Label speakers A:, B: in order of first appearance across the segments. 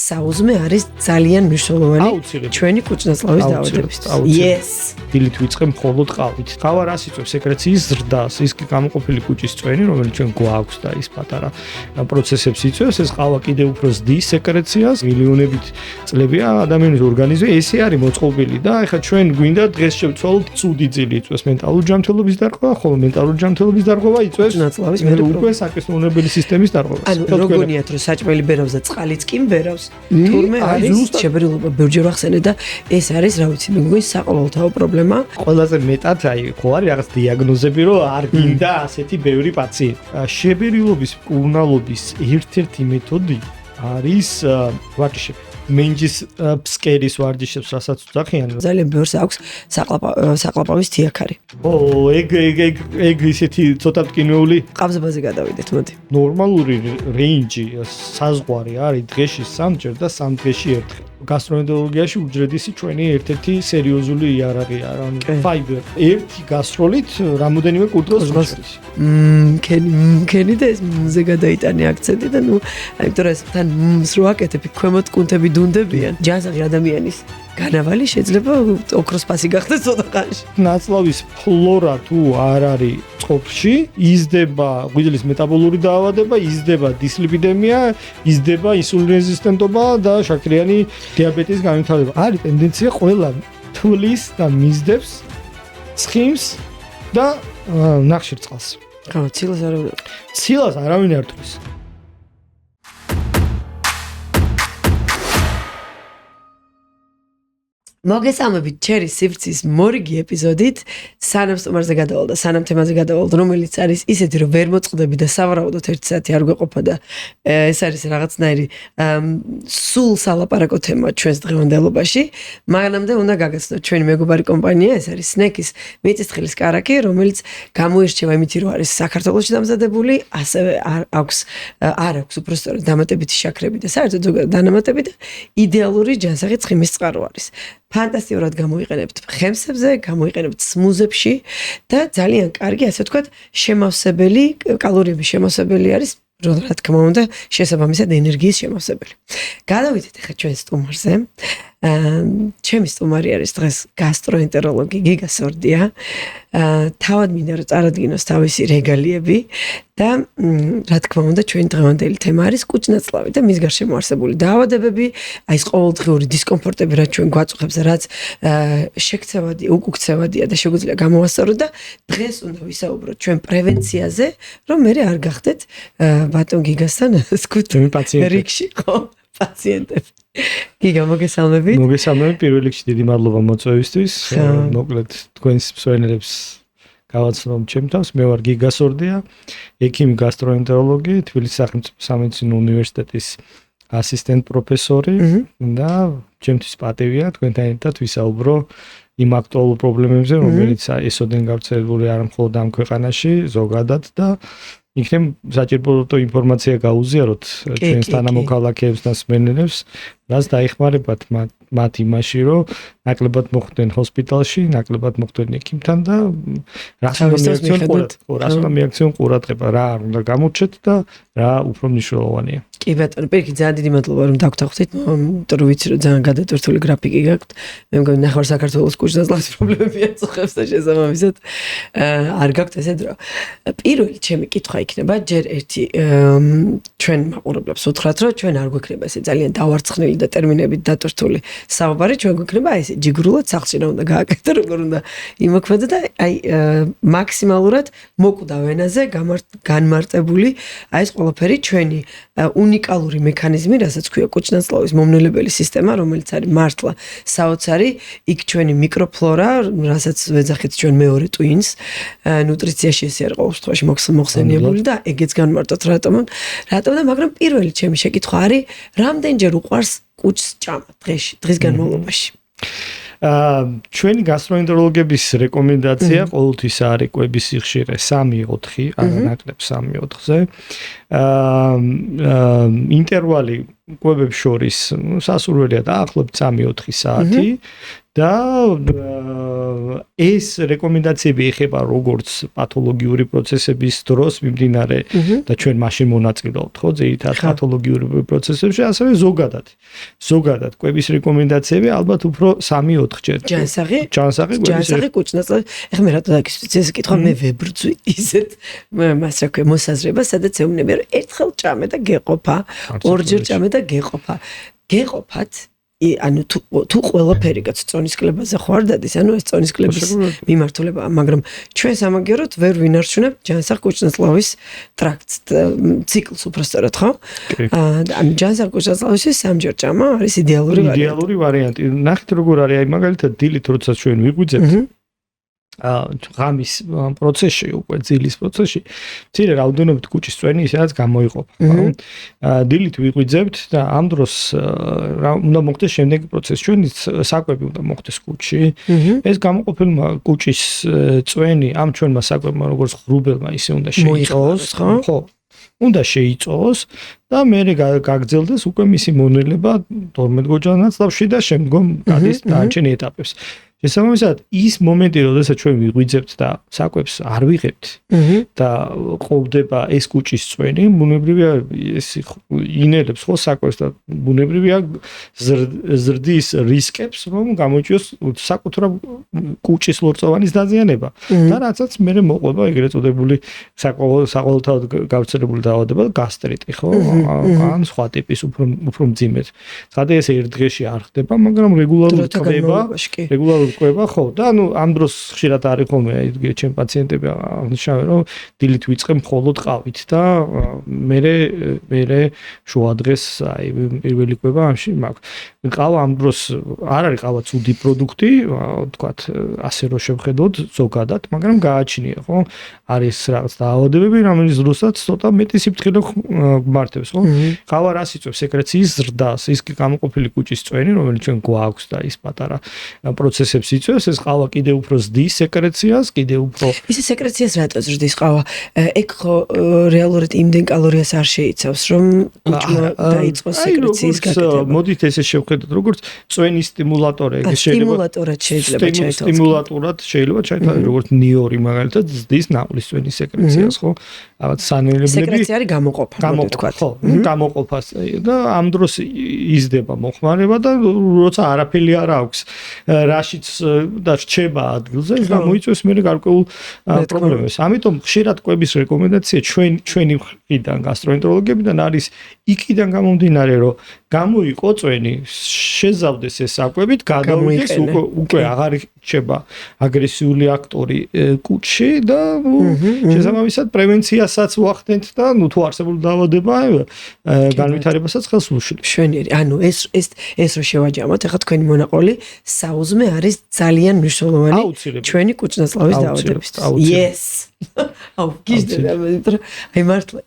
A: საუზმე არის ძალიან მნიშვნელოვანი ჩვენი კუჭნაწლავის დაავადებისთვის. Yes.
B: დილით ვიწყებ მხოლოდ ყავით. ყავა რას იწვევს? სეკრეციის ზრდას. ის კი გამოყოფილი კუჭის წვენი, რომელიც ჩვენ გვაქვს და ის პატარა პროცესებს იწვევს. ეს ყავა კიდევ უფრო ზრდის სეკრეციას. მილიონობით წლებია ადამიანის ორგანიზმი ესე არის მოწყობილი და ეხლა ჩვენ გვინდა დღეს შევცვალოთ ცუდი ძილი იწვევს მენტალური ჯანმრთელობის დარღვევა, ხოლო მენტალური ჯანმრთელობის დარღვევა იწვევს
A: კუჭნაწლავის
B: უკვე საკისრუნებელი სისტემის დარღვევას.
A: ანუ როგორიათ რომ საჭმელი ბერავს და წყალიც კი მბერავს. თურმე არის შებრილობა ბევრჯერ ახსენე და ეს არის რა ვიცი მე მგონი საყოველთაო პრობლემა.
B: ყველაზე მეტად ხო არის რაღაც დიაგნოზები რომ არ გინდა ასეთი ბევრი პაციენტი. შებრილობის მკურნალობის ერთ-ერთი მეთოდი არის ვარჯიშები. მენჯის ფსკერის ვარჯიშებს რასაც უძახიან.
A: ძალიან ბევრს აქვს საყლაპავის თიაქარი.
B: ეგ ისეთი ცოტა მტკივნეული
A: ყაბზებაზე გადავიდეთ მოდი.
B: ნორმალური რეინჯი საზღვარი არის დღეში 3 ჯერ და 3 დღეში ერთხელ. გასტროენტეროლოგიაში უჯრედისი ჩვენი ერთ-ერთი სერიოზული იარაღია, ანუ ფაიბერ. ერთი გასტროლით რამოდენიმე კურდღელს გასწრის.
A: მქენი და ეს მზე გადაიტანე აქცენტი და ნუ აიმიტომ რომ ეს თან რო აკეთებ ქვემოთ კუნთები დუნდებიან. ჯანსაღი ადამიანის განავალი შეიძლება ოქროს ფასი გახდეს ცოტა ხანში.
B: ნაწლავის ფლორა თუ არ არის წყობში, იზრდება ღვიძლის მეტაბოლური დაავადება, იზრდება დისლიპიდემია, იზრდება ინსულინრეზისტენტობა და შაქრიანი დიაბეტის განვითარება. არის ტენდენცია ყველა თვლის და მისდევს ცხიმს და ნახშირწყალს.
A: ხო,
B: ცილას არავინ არ თვლის.
A: მოგესალმებით ჩერის სივრცის მორიგი ეპიზოდით. სანამ სტუმარზე გადავალ და სანამ თემაზე გადავალ, რომელიც არის ისეთი რომ ვერ მოწყდები და სავარაუდოდ 1 საათი არ გვეყოფა და ეს არის რაღაცნაირი სულ სალაპარაკო თემა ჩვენს დღევანდელობაში. მანამდე უნდა გაგაცნოთ ჩვენი მეგობარი კომპანია, ეს არის სნეკის მიწისწყლის კარაკი, რომელიც გამოირჩევა იმით, რომ არის საქართველოში დამზადებული, ასევე არ აქვს უბრალოდ დამატებითი შაქრები და საერთოდ ზოგადად დანამატები და იდეალური ჯანსაღი ცხიმის წყარო არის. ფანტასტიკურად გამოიყენებთ ხემსებზე, გამოიყენებთ სმუზებში და ძალიან კარგი, ასე ვთქვათ, შემავსებელი, კალორიების შემავსებელი არის, რა თქმა უნდა, შესაბამისად ენერგიის შემავსებელი. გადავიდეთ ახლა ჩვენ სტუმარზე. ჩემი სტუმარი არის დღეს გასტროენტეროლოგი გიგა სორდია. თავად მინდა რომ წარადგინოს თავისი რეგალიები და რა თქმა უნდა ჩვენი დღევანდელი თემა არის კუჭნაწლავი და მის გარშემო არსებული დაავადებები, აი ეს ყოველდღიური დისკომფორტები, რაც ჩვენ გვაწუხებს, რაც შექცევადია, უკუქცევადია და შეგვიძლია გამოვასწოროთ და დღეს უნდა ვისაუბროთ ჩვენ პრევენციაზე, რომ მე არ გახდეთ ბატონ გიგასთან სკუთმი რიგში, ხო? პაციენტები. გიგა მოგესალმებით.
B: მოგესალმებით პირველ რიგში დიდი მადლობა მოწვევისთვის. მოკლედ თქვენს მსვენელებს გავაცნობ ჩემ თავს. მე ვარ გიგა სორდია, ექიმი გასტროენტეროლოგი, თბილისის სახელმწიფო სამედიცინო უნივერსიტეტის ასისტენტ პროფესორი და ჩემთვის პატივია თქვენთან ერთად ვისაუბრო იმ აქტუალურ პრობლემებზე, რომელიც ესოდენ გავრცელებული არა მხოლოდ ამ ქვეყანაში, ზოგადად და იქნებ საჭირო ინფორმაცია გაუზიაროთ ჩვენს თანამოქალაქეებს და მსმენელებს, რაც დაიხმარებათ მათ იმაში, რომ ნაკლებად მოხვდნენ ჰოსპიტალში, ნაკლებად მოხვდნენ ექიმთან და რას უნდა მიაქციონ ყურადღება, რა არ უნდა გამორჩეთ და რა უფრო მნიშვნელოვანია.
A: კი ბატონო, პირიქით ძალიან დიდი მადლობა რომ დავგთხოვთ, იმიტომ რომ ვიცი რომ ძალიან გადატვირთული გრაფიკი გაქვთ. მე მგონი ნახევარ საქართველოს კუჭნაწლავის პრობლემები აწუხებს და შესაბამისად არ გაქვთ ესე დრო. პირველი ჩემი კითხვა იქნება, ჯერ ერთი ჩვენ მაყურებლებს უთხრათ, რომ ჩვენ არ გვექნება ესე ძალიან დავარცხნილი და ტერმინებით დატვირთული საუბარი, ჩვენ გვექნება ესე ჯიგრულად სახლში რა უნდა გააკეთო, როგორ უნდა იმოქმედო და აი მაქსიმალურად მოკვდავ ენაზე განმარტებული აი ეს ყველაფერი ჩვენი უნიკალური მექანიზმი, რასაც ქვია კუჭნაწლავის მომნელებელი სისტემა, რომელიც არის მართლა საოცარი, იქ ჩვენი მიკროფლორა, რასაც ვეძახით ჩვენ მეორე ტვინს, ნუტრიციაში ესე არის ყოველ შემთხვევაში მოხსენიებული და ეგეც განმარტოთ რატომ და მაგრამ პირველი ჩემი შეკითხვა არის, რამდენჯერ უყვარს კუჭს ჭამა დღის განმავლობაში?
B: ჩვენი გასტროენტეროლოგების რეკომენდაცია ყოველთვის არის კვების სიხშირე 3-4, არანაკლებ 3-4-ზე. ინტერვალი კვებებს შორის სასურველია დაახლოებით 3-4 საათი და ეს რეკომენდაციები ეხება როგორც პათოლოგიური პროცესების დროს მიმდინარე და ჩვენ მაშინ მონაწილეობთ, ხო, ძირითადად პათოლოგიური პროცესებში, ასევე ზოგადად კვების რეკომენდაციები ალბათ უფრო 3-4 ჯერ. ჯანსაღი
A: კუჭნაწლავის. ეხლა მე რატო დაგისვიცე ეს კითხვა, მე ვებრძვი ისეთ მას რა ქვია მოსაზრებას, სადაც ეუბნები რომ ერთხელ ჭამე და გეყოფა, ორჯერ ჭამე და გეყოფა. გეყოფათ ანუ თუ ყველაფერი კაც წონისკლებაზე ხო არ დადის, ანუ ეს წონისკლების მიმართულება, მაგრამ ჩვენ სამაგიეროდ ვერ ვინარჩუნებთ ჯანსაღ კუჭნაწლავის ტრაქტს, ციკლს უბრალოდ ხო? ანუ ჯანსაღ კუჭნაწლავში 3 ჯერ ჭამა არის იდეალური
B: ვარიანტი. ნახეთ როგორ არის, აი მაგალითად დილით როცა ჩვენ ვიღვიძებთ ღამის პროცესში, უკვე ძილის პროცესში, მცირე რაოდენობით კუჭის წვენი ისედაც გამოიყოფა, ხო? დილით ვიღვიძებთ და ამ დროს უნდა მოხდეს შემდეგი პროცესი, ჩვენ საკვები უნდა მოხდეს კუჭში. ეს გამოყოფილმა კუჭის წვენი ამ ჩვენმა საკვებმა როგორც ღრუბელმა ისე უნდა შეიწოს, ხო? უნდა შეიწოს და მერე გაგრძელდეს უკვე მისი მონელება 12 გოჯანაცლავში და შემდგომ გადის დანარჩენ ეტაპებს. შესაბამისად, ის მომენტი, როდესაც ჩვენ ვიღვიძებთ და საკვებს არ ვიღებთ და ყოფდება ეს კუჭის წვენი, ბუნებრივია ეს ინელებს ხო საკვებს და ბუნებრივია ზრდის რისკებს, რომ გამოიწვიოს საკუთრივ კუჭის ლორწოვანის დაზიანება და რაცაც მერე მოყვება ეგრეთ წოდებული საყოველთაოდ გავრცელებული დაავადება გასტრიტი, ხო? ან სხვა ტიპის უფრო მძიმედ. ცხადია ეს ერთ დღეში არ ხდება, მაგრამ რეგულარულად კვება ხო და ანუ ამ დროს ხშირად არის ხოლმე აი ჩემ პაციენტები აღნიშნავენ რომ დილით ვიწყებ მხოლოდ ყავით და მე შუა დღეს აი პირველი კვება ამში მაქვს. ყავა ამ დროს არ არის ყავა ცუდი პროდუქტი, ვთქვათ, ასე რომ შევხედოთ ზოგადად, მაგრამ გააჩნია, ხო? არის რაღაც დაავადებები, რომელიც დროსაც ცოტა მეტი სიფრთხილე გმართებს, ხო? ყავა რას იწვევს? სეკრეციის ზრდას, ის გამოყოფილი კუჭის წვენი, რომელიც ჩვენ გვაქვს და ის პატარა პროცესებს იწვევს, ეს ყავა კიდევ უფრო ზრდის სეკრეციას, კიდევ უფრო
A: ის სეკრეციას რატო ზრდის ყავა? ეგ ხო რეალურად იმდენ კალორიას არ შეიცავს, რომ კუჭმა დაიწყოს სეკრეციის გაკეთება.
B: მოდით ესე შევხედოთ, როგორც წვენის სტიმულატორი, ეს სტიმულატორად შეიძლება ჩაითვალოს, როგორც ნიორი მაგალითად ზრდის ნაყლის წვენის სეკრეციას, ხო? რაღაც სანელებლები
A: სეკრეცია არის გამოყოფა, ვთქვათ.
B: ხო, გამოყოფას და ამ დროს იზრდება მოხმარება და როცა არაფერი არ აქვს, რაშიც და რჩება ადგილზე, გამოიწვევს მე გარკვეულ პრობლემებს. ამიტომ ხშირად კვების რეკომენდაცია ჩვენი მხრიდან გასტროენტეროლოგებიდან არის იქიდან გამომდინარე, რომ გამოიყო წვენი, შეზავდეს ეს საკვებით, გადავიდეს უკვე აღარ რჩება აგრესიული აქტორი კუჭში და შესაბამისად პრევენციასაც ვახდენთ და თუ არსებული დაავადებაა განვითარებასაც ხელს უშლით.
A: შვენიერი. ანუ ეს რო შევაჯამოთ, ახლა თქვენი მონაყოლი საუზმე არის ძალიან მნიშვნელოვანი ჩვენი კუჭნაწლავის დაავადებისთვის. Yes. აუ, გიჟდება, იმიტომ რომ აი მართლა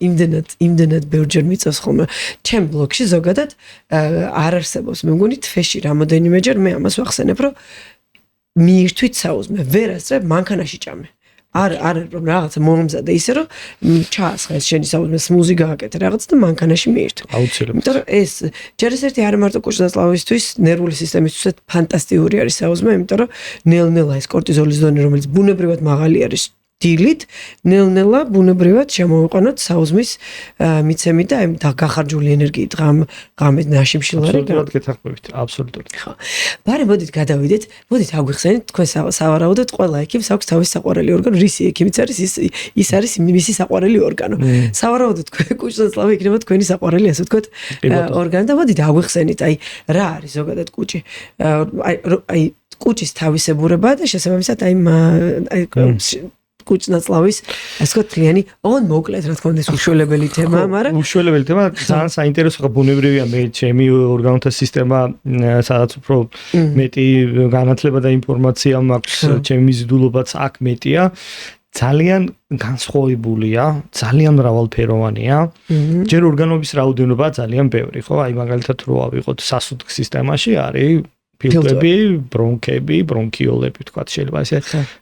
A: იმდენად ბევრჯერ მიწევს ხოლმე. ჩემ ბლოგში ზოგადად არ არსებობს, მე მგონი თვეში რამოდენიმეჯერ მე ამას ვახსენებ, რომ მიირთვით საუზმე, ვერასწრებ მანქანაში ჭამე. არ რომ რაღაცა მომზადე ისე რომ ჩაასხა ეს შენი საუზმე სმუზი გააკეთე რაღაც და მანქანაში მიირთვა.
B: აუცილებლად.
A: იმიტომ რომ ეს ჯერ ეს ერთი არ მარტო კუჭნაწლავისთვის, ნერვული სისტემისთვის ფანტასტიკური არის საუზმე, იმიტომ რომ ნელ-ნელა ეს კორტიზოლის ზონი, რომელიც ბუნებრივად მაღალი არის დილით, ნელ-ნელა ბუნებრივად შემოვიყვანოთ საუზმის მიცემი და აი გახარჯული ენერგიით ღამე ნაშიმშილარი.
B: აბსოლუტურად გეთანხმებით, აბსოლუტურად.
A: ხო. ბარე მოდით გადავიდეთ, მოდით აგვიხსენეთ თქვენ სავარაუდოდ ყველა ექიმს აქვს თავის საყვარელი ორგანო, რისი ექიმიც არის ის არის მისი საყვარელი ორგანო. სავარაუდოდ თქვენ კუჭნაწლავი იქნება თქვენი საყვარელი, ასე ვთქვათ, ორგანო და მოდით აგვიხსენით, აი რა არის ზოგადად კუჭი. აი კუჭის თავისებურება და შესაბამისად აი კუჭნაწლავის ასე ვთქვათ მთლიანი მოკლედ რა თქმა უნდა ეს უშველებელი თემაა, მაგრამ
B: უშველებელი თემა ძალიან საინტერესო ხა ბუნებრივია მე ჩემი ორგანოთა სისტემა სადაც უფრო მეტი განათლება და ინფორმაცია მაქვს, ჩემი მიზიდულობაც აქ მეტია. ძალიან განსხვავებულია, ძალიან მრავალფეროვანია. ჯერ ორგანოების რაოდენობა ძალიან ბევრი, ხო? აი მაგალითად რო ავიღოთ სასუდგ სისტემაში არის ფილტვები, ბრონქები, ბრონქიოლები თქვა შეიძლება ესე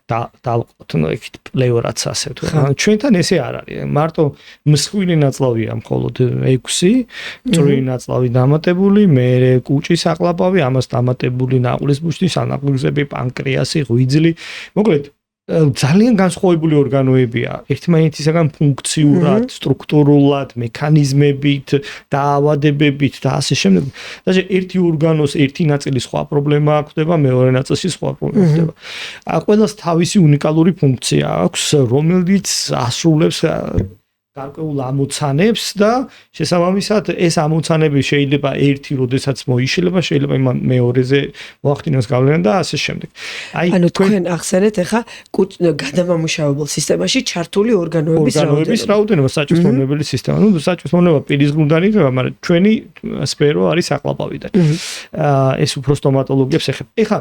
B: დავყოთ იქით პლეორაც ასე თუ ჩვენთან ესე არ არის მარტო მსხვილი ნაწლავია მხოლოდ 6 წვრილი ნაწლავი დამატებული მე კუჭის აყლაპავი ამას დამატებული ნაყულის ბუშტი სანაყლისები პანკრეასი ღვიძლი მოკლედ ძალიან განსხვავებული ორგანოებია ერთმანეთისაგან ფუნქციურად, სტრუქტურულად, მექანიზმებით, დაავადებებით და ასე შემდეგ. და ერთი ორგანოს ერთი ნაწილი სხვა პრობლემა აქვს, მეორე ნაწილში სხვა პრობლემა ხდება. ყველას თავისი უნიკალური ფუნქცია აქვს, რომელიც ასრულებს გარკვეულ ამოცანებს და შესაბამისად ეს ამოცანები შეიძლება ერთი როდესაც მოიშლება, შეიძლება მეორეზე მოახდინოს გავლენა და ასე შემდეგ.
A: ანუ თქვენ ახსენეთ ახლა გადამამუშავებელ სისტემაში ჩართული ორგანოების
B: რაოდენობა საჭმელობელი სისტემა. ნუ საჭმელობა პირისგუნდან იქნება, მაგრამ ჩვენი სფერო არის საყლაპავიდან. ეს უფრო სტომატოლოგიებს ეხება. ეხლა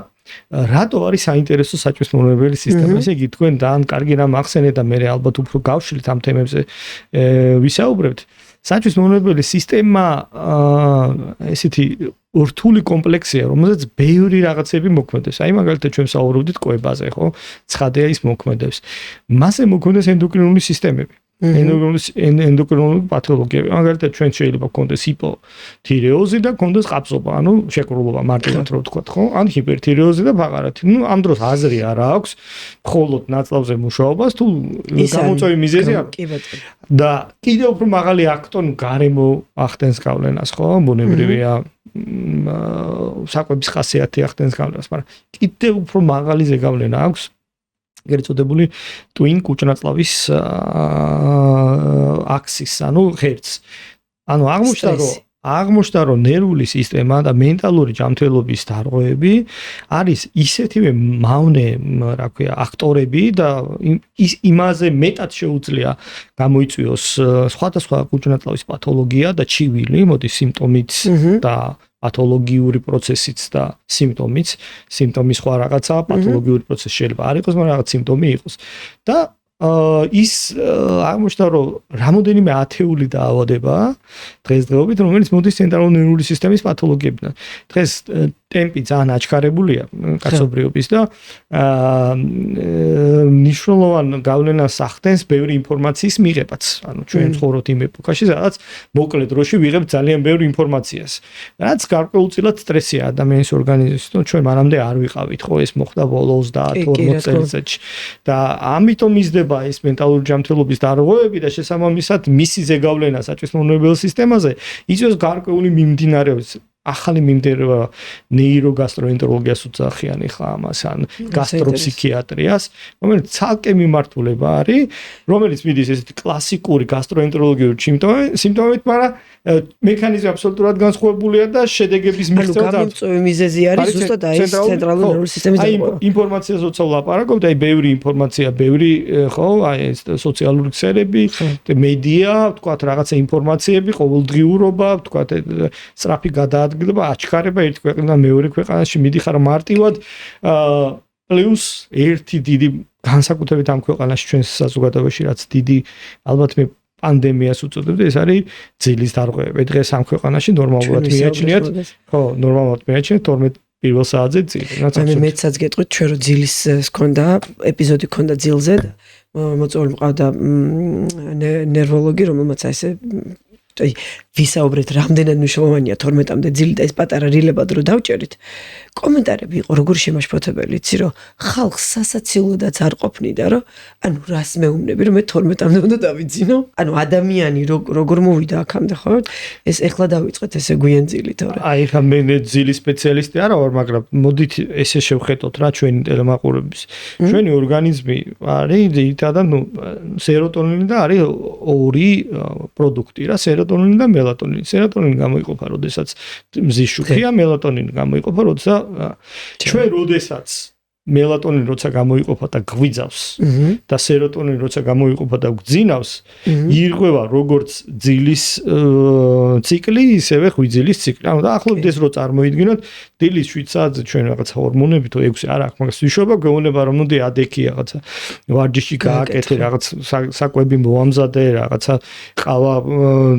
B: რატო არის საინტერესო საჭმელობელი სისტემა? ესე იგი თქვენ ძალიან კარგი რამ ახსენეთ და მე ალბათ უფრო გავშლით ამ თემებზე ვისაუბრებთ. საჭმელობელი სისტემა ესეთი რთული კომპლექსია, რომელზეც ბევრი რაღაცები მოქმედებს. აი მაგალითად ჩვენ საუბრობდით კვებაზე, ხო? ცხადია ის მოქმედებს. მასზე მოქმედებს ენდოკრინული სისტემები. ენდოკრინული პათოლოგიები. მაგალითად ჩვენ შეიძლება გქონდეს ჰიპოთირეოზი და გქონდეს ყაფსობა, ანუ შეკრულობა მარტივად რო ვთქვათ, ხო? ან ჰიპერთირეოზი და ფაღარათი. ნუ ამ დროს აზრი არ აქვს, მხოლოდ ნაწლავზე მუშაობას თუ გამოწვევი მიზეზი აქვს.
A: კი ბატონო.
B: და კიდევ უფრო მაღალი აქტონ გარემო ახდენს გავლენას, ხო? ბუნებრივია საკვების ხასიათი ახდენს გავლენას, მაგრამ კიდევ უფრო მაღალი ზეგავლენა აქვს გერწოდებული twin კუჭნაწლავის აქსის, ანუ ღერძს. ანუ აღმოჩნდა რომ ნერვული სისტემა და მენტალური ჯანმრთელობის დარღვევები არის ისეთივე მავნე, რა ქვია, აქტორები და იმაზე მეტად შეუძლია გამოიწვიოს სხვადასხვა კუჭნაწლავის პათოლოგია და ჩივილი, მოდი სიმპტომით და პათოლოგიური პროცესიც და სიმპტომიც, სიმპტომი სხვა რაღაცაა, პათოლოგიური პროცესი შეიძლება არ იყოს, მაგრამ რაღაც სიმპტომი იყოს. და ის აღმოჩნდა რომ რამოდენიმე ათეული დაავადება დღესდღეობით, რომელიც მოდის ცენტრალური ნერვული სისტემის პათოლოგიებიდან. დღეს ტემპი ძალიან აჩქარებულია კაცობრიობის და მნიშვნელოვან გავლენას ახდენს ბევრი ინფორმაციის მიღებაც. ანუ ჩვენ ცხოვრობთ იმ ეპოქაში, სადაც მოკლე დროში ვიღებთ ძალიან ბევრი ინფორმაციას. რაც გარკვეულწილად სტრესია ადამიანის ორგანიზმისთვის. ჩვენ მანამდე არ ვიყავით, ხო, ეს მოხდა ბოლო 30-40 წელიწადში. და ამიტომ მისდება ეს მენტალური ჯანმრთელობის დარღვევები და შესაბამისად მისი ზეგავლენა საჭმელობელ სისტემაზე იწვევს გარკვეული მიმდინარეობებს. ახალი მიმდევრება ნეიროგასტროენტეროლოგიას უძახიან ხა ამას ან გასტროფსიქიატრიას, რომელიც ცალკე მიმართულება არის, რომელიც მიდის ესეთი კლასიკური გასტროენტეროლოგიური სიმპტომებით, მაგრამ მექანიზმი აბსოლუტურად განსხვავებულია და შედეგების მიღწევა
A: გამოწვევი მიზეზი არის ზუსტად აი ეს ცენტრალური ნერვული სისტემის დარღვევა.
B: ინფორმაციას როცა ვლაპარაკობთ, აი ბევრი ინფორმაცია, ბევრი ხო, აი ეს სოციალური ქსელები, მედია, ვთქვათ რაღაცა ინფორმაციები, ყოველდღიურობა, ვთქვათ სწრაფი გადაადგილება, აჩქარება ერთ ქვეყნიდან მეორე ქვეყანაში მიდიხარ მარტივად პლუს ერთი დიდი განსაკუთრებით ამ ქვეყანაში ჩვენ საზოგადოებაში რაც დიდი ალბათ მე პანდემიას უწოდებთ, ეს არის ძილის დარღვევები. დღეს ამ ქვეყანაში ნორმალურად მიაჩნიათ, ხო, ნორმალურად მიაჩნიათ 12 პირველ საათზე ძილი.
A: მე მეცაც გეტყვით, ჩვენ რო ძილის ჰქონდა, ეპიზოდი ჰქონდა ძილზე და მოწვეული მყავდა ნერვოლოგი, რომელმაც ესე აი ვისაუბრეთ რამდენად მნიშვნელოვანია 12-მდე ძილი და ეს პატარა რილებად რო დავჭერით. კომენტარები იყო როგორ შემაშფოთებელი, იცი რომ ხალხს სასაცილოდაც არ ყოფნიდა, რომ ანუ რას მეუბნები, რომ მე 12-მდე უნდა დავიძინო? ანუ ადამიანი როგორ მოვიდა აქამდე, ხო? ეს ეხლა დავიწყეთ ესე გვიან ძილი თორე.
B: აი ხა მე ძილის სპეციალისტი არა ვარ, მაგრამ მოდით ესე შევხედოთ რა ჩვენი ტელემაყურების. ჩვენი ორგანიზმი არის ძირითადად სეროტონინი და არის ორი პროდუქტი რა, სეროტონინი და მელატონინი. სეროტონინი გამოიყოფა, როდესაც მზის შუქია, მელატონინი გამოიყოფა, როდესაც ჩვენ როდესაც მელატონინი როცა გამოიყოფა და გვიძავს და სეროტონინი როცა გამოიყოფა და გძინავს, ირღვევა როგორც ძილის ციკლი, ისევე ღვიძლის ციკლი. ანუ დაახლოებით ეს რო წარმოიდგინოთ, დილის 7 საათზე ჩვენ რაღაცა ჰორმონები თუ 6 არ აქვს, მაგრამ ვიშობა გვეუბნება რომ მოდი ადექი რაღაცა ვარჯიში გააკეთე, რაღაც საკვები მოამზადე, რაღაცა ყავა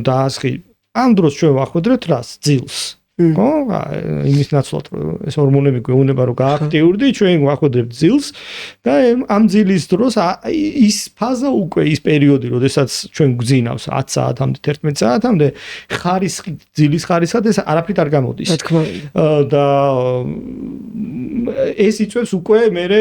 B: დაასხი. ამ დროს ჩვენ ვახვედრებთ რას? ძილს. ხო? იმის ნაცვლად ეს ჰორმონები გვეუბნება რომ გააქტიურდი, ჩვენ ვახვედრებთ ძილს და ამ ძილის დროს ის ფაზა უკვე ის პერიოდი, როდესაც ჩვენ გვძინავს 10 საათამდე, 11 საათამდე, ხარისხი, ძილის ხარისხად ეს არაფრით არ გამოდის.
A: რა თქმა უნდა.
B: და ეს იწვევს უკვე მერე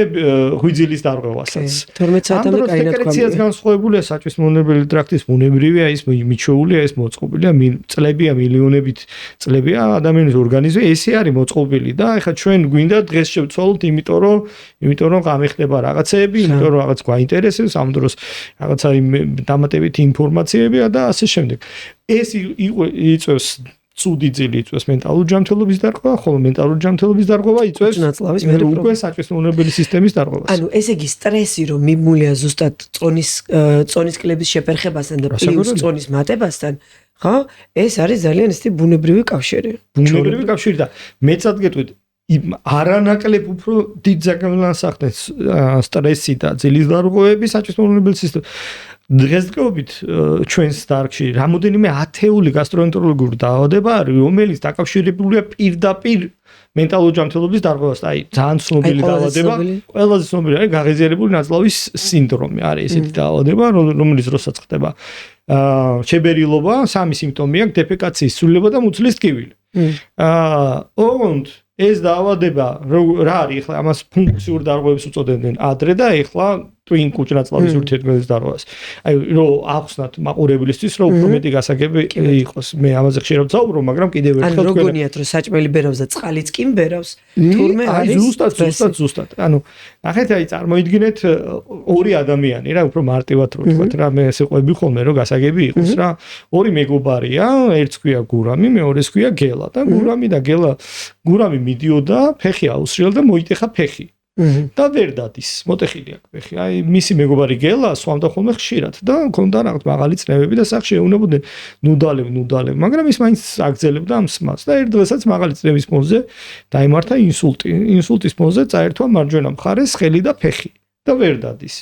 B: ღვიძლის დარღვევასაც.
A: 12 საათამდე კაინად
B: სეკრეციაც განსხვავებულია, საჭმლის მონებელი ტრაქტის მონებრივია, ის მიჩვეულია, ეს მოწყობილია, წლებია, მილიონობით წლებია ადამიანის ორგანიზმი, ესე არის მოწყობილი და ეხლა ჩვენ გვინდა დღეს შევცვალოთ, იმიტომ რომ გამიხდება რაღაცეები, იმიტომ რომ რაღაც გვაინტერესებს, ამ დროს რაღაცა დამატებითი ინფორმაციებია და ასე შემდეგ. ეს იწვევს ცუდი ძილი იწვევს მენტალურ ჯანმრთელობის დარღვევა, ხოლო მენტალურ ჯანმრთელობის დარღვევა იწვევს უკვე საჭმლის მონებელი სისტემის დარღვევას.
A: ანუ ესე იგი სტრესი რომ მიმულია ზუსტად წონის კლების შეფერხებასთან და პლუს წონის მატებასთან, ხო? ეს არის ძალიან ისეთი ბუნებრივი კავშირი.
B: ბუნებრივი კავშირი და მეც ადგეთვით არანაკლებ უფრო დიდ ზეგავლენას ახდენს სტრესი და ძილის დარღვევები საჭმლის მონებელი სისტემის. დღესდღეობით ჩვენს დარგში რამოდენიმე ათეული გასტროენტეროლოგიური დაავადება არის, რომელიც დაკავშირებულია პირდაპირ მენტალურ ჯანმრთელობის დარღვევასთან. აი, ძალიან ცნობილი დაავადება, ყველაზე ცნობილი არის გაღიზიანებული ნაწლავის სინდრომი. არის ესეთი დაავადება, რომელიც როსაც ხდება შებერილობა, სამი სიმპტომი აქვს: დეფეკაციის ცვლილება და მუცლის ტკივილი. ოღონდ ეს დაავადება რა არის ახლა ამას ფუნქციურ დარღვევებს უწოდებენ ადრე და ახლა twin კუჭნაწლავის ურთიერთქმედების დარღვევას. აი რომ ახსნათ მაყურებლისთვის რომ უფრო მეტი გასაგები იყოს. მე ამაზე ხშირად ვცხოვრობ, მაგრამ კიდევ ერთხელ
A: ანუ როგორიათ რომ საჭმელი ბერავს და წყალიც კი ბერავს, თურმე
B: არის ზუსტად. ანუ ნახეთ, აი წარმოიდგინეთ ორი ადამიანი რა, უფრო მარტივად რო ვთქვათ რა, მე ესე ყვები ხოლმე რომ გასაგები იყოს რა. ორი მეგობარია, ერთს ქვია გურამი, მეორეს ქვია გელა და გურამი და გელა გურამი მიდიოდა, ფეხი აუსრიელ და მოიტეხა ფეხი. და ვერ დადის, მოტეხილი აქვს ფეხი. აი მისი მეგობარი გელა სვამდა ხოლმე ხშირად და მქონდა რაღაც მაღალი წნევები და სახში ეუნებოდნენ ნუდალებ, მაგრამ ის მაინც აგრძელებდა ამ სმას და ერთ დღესაც მაღალი წნევის ფონზე დაიმართა ინსულტი. ინსულტის ფონზე წაერთვა მარჯვენა მხარეს ხელი და ფეხი და ვერ დადის.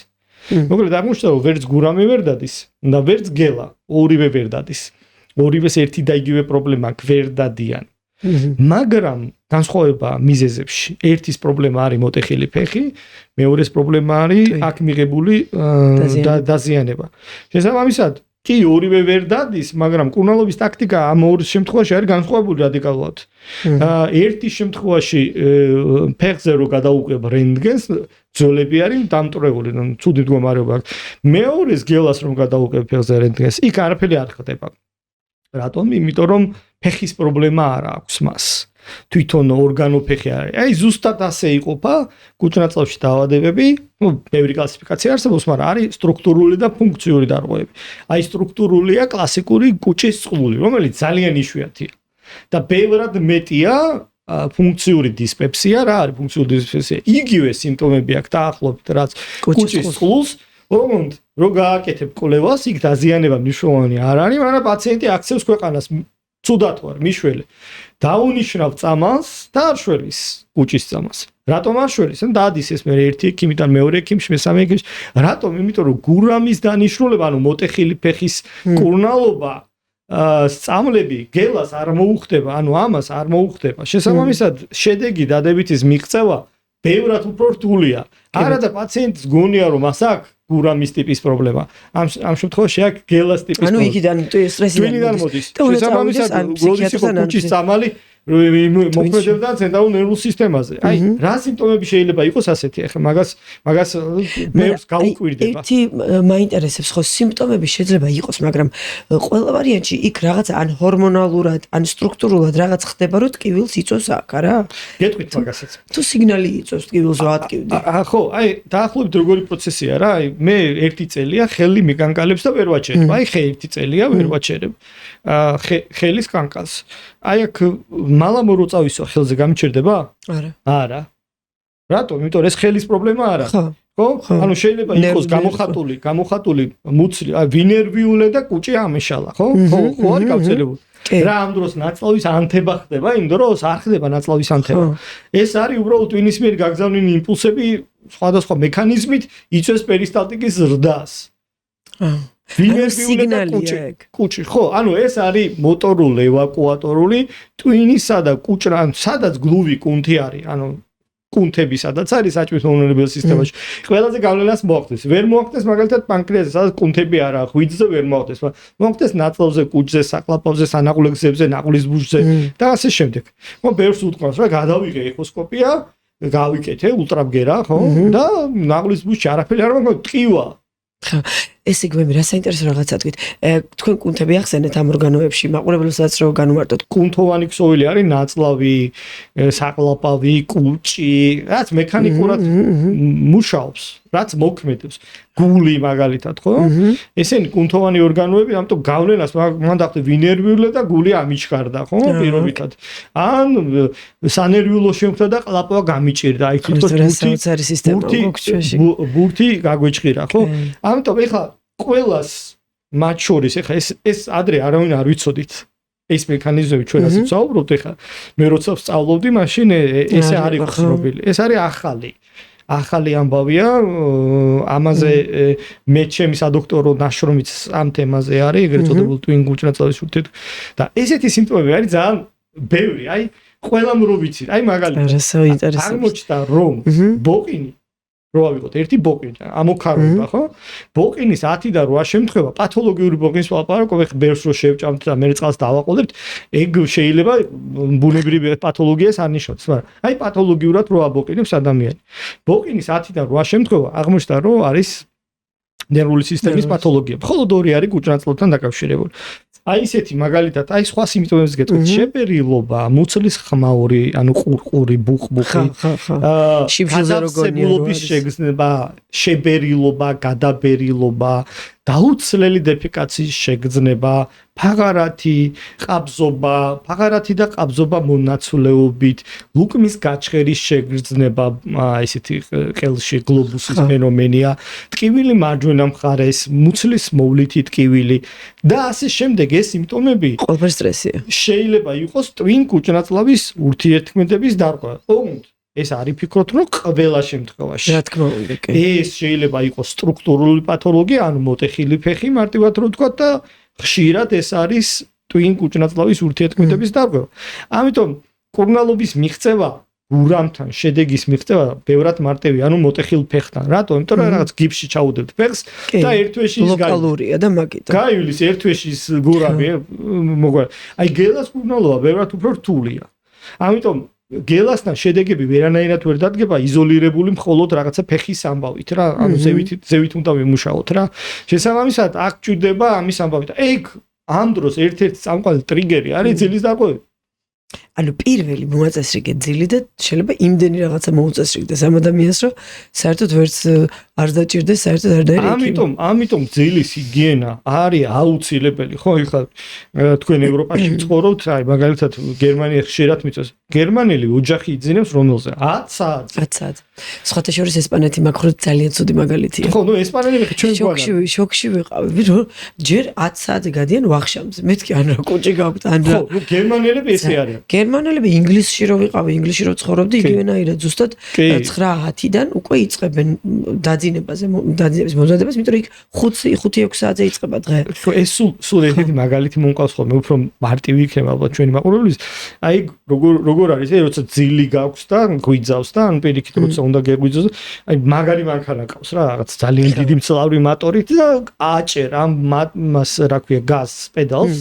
B: მოკლედ აღმოჩნდა რომ ვერც გურამი ვერ დადის და ვერც გელა, ორივე ვერ დადის. ორივეს ერთი და იგივე პრობლემა აქვს, ვერ დადიან. მაგრამ განსხვავება მიზეზებში. ერთის პრობლემა არის მოტეხილი ფეხი, მეორეს პრობლემა არის აქ მიღებული დაზიანება. შესაბამისად, კი ორივე ვერ დადის, მაგრამ კურნალობის ტაქტიკა ამ ორ შემთხვევაში არის განსხვავებული რადიკალურად. ერთის შემთხვევაში ფეხზე რო გადაუყვება რენტგენს, ძოლები არის დამტრეული, ცუდი მდგომარეობა აქვს. მეორეს გელას რომ გადაუყვება ფეხზე რენტგენს, იქ არაფერი არ ხდება. რატომ? იმიტომ რომ ფეხის პრობლემა არ აქვს მას. თვითონ ორგანოფეხი არის. აი ზუსტად ასე იყოფა კუჭნაწლავში დაავადებები, ბევრი კლასიფიკაცია არსებობს, მაგრამ არის სტრუქტურული და ფუნქციური დარღვევები. აი სტრუქტურულია კლასიკური კუჭის წყლული, რომელიც ძალიან იშვიათია. და ბევრად მეტია ფუნქციური დისპეპსია, რა არის ფუნქციური დისპეპსია? იგივე სიმპტომები აქვს დაახლოებით, რაც კუჭის წყლულს. ოღონდ რო გააკეთებ კვლევას, იქ დაზიანება მნიშვნელოვანი არ არის, მაგრამ პაციენტი აქცევს ქვეყანას ცუდად ვარ, მიშველი. დაუნიშნავ წამალს და არ შველის კუჭის წამალს. რატომ არ შველის? ან დადის ეს მე ერთი ექიმიდან მეორე ექიმში, მესამე ექიმში. რატომ? იმიტომ რომ გურამის დანიშნულება, ანუ მოტეხილი ფეხის კურნალობა, სწამლები გელას არ მოუხდება, ანუ ამას არ მოუხდება. შესაბამისად, შედეგი დადებითის მიღწევა ბევრად უფრო რთულია. არა და პაციენტს გონია რომ მას აქვს გურამის ტიპის პრობლემა. ამ შემთხვევაში აქვს გელას ტიპის პრობლემა.
A: ანუ იქიდან სტრესიდან
B: მოდის. შესაბამისად, როდის იყო კუჭის წამალი მოქმედებდა ცენტრალურ ნერვულ სისტემაზე. აი, რა სიმპტომები შეიძლება იყოს ასეთი? ახლა მაგას მეებს გაუკვირდება.
A: ერთი მაინტერესებს ხო სიმპტომები შეიძლება იყოს, მაგრამ ყველა ვარიანტში იქ რაღაც ან ჰორმონალურად, ან სტრუქტურულად რაღაც ხდება, რომ ტკივილს იწვევს აქ, არა?
B: გეტყვით მაგასაც.
A: თუ სიგნალი იწვევს ტკივილს რა ატკივდი?
B: ხო, აი, დაახლოებით როგორი პროცესია რა? აი, მე ერთი წელია ხელი მიკანკალებს და ვერ ვაჩერებ. აი, ერთი წელია ვერ ვაჩერებ. ხელის კანკალს. აი აქ მალამ რო წავისვა ხელზე გამიჩერდება? არა. რატომ? იმიტომ რომ ეს ხელის პრობლემა არა. ხო? ანუ შეიძლება იყოს გამოხატული მუცლი, აი ვინერვიულე და კუჭი ამეშალა, ხო? ხო არის გავრცელებული. რა ამ დროს ნაწლავის ანთება ხდება, იმ დროს არ ხდება ნაწლავის ანთება. ეს არის უბრალოდ ტვინის მიერ გაგზავნილი იმპულსები სხვადასხვა მექანიზმით იწვევს პერისტალტიკის ზრდას.
A: სიგნალია ეგ.
B: კუჭი, ხო, ანუ ეს არის მოტორული ევაკუატორული ტვინისა და კუჭრან, სადაც გლუვი კუნთი არის, ანუ კუნთები სადაც არის საჭმის მომნელებელი სისტემაში. ყველაზე გავლენას მოახდენს. ვერ მოახდენს მაგალითად პანკრეასზე, სადაც კუნთები არაა, ღვიძლზე ვერ მოახდენს. მოახდენს ნაწლავზე, კუჭზე, საკლაპავზე, სანაყულებებზე, ნაყულის ბუჩზე და ასე შემდეგ. ხო, ბევრს უთქვას, რა გადავიღე ეხოსკოპია, გავიკეთე ულტრაბგერა, ხო? და ნაყულის ბუჩი არაფერი არ მაქვს, ტყივა.
A: ხო, ეს იგვემი რა საინტერესო რაღაცა თქვით. თქვენ კუნთები ახსენეთ ამ ორგანოებში, მაყურებელსაც რო განუმარტოთ.
B: კუნთოვანი ქსოვილი არის ნაწლავი, საკლაპავი, კუჭი, რაც მექანიკურად მუშაობს, რაც მოქმედებს. გული მაგალითად, ხო? ესენი კუნთოვანი ორგანოები, ამიტომ გავლენას მან დახვდა ვინერვიულე და გული ამიჩქარდა, ხო? პირობითად. ან სანერვიულო შემხდა და ყლაპვა გამიჭირდა. აი თვითონ ბურთი გაგვეჭყირა, ხო? ამიტომ ეხლა ყველას მათ შორის ეხლა ეს ადრე არავინ არ ვიცოდით. ეს მექანიზმები ჩვენ ასე ვსაუბრობთ ეხლა მე როცა ვსწავლობდი მაშინ ესე არ იყო ცნობილი. ეს არის ახალი ამბავია, ამაზე მე ჩემი სადოქტორო ნაშრომიც ამ თემაზე არის, ეგრეთ წოდებულ ტვინ კუჭნაწლავის ურთიერთობა და ესეთი სიმპტომები არის ძალიან ბევრი, აი ყველამ რო ვიცით, აი მაგალითად აღმოჩნდა რომ ბოყინი რო ავიღოთ ერთი ბოყინი, ამოქარობა, ხო? ბოყინის 10-დან 8 შემთხვევა პათოლოგიური ბოყინის ლაპარაკობ, ეხლა ბერს რო შევჭამთ და მე წყალს დავაყოლებთ, ეგ შეიძლება ბუნებრივი პათოლოგიას არ ნიშნავს, მაგრამ აი პათოლოგიურად რო აბოყინებს ადამიანი. ბოყინის 10-დან 8 შემთხვევა აღმოჩნდა რომ არის ნერვული სისტემის პათოლოგია. მხოლოდ 2 არის კუჭნაწლოვთან დაკავშირებული. აი ესეთი მაგალითად, აი სხვა სიმპტომებს გეტყვით, შეპერილობა, მუცლის ხმაური, ანუ ყურყური, ბუხბუხი,
A: შიმშილზე როგორია
B: შეგრძნება, შებერილობა, გადაბერილობა, დაუცლელი დეფეკაციის შეგრძნება, ფაღარათი, ყაბზობა, ფაღარათი და ყაბზობა მონაცვლეობით, ლუკმის გაჩხერის შეგრძნება, ესეთი ყელში გლობუსის ფენომენია, ტკივილი მარჯვენა მხარეს, მუცლის მოვლითი ტკივილი და ასე შემდეგ ეს სიმპტომები
A: ყველაფერი სტრესია.
B: შეიძლება იყოს ტვინ კუჭნაწლავის ურთიერთქმედების დარღვევა. ეს არის ფიქრობთ რომ ყველა შემთხვევაში.
A: რა თქმა უნდა, კი.
B: ეს შეიძლება იყოს სტრუქტურული პათოლოგია, ანუ მოტეხილი ფეხი მარტივად რო ვთქვა და ხშირად ეს არის ტვინ კუჭნაწლავის ურთიერთქმედების დარღვევა. ამიტომ კურნალობის მიღწევა გურამთან შედეგის მიღწევა ბევრად მარტივია, ანუ მოტეხილ ფეხთან. რატომ? იმიტომ რომ რაღაც გიფში ჩაუდებთ ფეხს და ერთ თვეში ის
A: ლოკალურია და მაგიტო.
B: გაივლის ერთ თვეში ის გურამი, მოგვარ. აი გელას კურნალობა ბევრად უფრო რთულია. ამიტომ გელასთან შედეგები ვერანაირად ვერ დადგება იზოლირებული მხოლოდ რაღაცა ფეხის ამბავით რა, ანუ ზევით უნდა ვიმუშაოთ რა. შესაბამისად აქ ჭირდება ამის ამბავი და ეგ ამ დროს ერთ-ერთი წამყვანი ტრიგერი არის ძილის დარღვევა.
A: ანუ პირველი მოაწესრიგე ძილი და შეიძლება იმდენი რაღაცა მოუწესრიგდეს ამ ადამიანს, რომ საერთოდ ვერც არ დაჭირდეს, საერთოდ არ დაერეკი.
B: ამიტომ ძილის ჰიგიენა არის აუცილებელი, ხო? ეხლა თქვენ ევროპაში ცხოვრობთ, აი მაგალითად გერმანია ხშირად მიწევს. გერმანელი ოჯახი იძინებს რომელზე? 10 საათზე.
A: 10 საათზე. სხვათა შორის ესპანეთი მაგხრივ ძალიან ცუდი მაგალითია.
B: ხო, ნუ ესპანელები ჩვენ გვაქვს.
A: შოქში ვიყავი, რომ ჯერ 10 საათზე გადიან ვახშამზე. მეთქი ან რა კუჭი გაქვთ, ან რა.
B: ხო, ნუ გერმანელები ესე არიან.
A: გერმანელები ინგლისში რო ვიყავი, ინგლისში რო ცხოვრობდი, იგივენაირად ზუსტად 9-10-დან უკვე იწყებენ დაძინებაზე, დაძინების მომზადებას, იმიტომ რომ იქ 5-6 საათზე იწყება დღე.
B: ეს სულ ერთი მაგალითი მომყავს ხოლმე, უფრო მარტივი იქნება ალბათ ჩვენი მაყურებლის. აი როგორ არის, როცა ძილი გაქვს და გვიძავს და ან პირიქით როცა უნდა გეგვიძოს, აი მაგარი მანქანა ყავს რა, რაღაც ძალიან დიდი მძლავრი მატორით და აჭერ ამ მას რა ქვია, გაზს, პედალს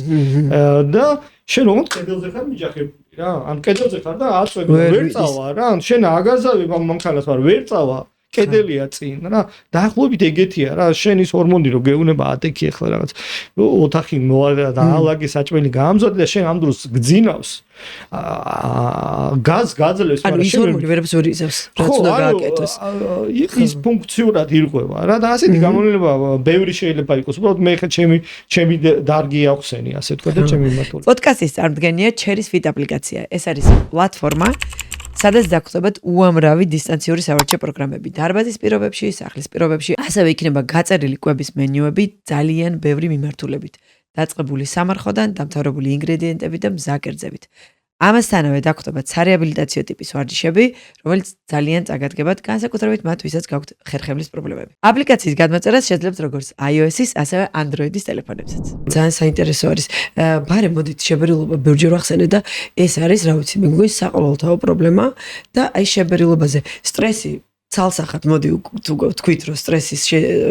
B: და შენ რომ კედელზე ხარ მიჯახებული რა, ან კედელზე ხარ და აწვევ ვერ წავა რა, ან შენ აგაზავებ ამ მანქანას, მაგრამ ვერ წავა. კედელია წინ რა, დაახლოებით ეგეთია რა, შენის ჰორმონი რო გეუნება ატექი ახლა რაღაც ოთახი მოადა და ალაგი საჭმელი გაამზადა და შენ ამ დროს გძინავს გაზ გაძლევს,
A: მაგრამ შენ ჰორმონი ვერაფერს ვერ იზავს, რაც უნდა გააკეთოს.
B: ის ფუნქციურად ირღვევა რა და ასეთი გამონილება ბევრი შეიძლება იყოს. უბრალოდ მე ხა ჩემი დარგი ახსენი, ასე თქვა და ჩემი მათული.
A: პოდკასტის წარმოდგენია Cherry Fit აპლიკაცია. ეს არის პლატფორმა, სადაც დაგხვდებათ უამრავი დისტანციური სავარჯიშო პროგრამები დარბაზის პირობებში, სახლის პირობებში, ასევე იქნება გაწერილი კვების მენიუები ძალიან ბევრი მიმართულებით, დაწყებული სამარხოდან, დამთავრებული ინგრედიენტებით და მზაკერძებით. ამასთანავე დაგვხვდება ცარეაბილიტაციო ტიპის ვარჯიშები, რომელიც ძალიან წაგადგებათ, განსაკუთრებით მათ, ვისაც გაქვთ ხერხემლის პრობლემები. აპლიკაციის გადმოწერას შეძლებთ როგორც iOS-ის, ასევე Android-ის ტელეფონებსაც. ძალიან საინტერესო არის. ბარე მოდით შებერილობა ბევრჯერ ვახსენე და ეს არის, რა ვიცი, მე მგონი საყოველთაო პრობლემა და აი შებერილობაზე სტრესი ცალსახად მოდი თქვით რომ სტრესის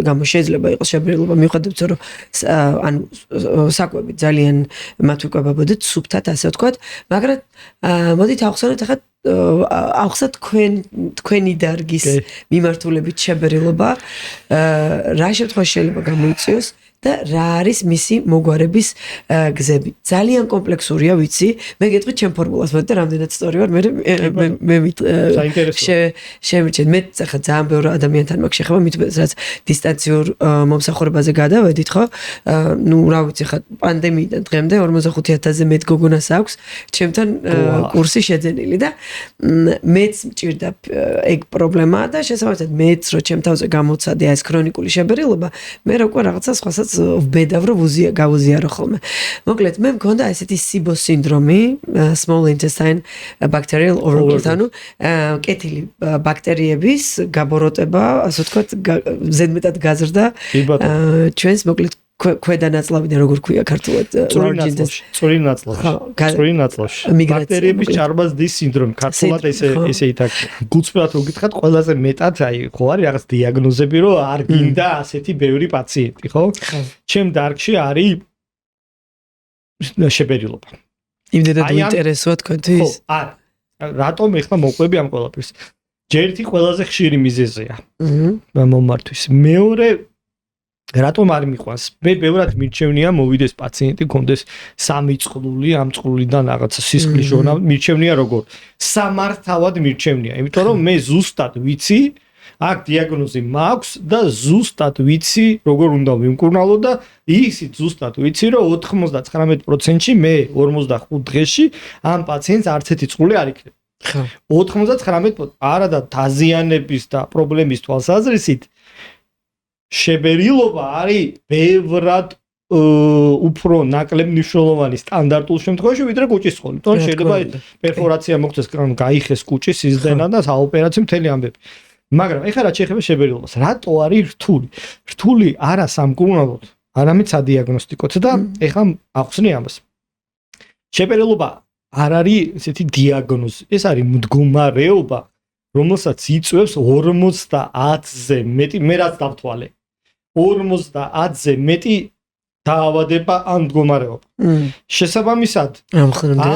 A: გამო შეიძლება იყოს შებერილობა მიუხედავად რომ ანუ საკვები ძალიან მათ ვიკვებებოდეთ სუფთად ასე ვთქვათ მაგრამ მოდით ავხსენოთ ახლა ავხსნათ თქვენი დარგის მიმართულებით შებერილობა რა შემთხვევაში შეიძლება გამოიწვიოს და რა არის მისი მოგვარების გზები. ძალიან კომპლექსურია, ვიცი. მე გეტყვით ჩემ ფორმულას, მოდი და რამდენად სწორი ვარ, მე შემიჩენ. მე ახლა ძალიან ბევრი ადამიანთან მაქვს შეხება, მით რაც დისტანციურ მომსახურებაზე გადავედით, ხო? ნუ რა ვიცი, ხა პანდემიიდან დღემდე 45000-ზე მეტ გოგონას აქვს ჩემთან კურსი შეძენილი და მეც მჭირდა ეგ პრობლემა და შესაბამისად მეც რო ჩემ თავზე გამოცადე ეს ქრონიკული შებერილობა, მე რა უკვე რაღაცა სხვასაც ვბედავ რომ გავუზიარო ხოლმე. მოკლედ მე მქონდა ესეთი SIBO სინდრომი, small intestine bacterial overgrowth, ანუ კეთილი ბაქტერიების გაბოროტება, ასე ვთქვათ, ზედმეტად გაზრდა ჩვენს მოკლედ ქვედა ნაწლავიდან როგორ ქვია ქართულად
B: წვრილი ნაწლავში ბაქტერიების ჭარბაზრდის სინდრომი ქართულად ესე ითარგმნა გულწრფელად რო გითხრათ ყველაზე მეტად აი ხო არის რაღაც დიაგნოზები რომ არ გინდა ასეთი ბევრი პაციენტი ხო ჩემ დარგში არის შებერილობა
A: იმდენად ინტერესოა თქვენთვის
B: რატომ ეხლა მოყვები ამ ყველაფერს ჯერთი ყველაზე ხშირი მიზეზია მომართვის მეორე რატომ არ მიყვანს? მე ბევრად მირჩევნია მოვიდეს პაციენტი, კონდეს 3 წყლული, ამ წყლულიდან რაღაცა სისხლის ჟონა, მირჩევნია როგორ? სამართავად მირჩევნია, იმიტომ რომ მე ზუსტად ვიცი, აქ დიაგნოზი მაქვს და ზუსტად ვიცი, როგორ უნდა ვიმკურნალო და ისიც ზუსტად ვიცი, რომ 99%-ში მე 45 დღეში ამ პაციენტს არც ერთი წყული არ იქნება. 99% არა და დაზიანების და პრობლემის თვალსაზრისით შებერილობა არის ბევრად უფრო ნაკლებ მნიშვნელოვანი სტანდარტულ შემთხვევაში ვიდრე კუჭის წყალი. თორემ შეიძლება პერფორაცია მოხდეს, გაიხეს კუჭის სიზდენა და საოპერაციო მთელი ამბები. მაგრამ ეხლა რა შეეხება შებერილობას? რატო არის რთული? რთული არა სამკურნალოდ, არამედ სადიაგნოსტიკოდ და ეხლა ახსნე ამას. შებერილობა არ არის ესეთი დიაგნოზი, ეს არის მდგომარეობა, რომელსაც იწვევს 50-ზე მეტი, მე რაც დავთვალე. 50-ზე მეტი დაავადება ან მდგომარეობა. შესაბამისად, ამ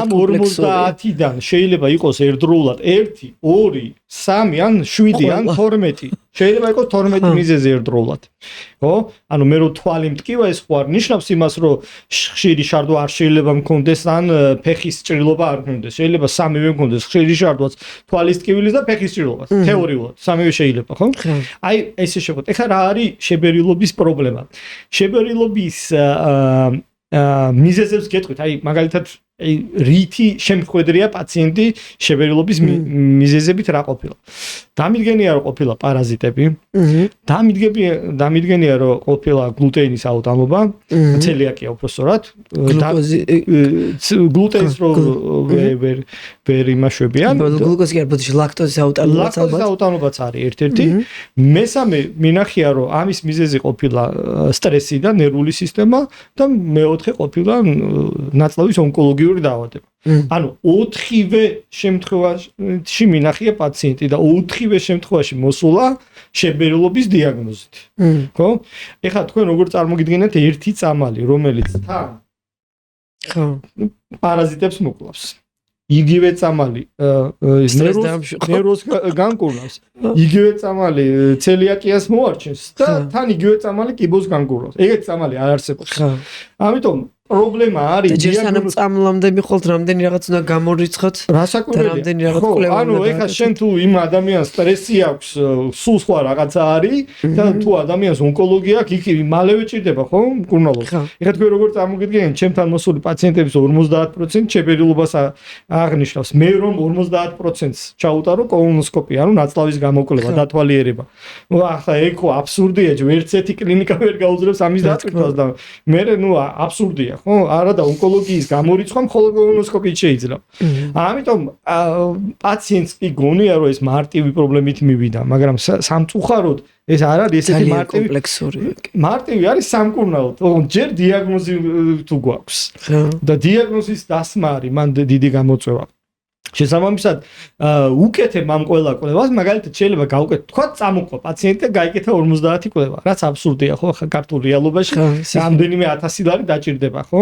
B: 50-დან შეიძლება იყოს ერთდროულად 1, 2, 3 ან 7 ან 12. შეიძლება იყოს 12 მიზეზი ერთდროულად. ხო? ანუ მე რო თვალი მტკივა ეს ხო არ ნიშნავს იმას, რომ ხშირი შარდვა არ შეიძლება მქონდეს ან ფეხის ჭრილობა არ მქონდეს. შეიძლება სამივე მქონდეს, ხშირი შარდვაც, თვალის ტკივილის და ფეხის ჭრილობაც. თეორიულად სამივე შეიძლება, ხო? აი ესე შევხვდეთ. ეხლა რა არის შებერილობის პრობლემა? შებერილობის მიზეზებს გეტყვით, აი მაგალითად რითი შემხვედრია პაციენტი შებერილობის მიზეზებით რა ყოფილა. დამიდგენია რომ ყოფილა პარაზიტები, დამიდგენია რომ ყოფილა გლუტეინის აუტანობა, ცელიაკია უпроსტად, გლუტენის რო ვერ იმაშვებიან,
A: გლუკოზი არ ბოდიში ლაქტოზის
B: აუტანობაც არის ერთ-ერთი. მესამე მინახია რომ ამის მიზეზი ყოფილა სტრესი და ნერვული სისტემა და მეოთხე ყოფილა ნაწლავის ონკოლოგიური დაავადება. ანუ 4-ვე შემთხვევაში მინახია პაციენტი და 4-ვე შემთხვევაში მოსულა შებერილობის დიაგნოზით. ხო? ეხლა თქვენ როგორ წარმოგიდგენთ ერთი წამალი, რომელიც თან პარაზიტებს მოკლავს. იგივე წამალი ნერვოს განკურნავს. იგივე წამალი ცელიაკიას მოარჩენს და თან იგივე წამალი კიბოს განკურნავს. ეგეთი წამალი არ არსებობს. ამიტომ პრობლემა არის
A: ჯერ სანამ წამლამდე მიხვალთ რამდენი რაღაც უნდა გამორიცხოთ რამდენი რაღაც კვლევა
B: ანუ ეხლა შენ თუ იმ ადამიანს სტრესი აქვს სულ სხვა რაღაცა არის და თუ ადამიანს ონკოლოგია აქვს იქ მალევე ჭირდება ხო მკურნალობა ეხლა თქვენ როგორ წარმოგიდგენთ ჩემთან მოსული პაციენტების 50% შებერილობას აღნიშნავს მე რომ 50%-ს ჩაუტარო კოლონოსკოპია ანუ ნაწლავის გამოკვლევა დათვალიერება ნუ ახლა ეგ ხო აბსურდია ვერც ერთი კლინიკა ვერ გაუძლებს ამის დაწყვეტას და მე ნუ აბსურდია ხო? არა და ონკოლოგიის გამორიცხვა მხოლოდ კოლონოსკოპით შეიძლება. ამიტომ პაციენტს კი გონია რომ ეს მარტივი პრობლემით მივიდა, მაგრამ სამწუხაროდ ეს არ არის ესეთი მარტივი არის სამკურნალო. ჯერ დიაგნოზი თუ გვაქვს და დიაგნოზის დასმა არის მან დიდი გამოწვევა. შესაბამისად უკეთებ ამ ყველა კვლევას, მაგალითად შეიძლება გავუკეთო, თქვა წამოყვა პაციენტი და გაიკეთა 50 კვლევა, რაც აბსურდია ხო, ხა ქართულ რეალობაში რამდენიმე 1000 ლარი დაჭირდება, ხო?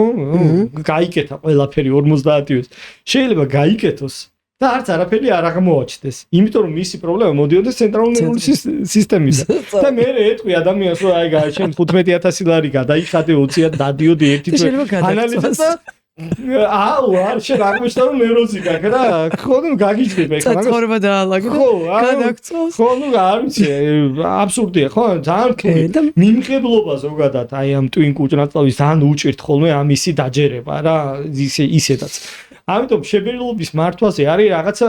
B: გაიკეთა ყველაფერი 50-ის. შეიძლება გაიკეთოს და არც არაფერი არ აღმოაჩნდეს, იმიტომ რომ მისი პრობლემა მოდიოდეს ცენტრალური ნერვული სისტემიდან. და მე ეტყვი ადამიანს რომ აი გააჩენ 15000 ლარი გადაიხადე 20-ად დადიოდი ერთი ანალიზს და აუ არ შეგვიძლია რომ ნევროზი გაქვს რა ხო ნუ გაგიჭდება ეხლა მაგას
A: ცხოვრება დაალაგე და გადაგწოს
B: ხო ნუ არ ვიცი აბსურდია ხო ძალიან რთული მიმღებლობა ზოგადად აი ამ ტვინ კუჭნაწლავის ძალიან უჭირთ ხოლმე ამისი დაჯერება რა ისედაც ამიტომ შეფერილობის მართვაზე არის რაღაცა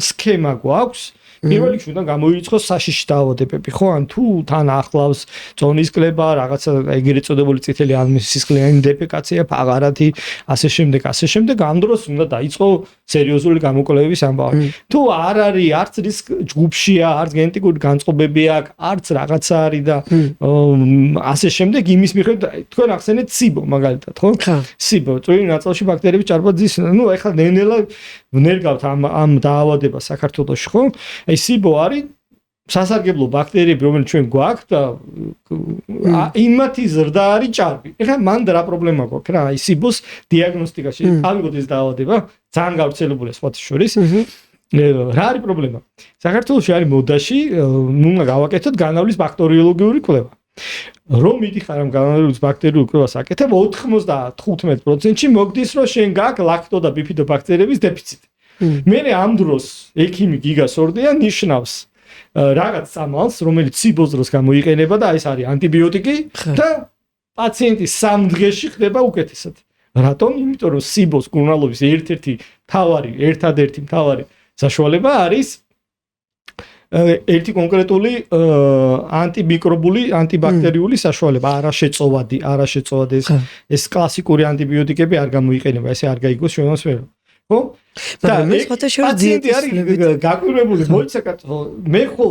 B: სქემა გვაქვს პირველ რიგში უნდა გამოირიცხოს საშიში დაავადებები ხო ან თუ თან ახლავს ზონის კლება რაღაცა ეგრეთ წოდებული წითელი სისხლიანი დეფეკაცია ფაღარათი ასე შემდეგ ამ დროს უნდა დაიწყო სერიოზული გამოკვლევების ამბავი თუ არ არის არც რისკ ჯგუფშია არც გენეტიკური განწყობები აქვს არც რაღაცა არის და ასე შემდეგ იმის მიხედვით თქვენ ახსენეთ სიბო მაგალითად ხო სიბო წვრილი ნაწილში ბაქტერიების ჭარბაძის ნუ ეხლა ნენელა ვნერგავთ ამ დაავადებას საქართველოში ხო აი სიბო არის სასარგებლო ბაქტერიები რომელიც ჩვენ გვაქვს და იმათი ზრდა არის ჭარბი. ეხლა მან რა პრობლემა გვაქვს რა აი სიბოს დიაგნოსტიკაში ავიღოთ ეს დაავადება ძალიან გავრცელებულია სხვათა შორის. რა არის პრობლემა? საქართველოში არის მოდაში უნდა გავაკეთოთ განავლის ბაქტერიოლოგიური კვლევა. რომ მიდიხარ ამ განავლის ბაქტერიულ კვლევას აკეთებ 95%-ში მოგდის რომ შენ გაქვს ლაქტო და ბიფიდობაქტერიების დეფიციტი. მე ამ დროს ექიმი გიგასორდია ნიშნავს რაღაც სამალს რომელიც სიბოს დროს გამოიყენება და ეს არის ანტიბიოტიკი და პაციენტი 3 დღეში ხდება უკეთესად. რატომ? იმიტომ რომ სიბოს კურნალობის ერთადერთი მთავარი საშუალება არის ერთი კონკრეტული ანტიმიკრობული, ანტიბაქტერიული საშუალება, არაშეწოვადი ეს კლასიკური ანტიბიოტიკები არ გამოიყენება, ესე არ გაიგოს ჩვენს სფერო. ხო? და პაციენტი არის გაკვირვებული, მოიცაკათო, მე ხო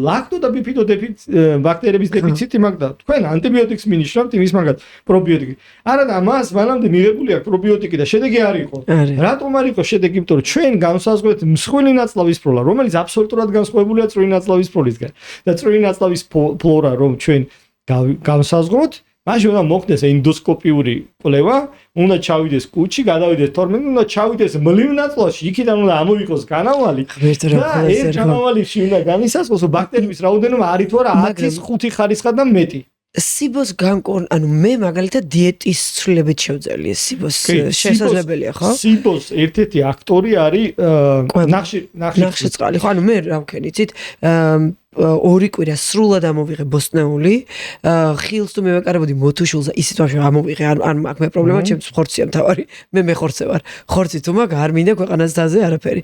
B: ლაქტო და ბიფიდობაქტერიების დეფიციტი მაქვს და თქვენ ანტიბიოტიკს მინიშნავთ იმის მაგათ პრობიოტიკი. არა და მას მანამდე მიღებული აქვს პრობიოტიკი და შედეგი არ იყო. რატომ არ იყო შედეგი? იმიტომ რომ ჩვენ განსაზღვრეთ მსხვილი ნაწლავის ფლორა, რომელიც აბსოლუტურად განსხვავებულია წვრილი ნაწლავის ფლორისგან. და წვრილი ნაწლავის ფლორა რომ ჩვენ განსაზღვროთ მაშინ უნდა მოხდეს ენდოსკოპიური კვლევა, უნდა ჩავიდეს კუჩი, გადავიდეს 12, უნდა ჩავიდეს მლივ ნაწლავში, იქიდან უნდა ამოიღოს განავალი. და ეს განავალში უნდა განისაზღვროს ბაქტერიების რაოდენობა არის თუ არა 10-5 ხარისხად და მეტი.
A: სიბოს ანუ მე მაგალითად დიეტის ცვლილებით შევძელია სიბოს შესაძლებელია ხო?
B: სიბოს ერთ-ერთი აქტორი არის ნახშირწყალი.
A: ხო ანუ მე რა ვქენ იცით ორი კვირა სრულად ამოვიღე ბოსტნეული ხილს თუ მევეკარებოდი მოთუშულს ისეთ ვაფშე ამოვიღე არ მაქვს მე პრობლემა ჩემს ხორცია მთავარი მე ხორცე ვარ ხორცი თუ მაქვს არ მინდა ქვეყანას დაზე არაფერი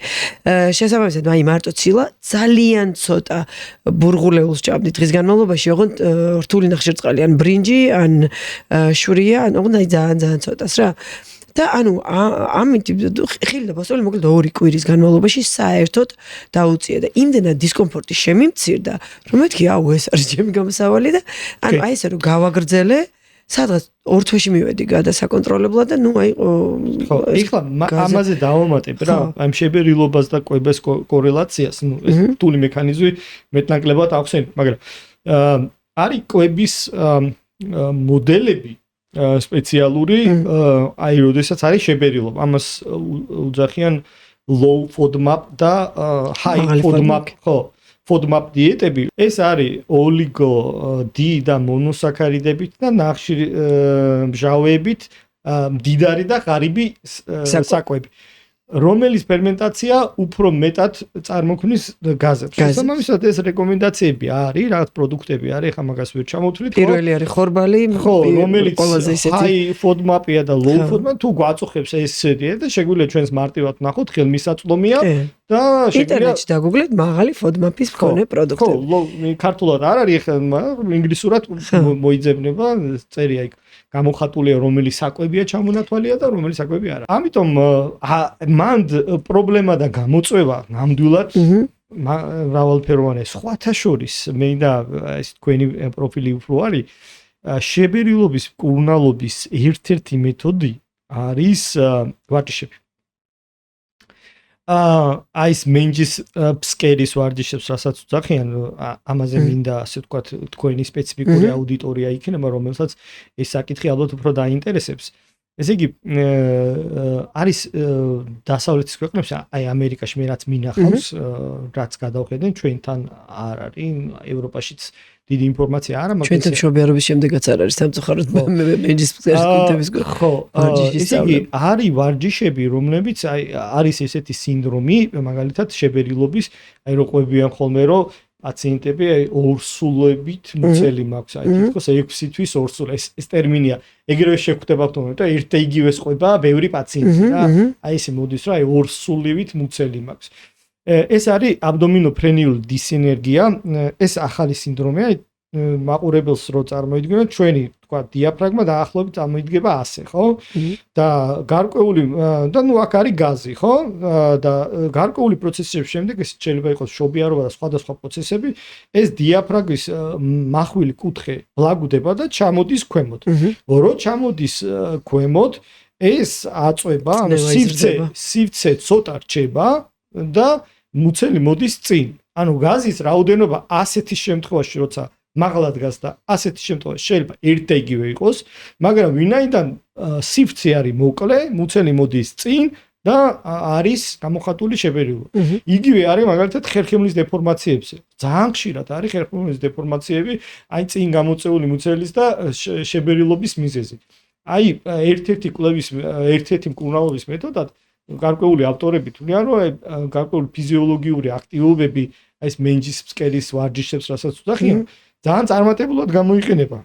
A: შესაბამისად აი მარტო ცილა ძალიან ცოტა ბურღულეულს ჭამდი დღის განმავლობაში ოღონდ რთული ნახშირწყალი ან ბრინჯი ან შვრია ან ოღონდ აი ძალიან ცოტას რა და ანუ ამით ხილი და ბოსტნეული მოკლედ 2 კვირის განმავლობაში საერთოდ დაუწია და იმდენად დისკომფორტი შემიმცირდა რომ მეთქი აუ ეს არის ჩემი გამოსავალი და ანუ აი ესე რომ გავაგრძელე სადღაც 2 თვეში მივედი გადასაკონტროლებლად და ნუ აი
B: ხო ეხლა ამაზე დავამატებ რა აი შებერილობას და კვების კორელაციას ნუ ეს რთული მექანიზმი მეტნაკლებად ახსენებ მაგრამ არის კვების მოდელები სპეციალური აი როდესაც არის შებერილობა ამას უძახიან low FODMAP და high FODMAP ხო FODMAP დიეტები ეს არის ოლიგო D და მონოსაქარიდებით და ნახშირმჟავებით მდიდარი და ღარიბი საკვები რომელიც ფერმენტაცია უფრო მეტად წარმოქმნის გაზებს. შესაბამისად ეს რეკომენდაციები არის, რაღაც პროდუქტები არის, ხა მაგას ვერ ჩამოვთვლით.
A: პირველი არის ხორბალი,
B: რომელიც high FODMAP-ია და low FODMAP თუ გვაწუხებს ეს დიეტა, შეგვიძლია ჩვენს მარტივად ნახოთ, ხელმისაწვდომია და შეგვიძლია
A: ინტერნეტში დაგუგლეთ მაღალი FODMAP-ის მქონე პროდუქტები.
B: ხო, ქართულად არ არის, ხა ინგლისურად მოიძებნება წერია იქ. გამოხატულია რომელი საკვებია ჩამონათვალია და რომელი საკვები არა. ამიტომ მანდ პრობლემა და გამოწვევა ნამდვილად მრავალფეროვანია. სხვათა შორის მე და ეს თქვენი პროფილი უფრო არის შებერილობის მკურნალობის ერთ-ერთი მეთოდი არის ვარჯიშები. ეს მენჯის ფსკერის ვარჯიშებს რასაც უძახიან, ამაზე მინდა ასე ვთქვათ თქვენი სპეციფიკური აუდიტორია იქნება, რომელსაც ეს საკითხი ალბათ უფრო დაინტერესებს. ესე იგი არის დასავლეთის ქვეყნებში, აი ამერიკაში მე რაც მინახავს, რაც გადავხედენ, ჩვენთან არ არის, ევროპაშიც დიდი ინფორმაცია არა,
A: მაგრამ ჩვენთან მშობიარობის შემდეგაც არ არის სამწუხაროდ მენჯის ფსკერის კუნთების ვარჯიშის
B: ისე არის ვარჯიშები, რომლებიც არის ესეთი სინდრომი, მაგალითად შებერილობის, აი რო ყვებიან ხოლმე რომ პაციენტები ორსულებით მუცელი მაქვს, აი თითქოს 6 თვის ორსული, ეს ტერმინია. ეგრევე შეგვხვდება თქო, და ერთ და იგივე ყובה ბევრი პაციენტი რა. აი ესე მოდის რა, აი ორსულივით მუცელი მაქვს. ეს არის აბდომინოფრენიული დისენერგია, ეს ახალი სინდრომია, მაყურებელს რო წარმოიდგინოთ, ჩვენი თქვა დიაფრაგმა დაახლოებით წარმოიდგება ასე, ხო? და გარკვეული და ნუ აქ არის გაზი, ხო? და გარკვეული პროცესების შემდეგ ეს შეიძლება იყოს შობიარობა და სხვადასხვა პროცესები, ეს დიაფრაგმის მახვილი კუთხე ბლაგდება და ჩამოდის ქვემოთ. რო ჩამოდის ქვემოთ, ეს აწვება, ანუ სივრცე ცოტა რჩება და მუცელი მოდის წინ. ანუ გაზის რაოდენობა ასეთი შემთხვევაში, როცა მაღლა დგას და ასეთი შემთხვევაში შეიძლება ერთ და იგივე იყოს, მაგრამ ვინაიდან სივრცე არის მოკლე, მუცელი მოდის წინ და არის გამოხატული შებერილობა. იგივე არის მაგალითად ხერხემლის დეფორმაციებზე. ძალიან ხშირად არის ხერხემლის დეფორმაციები, აი წინ გამოწეული მუცელის და შებერილობის მიზეზი. აი ერთ-ერთი კვლევის, ერთ-ერთი მკურნალობის მეთოდად გარკვეული ავტორები თვლიან, რომ გარკვეული ფიზიოლოგიური აქტივობები, აი ეს მენჯის ფსკერის ვარჯიშებს, რასაც უძახიან, ძალიან წარმატებულად გამოიყენება.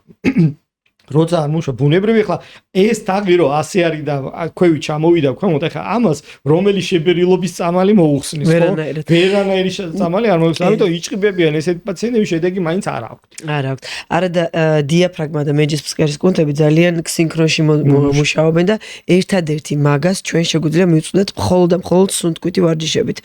B: როცა არ მუშაობ ბუნებრივი, ახლა ეს თაღი რო ასე არის და ქვევი ჩამოვიდა ქვემოთ, ახლა ამას რომელი შებერილობის წამალი მოუხსნის, ხო? ვერანაირი წამალი არ მოუხსნის, ამიტომ იჭყებებიან ესეთი პაციენტები, შედეგი მაინც არ აქვთ.
A: არ აქვთ. არა და დიაფრაგმა და მენჯის ფსკერის კუნთები ძალიან სინქრონში მუშაობენ და ერთადერთი მაგას ჩვენ შეგვიძლია მივწვდეთ მხოლოდ და მხოლოდ სუნთქვითი ვარჯიშებით.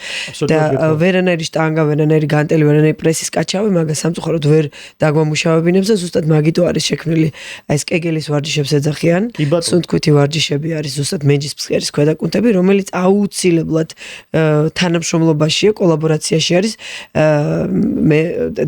A: და ვერანაირი შტანგა, ვერანაირი განტელი, ვერანაირი პრესის კაჩავი მაგას სამწუხაროდ ვერ დაგვამუშავებინებს და ზუსტად მაგითო არის შექმნილი. ეს კეგელის ვარჯიშებს ეძახიან, სუნთქვითი ვარჯიშები არის ზუსტად მენჯის ფსკერის ქვედაკუნთები, რომელიც აუცილებლად თანამშრომლობაშია, კოლაბორაციაში არის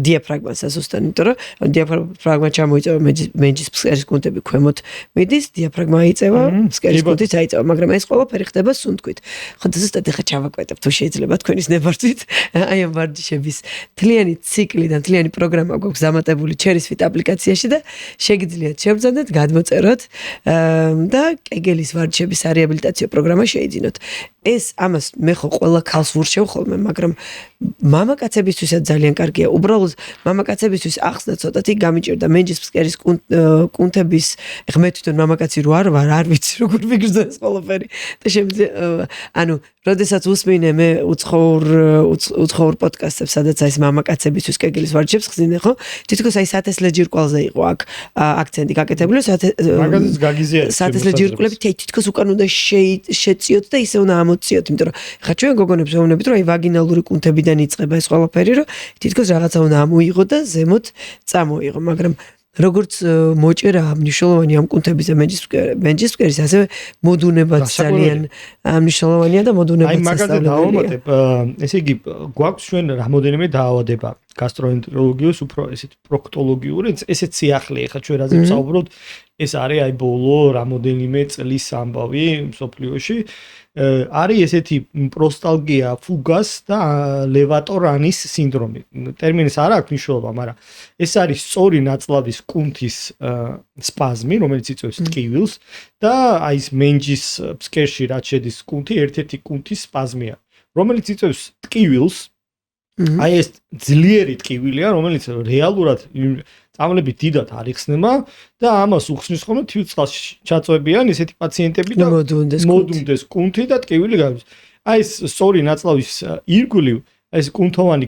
A: დიაფრაგმასა ზუსტად, იმიტომ რომ დიაფრაგმა ჩამოიწევა მენჯის ფსკერის კუნთები ქვემოთ მიდის, დიაფრაგმა აიწევა, ფსკერის კუნთიც აიწევა, მაგრამ ეს ყველაფერი ხდება სუნთქვით. ხო, ზუსტად ეხა ჩავაკვეთებ თუ შეიძლება თქვენის ნებართვით, აი ამ ვარჯიშების თლიანი ციკლი და თლიანი პროგრამა გვაქვს დამატებული CherrySfit აპლიკაციაში და შეგიძლიათ შევძანდეთ, გადმოწეროთ და კეგელის ვარჯიშების რეაბილიტაციო პროგრამა შეიძინოთ. ეს ამას მე ხო ყველა ქალს ვურჩევ ხოლმე, მაგრამ მამაკაცებისთვისაც ძალიან კარგია. უბრალოდ მამაკაცებისთვის ახსნა ცოტათი გამიჭირდა მენჯის ფსკერის კუნთების, ეხლა მე თვითონ მამაკაცი რო არ ვარ, არ ვიცი როგორ ვიგრძნო ეს ყველაფერი. და შემიძლია, ანუ, როდესაც უსმინე მე უცხოურ პოდკასტებს, სადაც აი ეს მამაკაცებისთვის კეგელის ვარჯიშებს ხსნიან, ხო? თითქოს აი სათესლე ჯირკვალზე იყო აქ აქცენტი გაკეთებული,
B: მაგაზეც გაგიზიარეთ.
A: სათესლე ჯირკვლები თითქოს უკან უნდა შეწიოთ და ისე უნდა ამოწიოთ, იმიტომ რომ ხა ჩვენ გოგონებს ვეუბნებით, რომ აი ვაგინალური კუნთებიდან იწყება ეს ყველაფერი, რომ თითქოს რაღაცა უნდა ამოიღო და ზემოთ წამოიღო, მაგრამ როგორც მოჭერა მნიშვნელოვანი ამ კუნთების და მენჯის ფსკერის, ასევე მოდუნებაც ძალიან მნიშვნელოვანია და მოდუნებაც
B: სასწავლებელია. აი მაგაზე დავამატებ, ესე იგი გვაქვს ჩვენ რამოდენიმე დაავადება გასტროენტეროლოგიის, უფრო ესეთ პროქტოლოგიური, ესეც სიახლე, ხა ჩვენ რაზე ვსაუბრობთ, ეს არის აი ბოლო რამოდენიმე წლის ამბავი მსოფლიოში. არის ესეთი პროსტალგია ფუგას და ლევატორანის სინდრომი. ტერმინის არ აქვს მნიშვნელობა, მაგრამ ეს არის სწორი ნაწლავის კუნთის სპაზმი, რომელიც იწვევს ტკივილს და აი ეს მენჯის ფსკერში რაც შედის კუნთი, ერთ-ერთი კუნთის სპაზმია, რომელიც იწვევს ტკივილს. აი ეს ძლიერი ტკივილია, რომელიც რეალურად წამლებით დიდად არ იხსნება და ამას უხსნის ხოლმე თვითწყალში ჩაწვევიან ესეთი პაციენტები და მოდუნდეს კუნთი და ტკივილი გავის. აი ეს სწორი ნაწლავის ირგვლივ ეს კუნთოვანი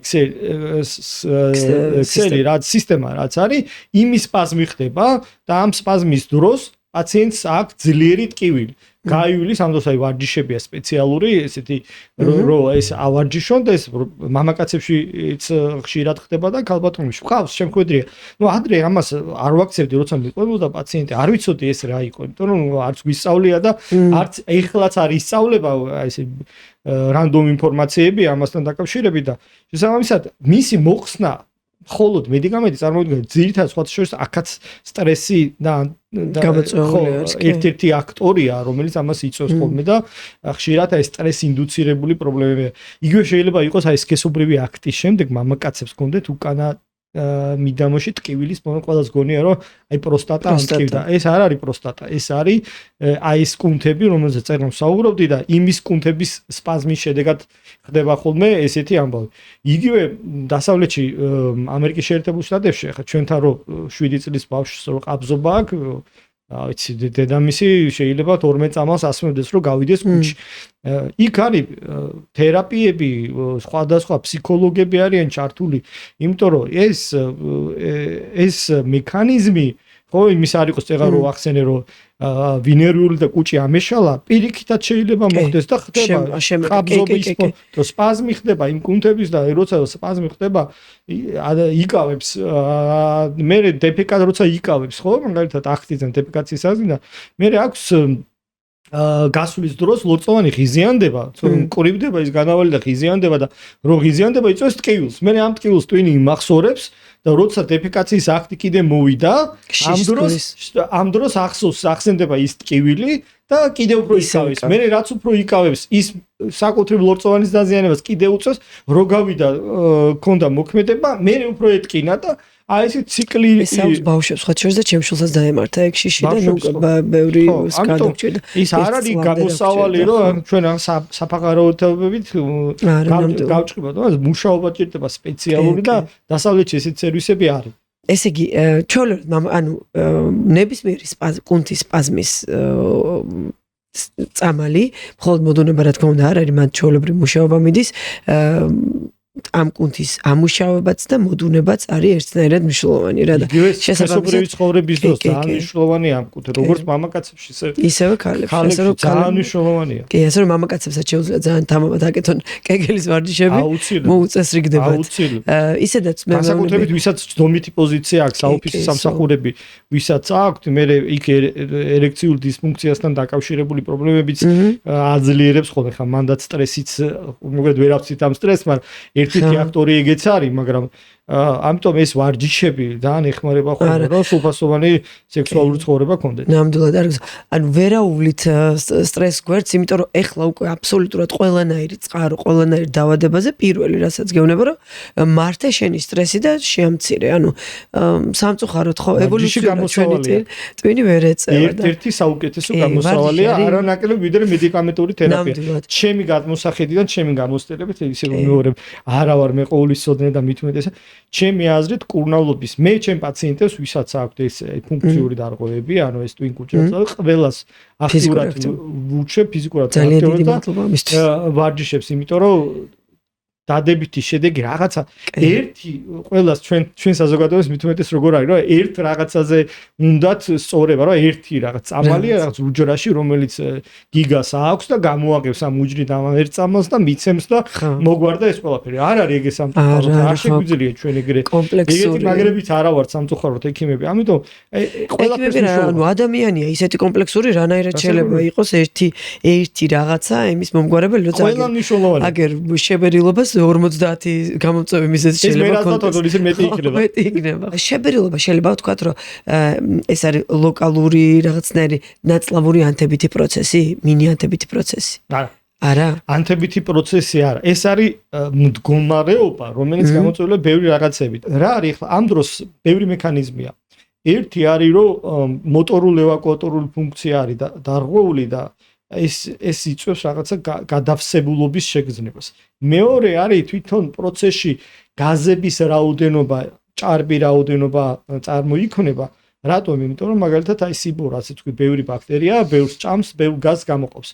B: ქსელი რაც სისტემა რაც არის, იმის სპაზმი ხდება და ამ სპაზმის დროს პაციენტს აქვს ძლიერი ტკივილი. გაივლის ამდროს აი ვარჯიშებია სპეციალური ესეთი რომ ეს ავარჯიშონ და ეს მამაკაცებშიც ხშირად ხდება და ქალბატონებში ხავს შემკვიდრია. ნუ ადრე ამას არ ვაქცევდი როცა მიყვებოდა პაციენტი არ ვიცოდი ეს რა იყო იმიტომ რომ არც გვისწავლია და არც ეხლაც არ ისწავლება ესე რანდომ ინფორმაციები ამასთან დაკავშირებით და შესაბამისად მისი მოხსნა მხოლოდ მედიკამენტი წარმოადგენს ძირითადად სხვათა შორის აქაც სტრესი და ერთ-ერთი აქტორია რომელიც ამას იწვევს ხოლმე და ხშირად ეს სტრეს ინდუცირებული პრობლემებია. იგივე შეიძლება იყოს აი სქესობრივი აქტის შემდეგ მამაკაცებს გქონდეთ უკანა მიდამოში ტკივილის ყველას გონია რომ აი პროსტატა ამტკივდა. ეს არ არის პროსტატა, ეს არის აი ეს კუნთები რომელზეც წერენ საუბრობდი და იმის კუნთების სპაზმის შედეგად ხდება ხოლმე ესეთი ამბავი. იგივე დასავლეთში ამერიკის შეერთებულ შტატებში ხა ჩვენთან რო 7 წლის ბავშვს რო ყაბზობა აქვს ვიცი დედამისი შეიძლება 12 წამალს ასმევდეს რომ გავიდეს კუჩი. იქ არის თერაპიები, სხვადასხვა ფსიქოლოგები არიან ჩართული, იმიტომ რომ ეს მექანიზმი ხო იმის არ იყოს წეღა რო ახსენე რომ ვინერიული და კუჭი ამეშალა პირიქითაც შეიძლება მოხდეს და ხდება ყაბზობის სპაზმი ხდება იმ კუნთების და როცა სპაზმი ხდება იკავებს მე დეფეკა როცა იკავებს ხო მაგალითად ახტიდან დეფეკაციის აზრიდან მე აქვს გასვლის დროს ლორწოვანი ღიზიანდება, მკვრივდება ის განავალი და ღიზიანდება და რო ღიზიანდება იწვევს ტკივილს. მე ამ ტკივილს ტვინი იმახსოვრებს და როცა დეფეკაციის აქტი კიდე მოვიდა, ამ დროს ახსენდება ის ტკივილი და კიდევ უფრო იკავებს. მე რაც უფრო იკავებს, ის საკუთრივ ლორწოვანის დაზიანებას კიდე უწევს, რო გავიდა ქონდა მოქმედება, მე უფრო ეტკინა და აი ეს ციკლი
A: ეს ბავშვებს ხოთ შორს და ჩემშულსაც დაემართა ეგ შიში და ნუ ბევრი სკანდალჭირდა.
B: ის არ არის გამოსავალი რომ ჩვენ საფაღაროთებით გავჭყიბოთ, მაგრამ მუშაობა ჭირდება სპეციალური და დასავლეთში ესეთ სერვისები არის.
A: ესე იგი ჩოლოდ ანუ ნებისმიერი კუნთის სპაზმის წამალი მხოლოდ მოდუნება რა თქმა უნდა არ არის მათ ჩოლებრივ მუშაობა მიდის ამ კუნთის ამუშავებაც და მოდუნებაც არის ერთნაირად მნიშვნელოვანი რა და
B: შესაძლებელი ცხოვრების დროს ძალიან მნიშვნელოვანია ამ კუნთი როგორც მამაკაცებში
A: ისევე ქალებში
B: ძალიან მნიშვნელოვანია.
A: კი ასე რომ მამაკაცებსაც შეუძლია ძალიან თამამად აკეთონ კეგელის ვარჯიშები მოუწესრიგდებათ. ისედაც მე
B: განსაკუთრებით ვისაც ძდომითი პოზიცია აქვს საოფისე სამსახურები ვისაც აქვს მე იქ ერექციულ დისფუნქციასთან დაკავშირებული პრობლემებიც აძლიერებს ხოლმე ხა მანდაც სტრესიც მოგეთ ვერ ავცით ამ სტრესს მაგრამ ერთ-ერთი აქტორი ეგეც არის, მაგრამ ამიტომ ეს ვარჯიშები ძალიან ეხმარება ხოლმე, რომ სულფასოვანი სექსუალური ცხოვრება გქონდეთ.
A: ნამდვილად არ ანუ ვერაუვლით სტრეს გვერდს, იმიტომ რომ ეხლა უკვე აბსოლუტურად ყველანაირი წყარო, ყველანაირი დაავადებაზე პირველი რასაც გეუბნება, რომ მართე შენი სტრესი და შეამცირე. ანუ სამწუხაროდ ხო ევოლუციური ტვინი ვერ ეწევა და
B: ერთ-ერთი საუკეთესო გამოსავალია არანაკლებ ვიდრე მედიკამენტური თერაპია. ჩემი გადმოსახედიდან, ჩემი გამოცდილებით ისე რომ მეორებ არა ვარ მე ყოვლისოდნე და მით უმეტესად ჩემი აზრით კურნალობის მე ჩემ პაციენტებს ვისაც აქვთ ეს ფუნქციური დარღვევები, ანუ ეს twin კუჭერწავი ყველას აქტიურად ვურჩებ ფიზიკურად და ვარჯიშებს, იმიტომ რომ დადებითი შედეგი რაღაცა ერთი ყველას ჩვენ საზოგადოებას მით უმეტეს როგორ არის რომ ერთ რაღაცაზე უნდათ სწორება რომ ერთი რაღაც წამალია რაღაც უჯრაში რომელიც გიგას აქვს და გამოაგებს ამ უჯრით ამ ერთ წამალს და მიცემს და მოგვარდა ეს ყველაფერი არ არის ეგ სამწუხაროდ არ შეგვიძლია ჩვენ ეგრე
A: კომპლექსური
B: მაგრებით არა ვართ სამწუხაროდ ექიმები ამიტომ ყველაფერს
A: ანუ ადამიანია ისეთი კომპლექსური რანაირად შეიძლება იყოს ერთი რაღაცა იმის მომგვარებელი როცა
B: ყველა მნიშვნელოვანია
A: აგერ შებერილობას 50 გამოწვევი მიზეზი შეიძლება
B: კონტროლი მეტი
A: იქნება. შებერილობა შეიძლება ვთქვათ, რომ ეს არის ლოკალური რაღაცნაირი ნაწლავური ანთებითი პროცესი, მინი ანთებითი პროცესი. არა.
B: ანთებითი პროცესი არა. ეს არის მდგომარეობა, რომელიც გამოწვეულია ბევრი რაღაცებით. რა არის ახლა ამ დროს ბევრი მექანიზმია. ერთი არის რომ მოტორულ ევაკუატორული ფუნქცია არის დარღვეული და ეს იწვევს რაღაცა გადავსებულობის შეგრძნებას. მეორე არის თვითონ პროცესში გაზების რაოდენობა, ჭარბი რაოდენობა წარმოიქმნება, რატომ? იმიტომ რომ მაგალითად აი SIBO, რაც თქვი, ბევრი ბაქტერია, ბევრს ჭამს, ბევრ გაზს გამოყოფს.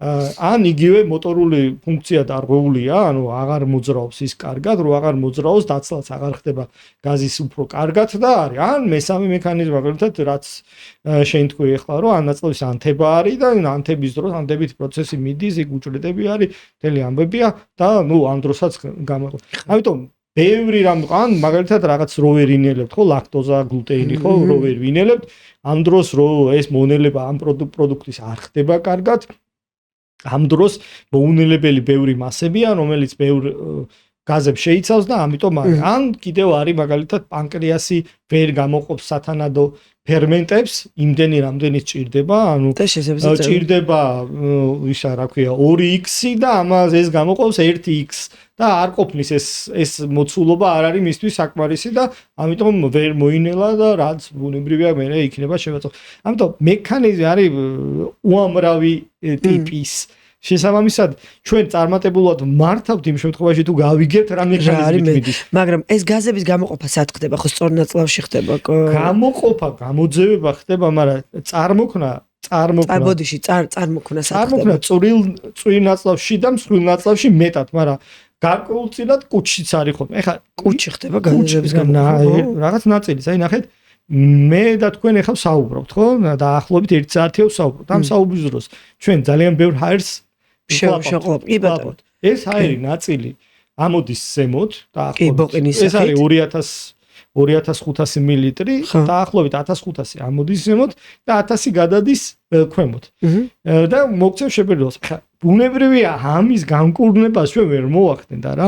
B: ან იგივე მოტორული ფუნქცია დარღვეულია, ანუ აღარ მოძრაობს ის კარგად, რო აღარ მოძრაობს, დაცლაც აღარ ხდება გაზის უფრო კარგად და არის. ან მესამე მექანიზმი, მაგალითად, რაც შენ თქვი ახლა, რომ ან ნაწლავის ანთება არის და ანთების დროს ანთებითი პროცესი მიდის, იქ უჯრედები არის, მთელი ამბებია და ამ დროსაც გამოიყო. ამიტომ ბევრი რამ ან მაგალითად რაღაც რო ვერ ინელებთ ხო ლაქტოზა, გლუტეინი ხო რო ვერ ვინელებთ, ამ დროს რო ეს მონელება ამ პროდუქტის არ ხდება კარგად, ამ დროს მოუნელებელი ბევრი მასებია, რომელიც ბევრ გაზებს შეიცავს და ამიტომ არის. ან კიდევ არის მაგალითად პანკრეასი ვერ გამოყოფს სათანადო ფერმენტებს, იმდენი რამდენიც ჭირდება, ანუ ჭირდება ისა რა ქვია 2x და ამას ეს გამოყოფს 1x და არ ყოფნის ეს მოცულობა არ არის მისთვის საკმარისი და ამიტომ ვერ მოინელა და რაც ბუნებრივია მე იქნება შევაწყვეტ. ამიტომ მექანიზმი არის უამრავი ტიპის. შესაბამისად ჩვენ წარმატებულად მართავთ იმ შემთხვევაში თუ გავიგებთ რა მექანიზმით მიდის.
A: მაგრამ ეს გაზების გამოყოფა სად ხდება? ხო სწორ ნაწლავში ხდება?
B: გამოყოფა, გამოძევება ხდება, მაგრამ წარმოქმნა
A: წარბოდიში წარმოქმნა სად ხდება?
B: წარმოქმნა წვრილ ნაწლავში და მსხვილ ნაწლავში მეტად, მაგრამ გარკვეულწილად კუჭშიც არის ხოლმე. ეხლა
A: კუჭში ხდება გაზების გამოყოფა.
B: რაღაც ნაწილის, აი ნახეთ მე და თქვენ ახლა ვსაუბრობთ, ხო? დაახლოებით 1 საათია ვსაუბრობთ. ამ საუბრის დროს ჩვენ ძალიან ბევრ ჰაერს
A: შევყლობთ. კი ბატონო.
B: ეს ჰაერი ნაწილი ამოდის ზემოთ
A: დაახლოებით.
B: ეს არის 2500 მილილიტრი, დაახლოებით 1500 ამოდის ზემოთ და 1000 გადადის ქვემოთ. და მოგცემ შეფერილობას. ხა ბუნებრივია ამის განკურნებას ჩვენ ვერ მოვახდენთ რა.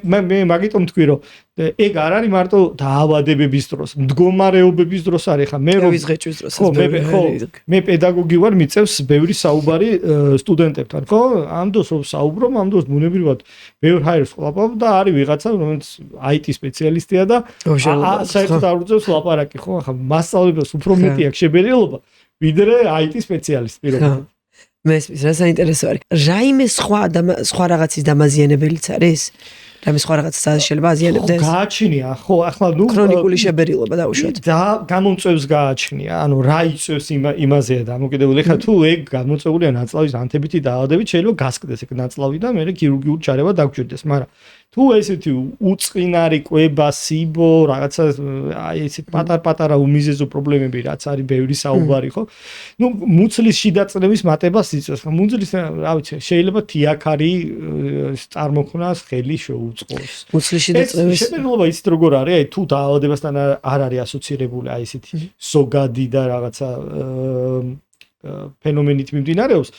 B: მე მაგიტომ თქვი რომ ეგ არ არის მარტო დაავადებების დროს, მდგომარეობების დროს არის. ხა მე რომ
A: ვიზღეჭვის დროს
B: მე პედაგოგი ვარ, მიწევს ბევრი საუბარი სტუდენტებთან, ხო? ამ დროს რომ საუბრობ, ამ დროს ბუნებრივად ბევრ ჰაერს ყლაპავ და არის ვიღაცა, რომელიც IT სპეციალისტია და საერთოდ არ უწევს ლაპარაკი, ხო? ხა მასწავლებლებს უფრო მეტი აქვს შეფერილობა, ვიდრე IT სპეციალისტი პირობითად.
A: მესმის რა საინტერესო არის. რაიმე სხვა რაღაცის დამაზიანებელიც არის? რაიმე სხვა რაღაცას შეიძლება აზიანებდეს?
B: გააჩნია, ხო, ახლა ნუ
A: ქრონიკული შებერილობა დაუშვათ.
B: და გამოწვევს გააჩნია, ანუ რა იწევს იმაზეა დამოკიდებული. ხა თუ ეგ გამოწვეულია ნაწლავის ანთებითი დაავადებით, შეიძლება გასკდეს ეგ ნაწლავი და მე ქირურგიული ჩარევა დაგჭირდეს, მაგრამ თუ ესეთი უწყინარი კვება, SIBO, რაღაცა აი ესეთ პატარ-პატარა უმიზეზო პრობლემები რაც არის ბევრი საუბარი, ხო? ნუ მუცლის შიდაწნევის მატებას იწევს. მუცლის რა ვიცი, შეიძლება თიაქარი წარმოქმნას ხელი შეუწყოს.
A: მუცლის შიდაწნევის
B: შეფერილობა იცით როგორ არის? აი თუ დაავადებასთან არ არის ასოცირებული აი ესეთი ზოგადი და რაღაცა ფენომენით მიმდინარეობს.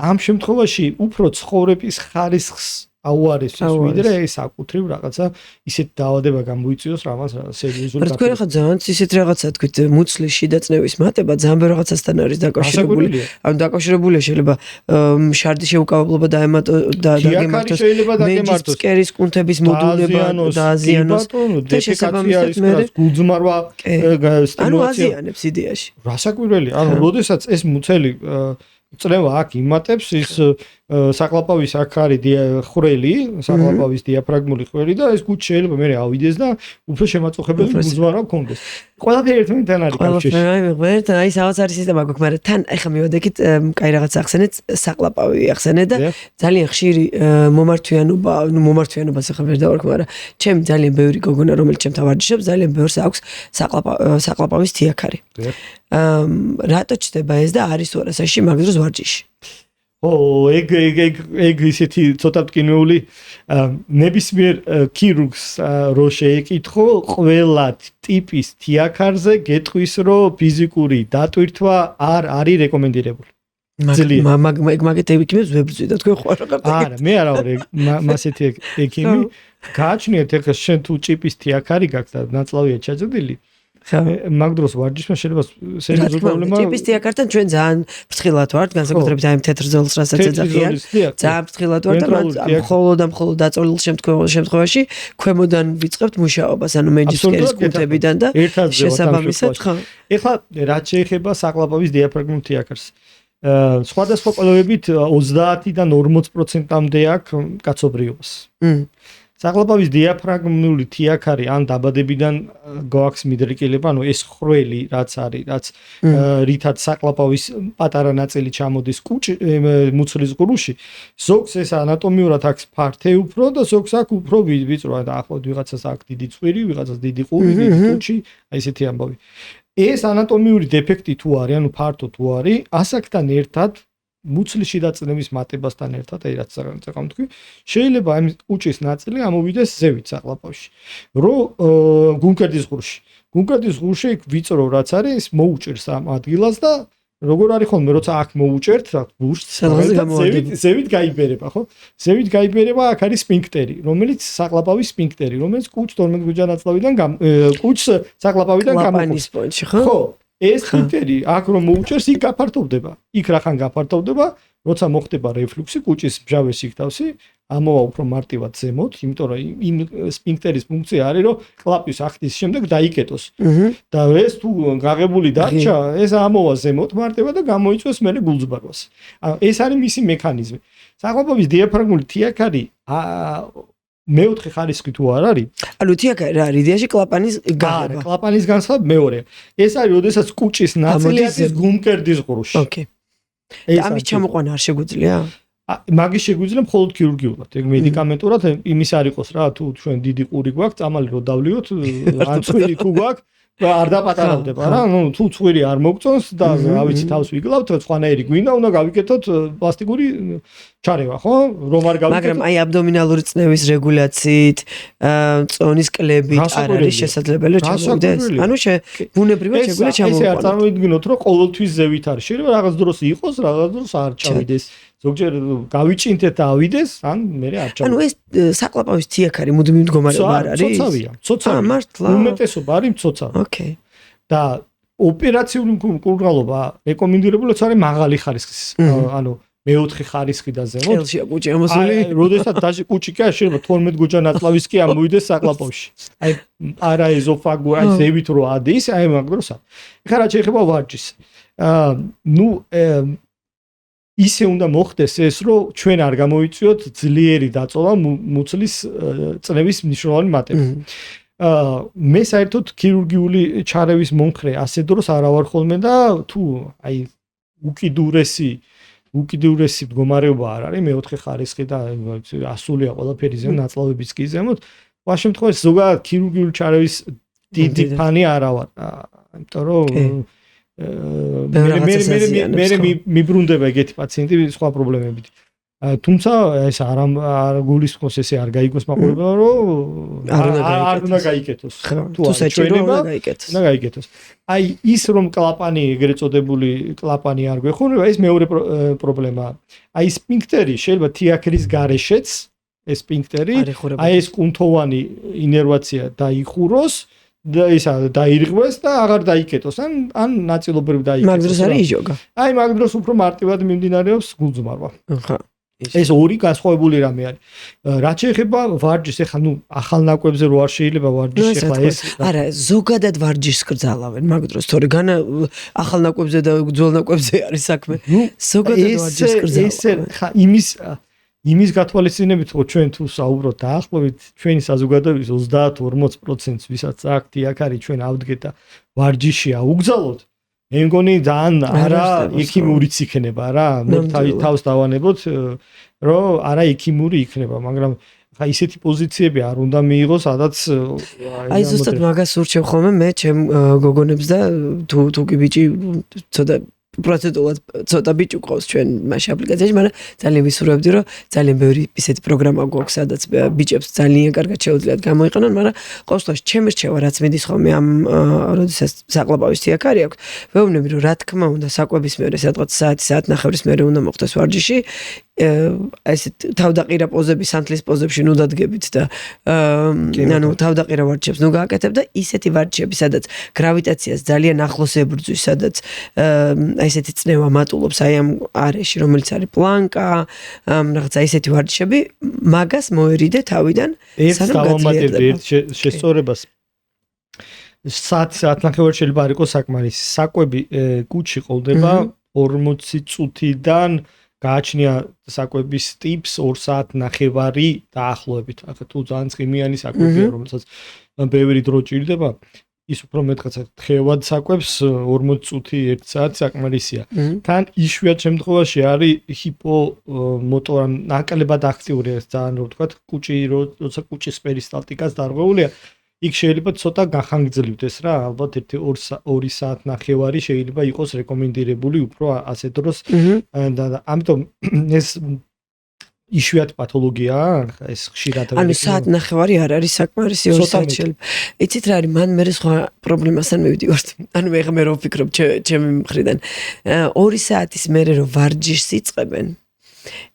B: ამ შემთხვევაში უფრო ცხოვრების ხარისხს აუარესებს ვიდრე ეს აკუთრივ რაღაცა ისეთ დაავადება გამოიწვიოს რამაც სერიოზული
A: თქვენ ახლა ძალიან ისეთ რაღაცა თქვით მუცლის შიდაწნევის მატება ძალიან ბევრ რაღაცასთან არის დაკავშირებული. ანუ დაკავშირებულია შეიძლება შარდის შეუკავებლობა დაგემართოს, მეჯის კერის კუნთების მოდულება დააზიანოს და შესაბამისად მე
B: გულძმარვა სტიმულაცია.
A: ანუ აზიანებს იდეაში.
B: რასაკვირველია, ანუ როდესაც ეს მუცელი წნევა აქ იმატებს ის საკლაპავის აქ არის ხვრელი, საკლაპავის დიაფრაგმული ხვრელი და ეს გუჩი შეიძლება მე ავიდეს და უფრო შემაწუხებელი გულძმარვა გქონდეს. ყველაფერი ერთმანეთთან არის კავშირში.
A: ყველაფერი აი რაღაც არის სისტემა გვაქვს, მაგრამ თან ეხა მივადექით კაი რაღაც ახსენეთ, საკლაპავი ახსენეთ და ძალიან ხშირი მომართვიანობას ახლა ვერ დავარქ, მაგრამ ჩემი ძალიან ბევრი გოგონა რომელიც ჩემთან ვარჯიშობს, ძალიან ბევრს აქვს საკლაპავის თიაქარი. რატო ჩდება ეს და არის თუ არა საში მაგ დროს ვარჯიში?
B: ეგ ისეთი ცოტა მტკივნეული ნებისმიერ ქირურგს რო შეეკითხო ყველა ტიპის თიაქარზე გეტყვის რომ ფიზიკური დატვირთვა არ არის რეკომენდირებული.
A: მაგეთ ექიმებს ვებრძვი და თქვენ ხო რა
B: არა მე არა ვარ მასეთი ექიმი გააჩნიათ ეხლა შენ თუ ჭიპის თიაქარი გაქვს და ნაწლავია ჩაჭრილი მაგ დროს ვარჯიშმა შეიძლება სერიოზული პრობლემა
A: ჭიპის თიაქართან ჩვენ ძალიან ფრთხილად ვართ განსაკუთრებით აი თეთრ ზოლს რასაც ეძახიან ძალიან ფრთხილად ვართ და მხოლოდ დაწოლილ შემთხვევაში ქვემოდან ვიწყებთ მუშაობას ანუ მეჯის კერის კუნთებიდან და შესაბამისად ხო
B: ეხლა რაც შეეხება საკლაპავის დიაფრაგმულ თიაქარს სხვადასხვა კვლევებით 30-დან 40%-მდე აქვს კაცობრიობას საკლაპავის დიაფრაგმული თიაქარი ან დაბადებიდან გვაქვს მიდრეკილება, ანუ ეს ხრველი რაც არის, რაც რითაც საკლაპავის პატარა ნაწილი ჩამოდის მუცლის ყრუში, ზოგს ეს ანატომიურად აქვს ფართე უფრო და ზოგს აქვს უფრო ვიწრო, და ახლავთ ვიღაცას აქვს დიდი წვირი, ვიღაცას დიდი ყური, დიდი ტუჩი, აი ესეთი ამბავი. ეს ანატომიური დეფექტი თუ არის, ანუ ფართო თუ არის, ასაკთან ერთად მუცლის შიდა წნევის მატებასთან ერთად, აი რაც წეგავ თქვი, შეიძლება ამ უჭის ნაწილი ამოვიდეს ზევით საკლაპავში. რო გუნკერდის ღრუში. გუნკერდის ღრუში ვიწრო რაც არის, ის მოუჭერს ამ ადგილას და როგორ არის ხოლმე, როცა აქ მოუჭერთ, რა ბუშტს, ზევით გაიბერება, ხო? ზევით გაიბერება, აქ არის სფინქტერი, რომელიც საკლაპავის სფინქტერი, რომელიც კუჭს 12 გუჯანაწლავიდან კუჭს საკლაპავიდან გამოყოფს. ხო? ეს სფინქტერი აქ რომ მოუჭერს, იქ გაფართოვდება. იქ რახან გაფართოვდება, როცა მოხდება რეფლუქსი, კუჭის მჟავე სიგთავსი ამოვა უფრო მარტივად ზემოთ, იმიტომ რომ იმ სფინკტერის ფუნქცია არის, რომ კლაპის ახტის შემდეგ დაიკეტოს. და ეს თუ გაღებული დარჩა, ეს ამოვა ზემოთ მარტივად და გამოიწვევს მერე გულძბარვას. ანუ ეს არის მისი მექანიზმი. საკლაპავის დიაფრაგმული თიაქარი მეოთხე ხარისხი თუ არ არის?
A: ანუ თიაქარი რა არის? იდეაში კლაპანის
B: გაღება. კლაპანის განსხვავება მეორეა. ეს არის, როდესაც კუჭის ნაწილი არის გუნკერდის ღრუში.
A: ოკეი. ამის ჩამოყვანა არ შეგვიძლია?
B: მაგის შეგვიძლია მხოლოდ ქირურგიულად. ეგ მედიკამენტურად იმის არ იყოს რა, თუ ჩვენ დიდი ყური გვაქვს, წამალი რო დავლიოთ, ან წვირი თუ გვაქვს, არ დაპატარავდება რა. ნუ თუ წვირი არ მოგწონს და რა ვიცი თავს ვიგლავთ, სხვანაირი გვინდა, უნდა გავიკეთოთ პლასტიკური ჩარევა, ხო? რომ არ გავიკეთოთ.
A: მაგრამ აი აბდომინალური წნევის რეგულაციით, წონის კლებით არ არის შესაძლებელი ჩამოვიდეს. ანუ ბუნებრივად შეგვიძლია ჩამოვიდეს.
B: ესე არ წარმოვიდგინოთ, რომ ყოველთვის ზევით არის. შეიძლება რაღაც დროს იყოს, რაღაც დროს არ ჩავიდეს. ზოგჯერ გავიჭინთეთ და ავიდეს, ან მე არ ჩავიდეს.
A: ანუ ეს საკლაპავის თიაქარი მუდმივი მდგომარეობა არ არის?
B: ცოცავია, ცოცავია.
A: მართლა.
B: უმეტესობა არის მცოცავი.
A: ოკეი.
B: და ოპერაციული მკურნალობა რეკომენდირებულიც არის მაღალი ხარისხის. ანუ მეოთხე ხარისხი და ზემოთ.
A: ხელშია კუჭი ამოსული.
B: როდესაც დაჟე კუჭი კი არ შეიძლება 12 გუჯანაწლავის კი ამოვიდეს საკლაპავში. აი არა ეზოფაგო, აი ზევით რო ადის, აი მაგ დროს. ეხლა რა შეიძლება ვარჯის. ნუ ისე უნდა მოხდეს ეს, რომ ჩვენ არ გამოიწვიოთ ძლიერი დაწოლა მუცლის წნევის მნიშვნელოვანი მატება. მე საერთოდ ქირურგიული ჩარევის მომხრე ასე დროს არა ვარ ხოლმე და თუ აი უკიდურესი მდგომარეობა არ არის, მეოთხე ხარისხი და ასულია ყველაფერი ზემოთ, ნაწლავებიც კი ზემოთ, სხვა შემთხვევაში ზოგადად ქირურგიული ჩარევის დიდი ფანი არა ვარ. იმიტომ რომ მე მიბრუნდება ეგეთი პაციენტი სხვა პრობლემებით. თუმცა ეს არ გულისხმობს ესე არ გაიგოს მაყურებელმა რომ არ უნდა გაიკეთოს.
A: თუ საჭირო უნდა გაიკეთოს.
B: უნდა გაიკეთოს. აი ის რომ კლაპანი ეგრეთ წოდებული კლაპანი არ გვეხურება, ეს მეორე პრობლემაა. აი სფინქტერი შეიძლება თიაქრის გარეშეც ეს სფინქტერი, აი ეს კუნთოვანი ინერვაცია დაიხუროს და ისა დაირღვეს და აღარ დაიკეტოს ან ნაწილობრივ დაიკეტოს.
A: მაგ დროს არის იჟოგა.
B: აი მაგ დროს უფრო მარტივად მიმდინარეობს გულძმარვა.
A: ხა.
B: ეს ორი განსხვავებული რამე არის. რაც შეეხება ვარჯიშს, ეხლა ნუ ახალ ნაკრებზე რო არ შეიძლება ვარჯიში, ეხლა ეს
A: არა, ზოგადად ვარჯიშს კრძალავენ მაგ დროს, თორე განა ახალ ნაკრებზე და ძველ ნაკრებზე არის საქმე. ზოგადად ვარჯიშს კრძალავენ.
B: ხა იმის გათვალისწინებით, რომ ჩვენ თუ საუბრობთ დაახლოებით ჩვენი საზოგადოების 30-40%-ს ვისაც აქვს თიაქარი, ჩვენ ავდგეთ და ვარჯიში აუგზავნოთ. მე მგონი ძალიან არა ექიმურიც იქნება რა, თავს დავანებოთ, რომ არა ექიმური იქნება, მაგრამ ხა ისეთი პოზიციები არ უნდა მიიღოს, სადაც
A: აი ზუსტად მაგას ურჩევ ხოლმე მე ჩემ გოგონებს და თუ კი ბიჭი ცოტა პროცედურად ცოტა ბიჭი ყავს ჩვენ მაშინ აპლიკაციაში, მაგრამ ძალიან ვისურვებდი, რომ ძალიან ბევრი ისეთი პროგრამა გვაქვს, სადაც ბიჭებს ძალიან კარგად შეუძლიათ გამოიყენონ, მაგრამ ყოველთვის ჩემ რჩევა რაც მიდის ხოლმე ამ როდესაც საკლაპავის თიაქარი აქვს, ვეუბნები, რომ რა თქმა უნდა საკვების მერე სადღაც საათი-საათნახევრის მერე უნდა მოხდეს ვარჯიში, ეს თავდაყირა პოზები, სანთლის პოზებში ნუ დადგებით და ანუ თავდაყირა ვარჯიშებს ნუ გააკეთებ და ისეთი ვარჯიშები, სადაც გრავიტაციას ძალიან ახლოს ებრძვის, სადაც აი ესეთი წნევა მატულობს აი ამ არეში, რომელიც არის პლანკა, რაღაცა ისეთი ვარჯიშები, მაგას მოერიდე თავიდან,
B: სანამ გავამატებდი ერთ შესწორებას. საათნახევარი შეიძლება არ იყოს საკმარისი. საკვები კუჭი ყოლდება 40 წუთიდან გააჩნია საკვების ტიპს 2 საათნახევარი დაახლოებით. ახლა თუ ძალიან წვიმიანი საკვებია, რომელსაც ბევრი დრო ჭირდება, ის უფრო მეტყაც თხევად საკვებს 40 წუთი 1 საათი საკმარისია. თან იშვიათ შემთხვევაში არის ჰიპომოტორ ნაკლებად აქტიური ეს ძალიან რო ვთქვათ, როცა კუჭის პერისტალტიკას დარღვეულია, იქ შეიძლება ცოტა გახანგრძლივდეს რა, ალბათ 2 საათნახევარი შეიძლება იყოს რეკომენდირებული უფრო ასე დროს და ამიტომ ეს იშვიათ პათოლოგიაა, ეს ხშირად
A: ანუ საათნახევარი არ არის საკმარისი 2 საათი შეიძლება. იცით რა არის, მან მე სხვა პრობლემასთან მივდივართ. ანუ ეხლა მე რო ვფიქრობ ჩემი მხრიდან. 2 საათის მერე რო ვარჯიშს იწყებენ,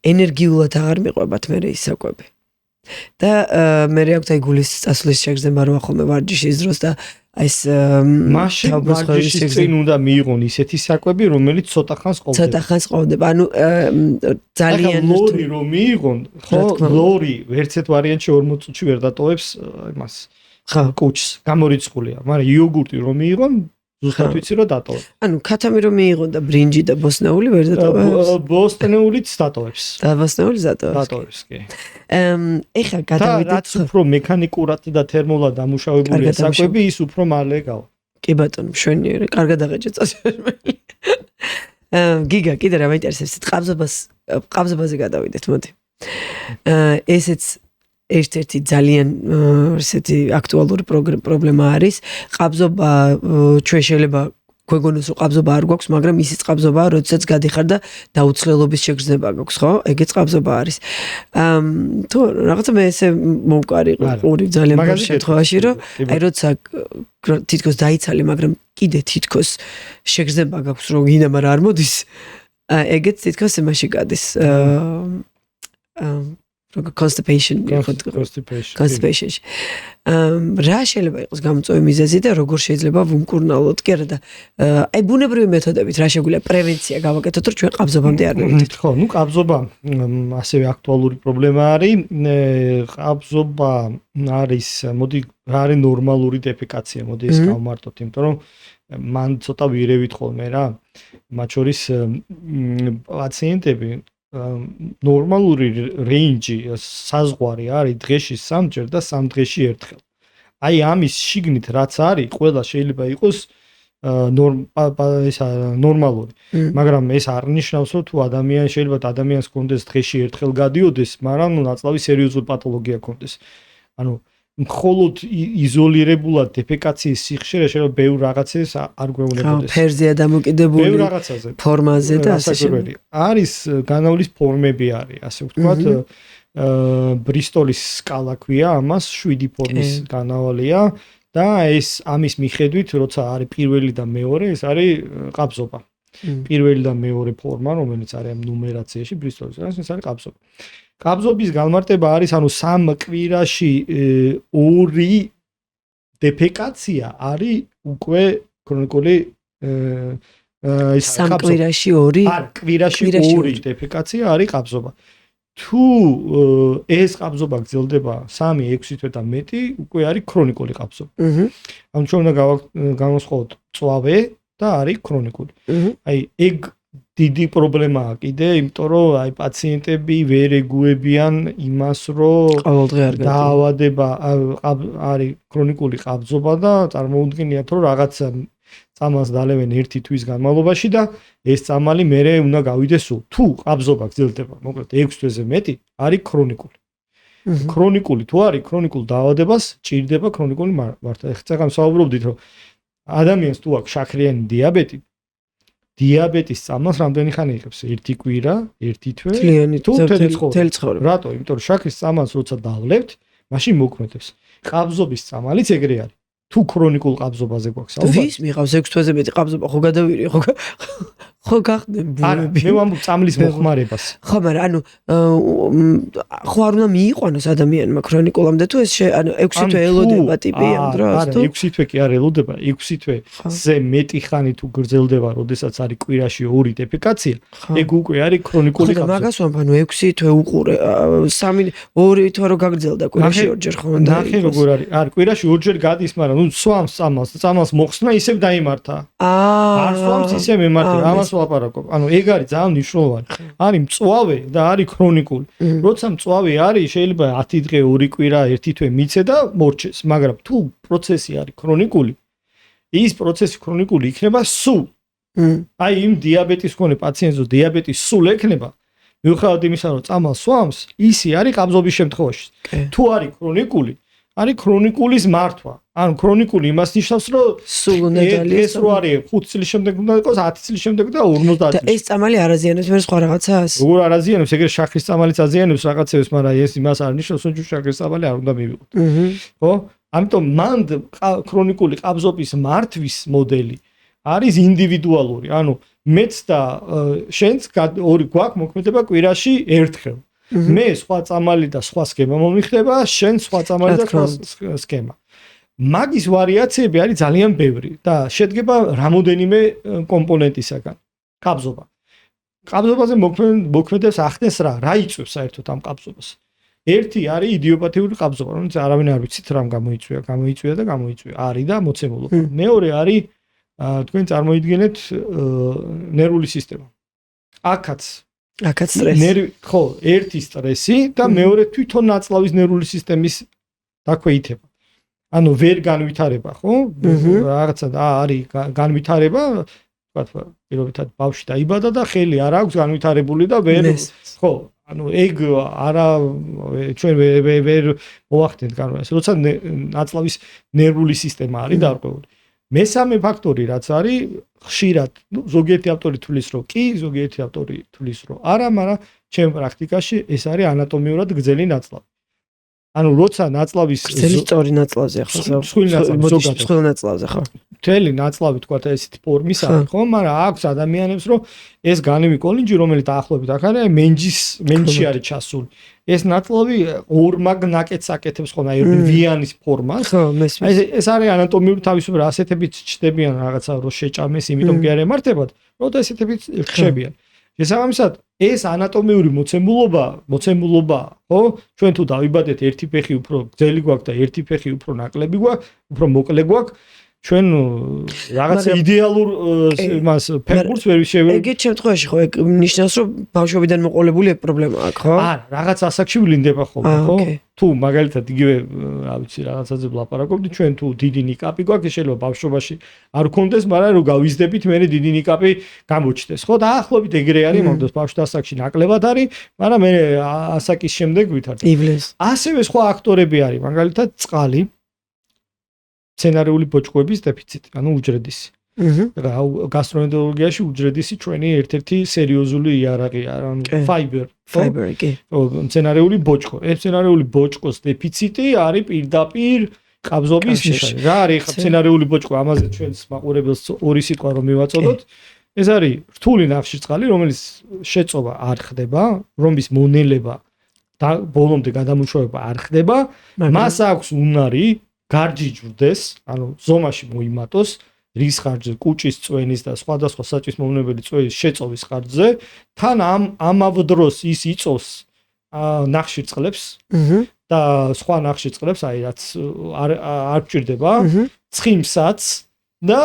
A: ენერგიულად აღარ მიყვებათ მერე ის საკვები. და მე აქვს აი გულის წასვლის შეგრძნება რო ახლა მე ვარჯიშის დროს და აი ეს
B: მაშინ ვარჯიშის წინ უნდა მიიღონ ისეთი საკვები, რომელიც ცოტა ხანს ყოფდება.
A: ცოტა ხანს ყოფდება. ანუ ძალიან
B: ლორი რომ მიიღონ, ხო, ლორი ვერც ერთ ვარიანტში 40 წუთში ვერ დატოვებს იმას.
A: ხო,
B: კუჭს, გამორიცხულია, მაგრამ იოგურტი რომ მიიღონ, ზუსტად ვიცი რომ დატოვებს.
A: ანუ ქათამი რომ მიიღონ და ბრინჯი და ბოსტნეული ვერ დატოვებს.
B: ბოსტნეულიც დატოვებს.
A: და ბოსტნეული დატოვებს.
B: დატოვებს, კი.
A: ეხლა გადავიდეთ
B: რაც უფრო მექანიკურად და თერმულად დამუშავებულია საკვები, ის უფრო მალე გავა.
A: კი ბატონო, მშვენიერი, კარგად აღეჭე წასველი. გიგა, კიდე რა მაინტერესებს, ყაბზობაზე გადავიდეთ, მოდი. ესეც ერთ-ერთი ძალიან ესეთი აქტუალური პრობლემა არის. ყაბზობა ჩვენ შეიძლება გვეგონოს რომ ყაბზობა არ გვაქვს, მაგრამ ისიც ყაბზობაა, როდესაც გადიხარ და დაუცლელობის შეგრძნება გვაქვს, ხო? ეგეც ყაბზობა არის. თუ რაღაცა მე ესე მოვკარი ყური ძალიან ბევრ შემთხვევაში, რომ აი როცა თითქოს დაიცალე, მაგრამ კიდე თითქოს შეგრძნება გაქვს, რომ გინდა, მაგრამ არ მოდის. ეგეც თითქოს იმაში გადის. constipation. რა შეიძლება იყოს გამოწვევი მიზეზი და როგორ შეიძლება ვუმკურნალოთ კი არა და აი ბუნებრივი მეთოდებით რა შეგვიძლია პრევენცია გავაკეთოთ რომ ჩვენ ყაბზობამდე არ მივიდეთ.
B: ხო, ნუ ყაბზობა ასევე აქტუალური პრობლემა არის. ყაბზობა არის, მოდი, რა არის ნორმალური დეფეკაცია, მოდი ეს გავმარტოთ, იმიტომ რომ მან ცოტა ვირევით ხოლმე რა. მათ შორის პაციენტები ნორმალური რეინჯი საზღვარი არის დღეში 3-ჯერ და 3 დღეში ერთხელ. აი ამის შიგნით რაც არის, ყველა შეიძლება იყოს ნორმალური. მაგრამ ეს არ ნიშნავს, რომ თუ ადამიანი შეიძლება ადამიანს კონდეს დღეში ერთხელ გადიოდეს, მაგრამ ნაწლავი სერიოზული პათოლოგია კონდეს. ანუ მხოლოდ იზოლირებულად დეფეკაციის სიხშირე შეიძლება ბევრ რაღაცას არ გვეუბნებოდეს.
A: ფერზეა დამოკიდებული,
B: ბევრ რაღაცაზე,
A: ფორმაზე და ასე შემდეგ.
B: არის განავლის ფორმები არის, ასე ვთქვათ, ბრისტოლის სკალა ქვია ამას, 7 ფორმის განავალია და ეს ამის მიხედვით, როცა არის პირველი და მეორე, ეს არის ყაბზობა. პირველი და მეორე ფორმა, რომელიც არის ამ ნუმერაციაში ბრისტოლის, ეს არის ყაბზობა. ყაბზობის განმარტება არის, ანუ 3 კვირაში 2 დეფეკაცია არის უკვე ქრონიკული
A: 3 კვირაში 2?
B: არ, კვირაში 2 დეფეკაცია არის ყაბზობა. თუ ეს ყაბზობა გრძელდება 3-6 თვე და მეტი, უკვე არის ქრონიკული ყაბზობა. ანუ ჩვენ უნდა განვასხვაოთ წვავე და არის ქრონიკული. აი ეგ დიდი პრობლემაა კიდე, იმიტომ რომ აი პაციენტები ვერ ეგუებიან იმას, რომ
A: ყოველდღე არ
B: დაავადება არის ქრონიკული ყაბზობა და წარმოუდგენიათ, რომ რაღაც წამალს დალევენ 1 თვის განმავლობაში და ეს წამალი მერე უნდა გავიდეს სულ. თუ ყაბზობა გრძელდება, მოკლედ 6 თვეზე მეტი, არის ქრონიკული. ქრონიკული თუ არის, ქრონიკულ დაავადებას ჭირდება ქრონიკული მართა. ეხლა ვსაუბრობდით, რომ ადამიანს თუ აქვს შაქრიანი დიაბეტი, დიაბეტის წამალს რამდენი ხანი იღებს? 1 კვირა, 1 თვე, თუ მთელი ცხოვრება. რატო? იმიტომ რომ შაქრის წამალს როცა დავლებთ, მაშინ მოქმედებს. ყაბზობის წამალიც ეგრე არის. თუ ქრონიკულ ყაბზობაზე გვაქვს საუბარი.
A: ვის მიყავს 6 თვეზე მეტი ყაბზობა, ხო გადავირი, ხო გახდნენ ბუნები.
B: მე ვამბობ წამლის მოხმარებას.
A: ხო, მაგრამ ანუ ხო არ უნდა მიიყვანოს ადამიანმა ქრონიკულამდე თუ ეს ანუ 6 თვე ელოდება ტიპი ამ დროს
B: თუ? არა, 6 თვე კი არ ელოდება, 6 თვეზე მეტი ხანი თუ გრძელდება, როდესაც არის კვირაში 2 დეფეკაცია, ეგ უკვე არის ქრონიკული ყაბზობა.
A: მაგას ვამბობ, ანუ 6 თვე უყურე, 2 თვე რო გაგრძელდა კვირაში 2 ჯერ ხო?
B: ნახე როგორ არის. არ კვირაში 2 ჯერ გადის, მაგრამ ნუ სვამს წამალს მოხსნა ისევ დაიმართა. არ სვამს ისე მემართა, ამას ვლაპარაკობ. ანუ ეგ არის ძალიან მნიშვნელოვანი. არის მწვავე და არის ქრონიკული. როცა მწვავე არის, შეიძლება 10 დღე, 2 კვირა, 1 თვე მიცე და მორჩეს, მაგრამ თუ პროცესი არის ქრონიკული, ის პროცესი ქრონიკული იქნება სულ. აი იმ დიაბეტის მქონე პაციენტს დიაბეტი სულ ექნება. მიუხედავად იმისა, რომ წამალს სვამს, ისი არის ყაბზობის შემთხვევაში. თუ არის ქრონიკული, არის ქრონიკულის მართვა. ანუ ქრონიკული იმას ნიშნავს, რომ
A: სულ უნდა დალიოს.
B: ეს რო არის 5 წლის შემდეგ უნდა იყოს, 10 წლის შემდეგ და 50
A: და ეს წამალი არ აზიანებს მე სხვა რაღაცას?
B: როგორ არ აზიანებს, ეგრე შაქრის წამალიც აზიანებს რაღაცებს, მაგრამ ეს იმას არ ნიშნავს, რომ შაქრის წამალი არ უნდა მივიღოთ. ხო? ამიტომ მანდ ქრონიკული ყაბზობის მართვის მოდელი არის ინდივიდუალური. ანუ მეც და შენც ორი გვაქვს მოქმედება კვირაში ერთხელ. მე სხვა წამალი და სხვა სქემა მომიხდება, შენ სხვა წამალი და სხვა სქემა. მაგის ვარიაციები არის ძალიან ბევრი და შედგება რამოდენიმე კომპონენტისაგან. ყაბზობა. ყაბზობაზე მოქმედებს ახდენს რა იწვევს საერთოდ ამ ყაბზობას. ერთი არის იდიოპათიური ყაბზობა, რომელიც არავინ არ ვიცით რამ გამოიწვია და გამოიწვია. არის და მოცემულობა. მეორე არის თქვენ წარმოიდგინეთ ნერვული სისტემა. აქაც
A: სტრესი.
B: ხო, ერთი სტრესი და მეორე თვითონ ნაწლავის ნერვული სისტემის დაქვეითება. ანუ ვერ განვითარება, ხო? რაღაცა არის განვითარება, თქვა პირობითად ბავშვი დაიბადა და ხელი არ აქვს განვითარებული და ვერ ხო, ანუ ეგ არა ჩვენ ვერ მოახდენთ განვითარებას. როცა ნაწლავის ნერვული სისტემა არის დარღვეული. მესამე ფაქტორი რაც არის ხშირად, ზოგიერთი ავტორი თვლის რომ კი, ზოგიერთი ავტორი თვლის რომ არა, მაგრამ ჩემ პრაქტიკაში ეს არის ანატომიურად გრძელი ნაწლავი. ანუ როცა ნაწლავის
A: გრძელი სწორი ნაწლავზე ხო? მსხვილ ნაწლავზე ხო?
B: მთელი ნაწლავი თქვა ესეთი ფორმის არის ხო, მაგრამ აქვს ადამიანებს რომ ეს განივი კოლინჯი რომელიც დაახლოებით აქ არის მენჯში არის ჩასული. ეს ნაწლავი ორმაგ ნაკეთს აკეთებს ხოლმე აი ვიანის ფორმას.
A: ხო, მესმის.
B: აი ეს არის ანატომიური თავისუფლება, ასეთებით ჩნდებიან რაღაცა რომ შეჭამეს, იმიტომ კი არ ემართებათ, რომ და ესეთებით ხშებიან. შესაბამისად, ეს ანატომიური მოცემულობა, ხო? ჩვენ თუ დავიბადეთ ერთი ფეხი უფრო გრძელი გვაქვს და ერთი ფეხი უფრო ნაკლები გვაქვს, უფრო მოკლე გვაქვს, ჩვენ რაღაცა იდეალურ იმას ფეხურს ვერ შევეცდებით.
A: ეგეთ შემთხვევაში ხო ეგ ნიშნავს რომ ბავშვობიდან მოყოლებული პრობლემა აქვს, ხო?
B: არა, რაღაც ასაკში ვლინდება ხოლმე, ხო? თუ მაგალითად იგივე, რა ვიცი, რაღაცაზე ვლაპარაკობდი, ჩვენ თუ დიდი ნიკაპი გვაქვს, შეიძლება ბავშვობაში არ გქონდეს, მაგრამ რომ გავიზდებით, მე დიდი ნიკაპი გამოჩნდეს, ხო? დაახლოებით ეგრე არის, მომდოს ბავშვთა ასაკში ნაკლებად არის, მაგრამ მე ასაკის შემდეგ ვითარდება.
A: ივლეს.
B: ასევე სხვა აქტორები არის, მაგალითად წყალი, სცენარიული ბოჭკოების დეფიციტი, ანუ უჯრედისი. გასტროენტეროლოგიაში უჯრედისი ჩვენი ერთ-ერთი სერიოზული იარაღია, ანუ ფაიბერი,
A: კი.
B: სცენარიული ბოჭკო. ეს სცენარიული ბოჭკოს დეფიციტი არის პირდაპირ ყაბზობის ნიშანი. რა არის ხა სცენარიული ბოჭკო? ამაზე ჩვენს მაყურებელს ორი სიტყვა რომ მივაწოდოთ. ეს არის რთული ნახშირწყალი, რომელიც შეწოვა არ ხდება, რომლის მონელება და ბოლომდე გადამუშავება არ ხდება. მას აქვს უნარი გარჯიჯვდეს, ანუ ზომაში მოიმატოს, რის ხარჯზე, კუჭის წვენის და სხვადასხვა საჭის მომნებელი წვენის შეწოვის ხარჯზე, თან ამავ დროს ის იწოვს ნახშირწყლებს და სხვა ნახშირწყლებს, აი რაც არ გჭირდება, ცხიმსაც და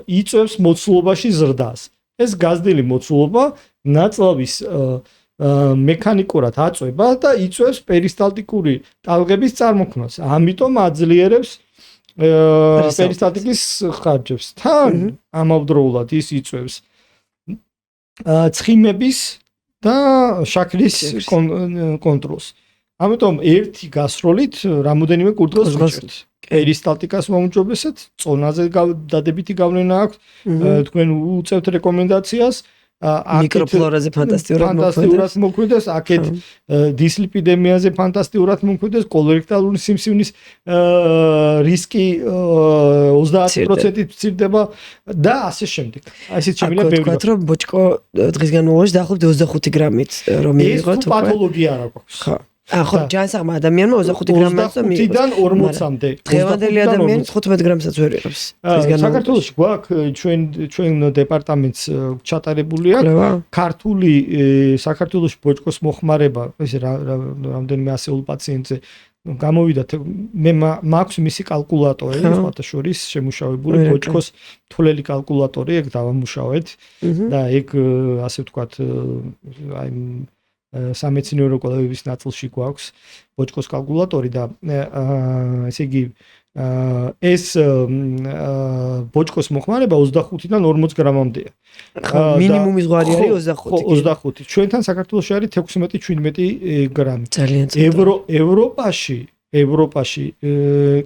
B: იწევს მოცულობაში ზრდას. ეს გაზრდილი მოცულობა ნაწლავის მექანიკურად აწვება და იწვევს პერისტალტიკური ტალღების წარმოქმნას. ამიტომ აძლიერებს პერისტალტიკის ხარჯებს. თან ამავდროულად ის იწვევს ცხიმების და შაქრის კონტროლს. ამიტომ ერთი გასროლით რამოდენიმე კურდღელს ვიჭერთ. პერისტალტიკას მომჯობესეთ, წონაზე დადებითი გავლენა აქვს. თქვენ უწევთ რეკომენდაციას
A: მიკროფლორაზე ფანტასტიურად
B: მოქმედებს, აქეთ დისლიპიდემიაზე ფანტასტიურად მოქმედებს, კოლორექტალური სიმსივნის რისკი 30%-ით მცირდება და ასე შემდეგ. ასეთ შემიძლია ბევრი.
A: თქვათ რომ ბოჭკო დღის განმავლობაში დაახლოებით 25 გრამით რომ მიიღოთ
B: უკვე. ეს პათოლოგია არ აქვს.
A: ხო. ხო, ჯანსაღმა ადამიანმა 25 გრამს და მიიღოს.
B: 25-დან 40-მდე.
A: დღევანდელი ადამიანი 15 გრამსაც ვერ იღებს.
B: საქართველოში გვაქვს ჩვენ დეპარტამენტს ჩატარებული აქვს ქართული საქართველოში ბოჭკოს მოხმარება, ესე რამდენიმე ასეულ პაციენტზე გამოვიდა მე მაქვს მისი კალკულატორი სხვათა შორის შემუშავებული ბოჭკოს თვლელი კალკულატორი ეგ დავამუშავეთ და ეგ ასე ვთქვათ აი სამეცნიერო კვლევების ნაწილში გვაქვს ბოჭკოს კალკულატორი და ესე იგი ეს ბოჭკოს მოხმარება 25-დან 40 გრამამდეა.
A: მინიმუმი ზღვარი არის 25.
B: 25. ჩვენთან საქართველოში არის 16-17 გრამი.
A: ძალიან ცოტა.
B: ევროპაში